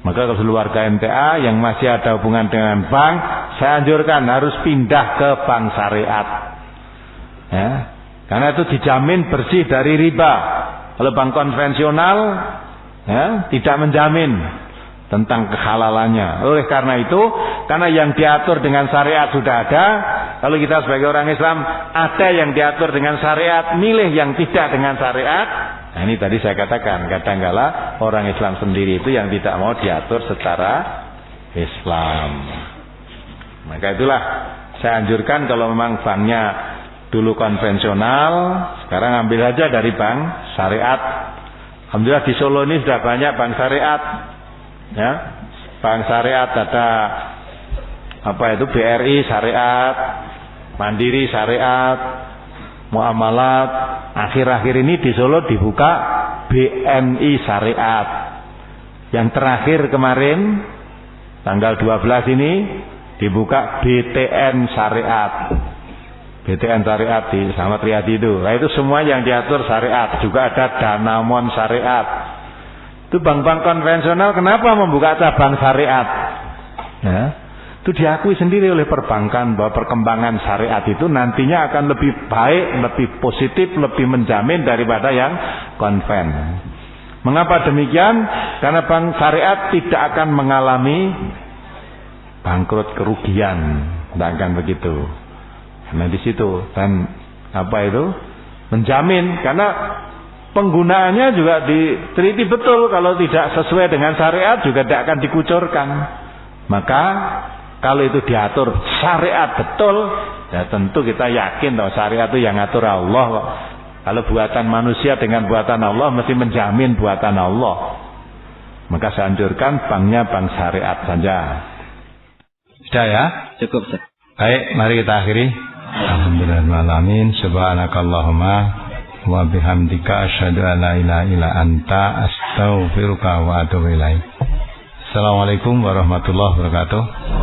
Maka kalau keluarga MTA yang masih ada hubungan dengan bank, saya anjurkan harus pindah ke bank syariat. Ya, karena itu dijamin bersih dari riba. Kalau bank konvensional, ya, tidak menjamin tentang kehalalannya. Oleh karena itu, karena yang diatur dengan syariat sudah ada, kalau kita sebagai orang Islam ada yang diatur dengan syariat, milih yang tidak dengan syariat. Nah, ini tadi saya katakan, kadang-kala orang Islam sendiri itu yang tidak mau diatur secara Islam. Maka itulah saya anjurkan kalau memang banknya dulu konvensional, sekarang ambil aja dari bank syariat. Alhamdulillah di Solo ini sudah banyak bank syariat. Ya, bank syariat ada BRI syariat, Mandiri syariat, Muamalat. Akhir-akhir ini di Solo dibuka BNI syariat. Yang terakhir kemarin tanggal 12 ini dibuka BTN syariat. BTN syariat di Sahabat Riyadi itu. Nah, itu semua yang diatur syariat. Juga ada Danamon syariat. Itu bank-bank konvensional kenapa membuka cabang syariat? Ya, itu diakui sendiri oleh perbankan bahwa perkembangan syariat itu nantinya akan lebih baik, lebih positif, lebih menjamin daripada yang konven. Mengapa demikian? Karena bank syariat tidak akan mengalami bangkrut kerugian, tidak akan begitu. Nah di situ dan menjamin karena penggunaannya juga diteliti betul. Kalau tidak sesuai dengan syariat juga tidak akan dikucurkan. Maka kalau itu diatur syariat betul, ya tentu kita yakin bahwa syariat itu yang atur Allah kok. Kalau buatan manusia dengan buatan Allah mesti menjamin buatan Allah. Maka saya anjurkan banknya bank syariat saja. Sudah ya? Cukup, Ustaz. Baik, mari kita akhiri. Alhamdulillahirrahmanirrahim. Subhanakallahumma wa bihamdika asyhadu an la ilaha illa anta astaghfiruka wa atubu ilaik. Assalamualaikum warahmatullahi wabarakatuh.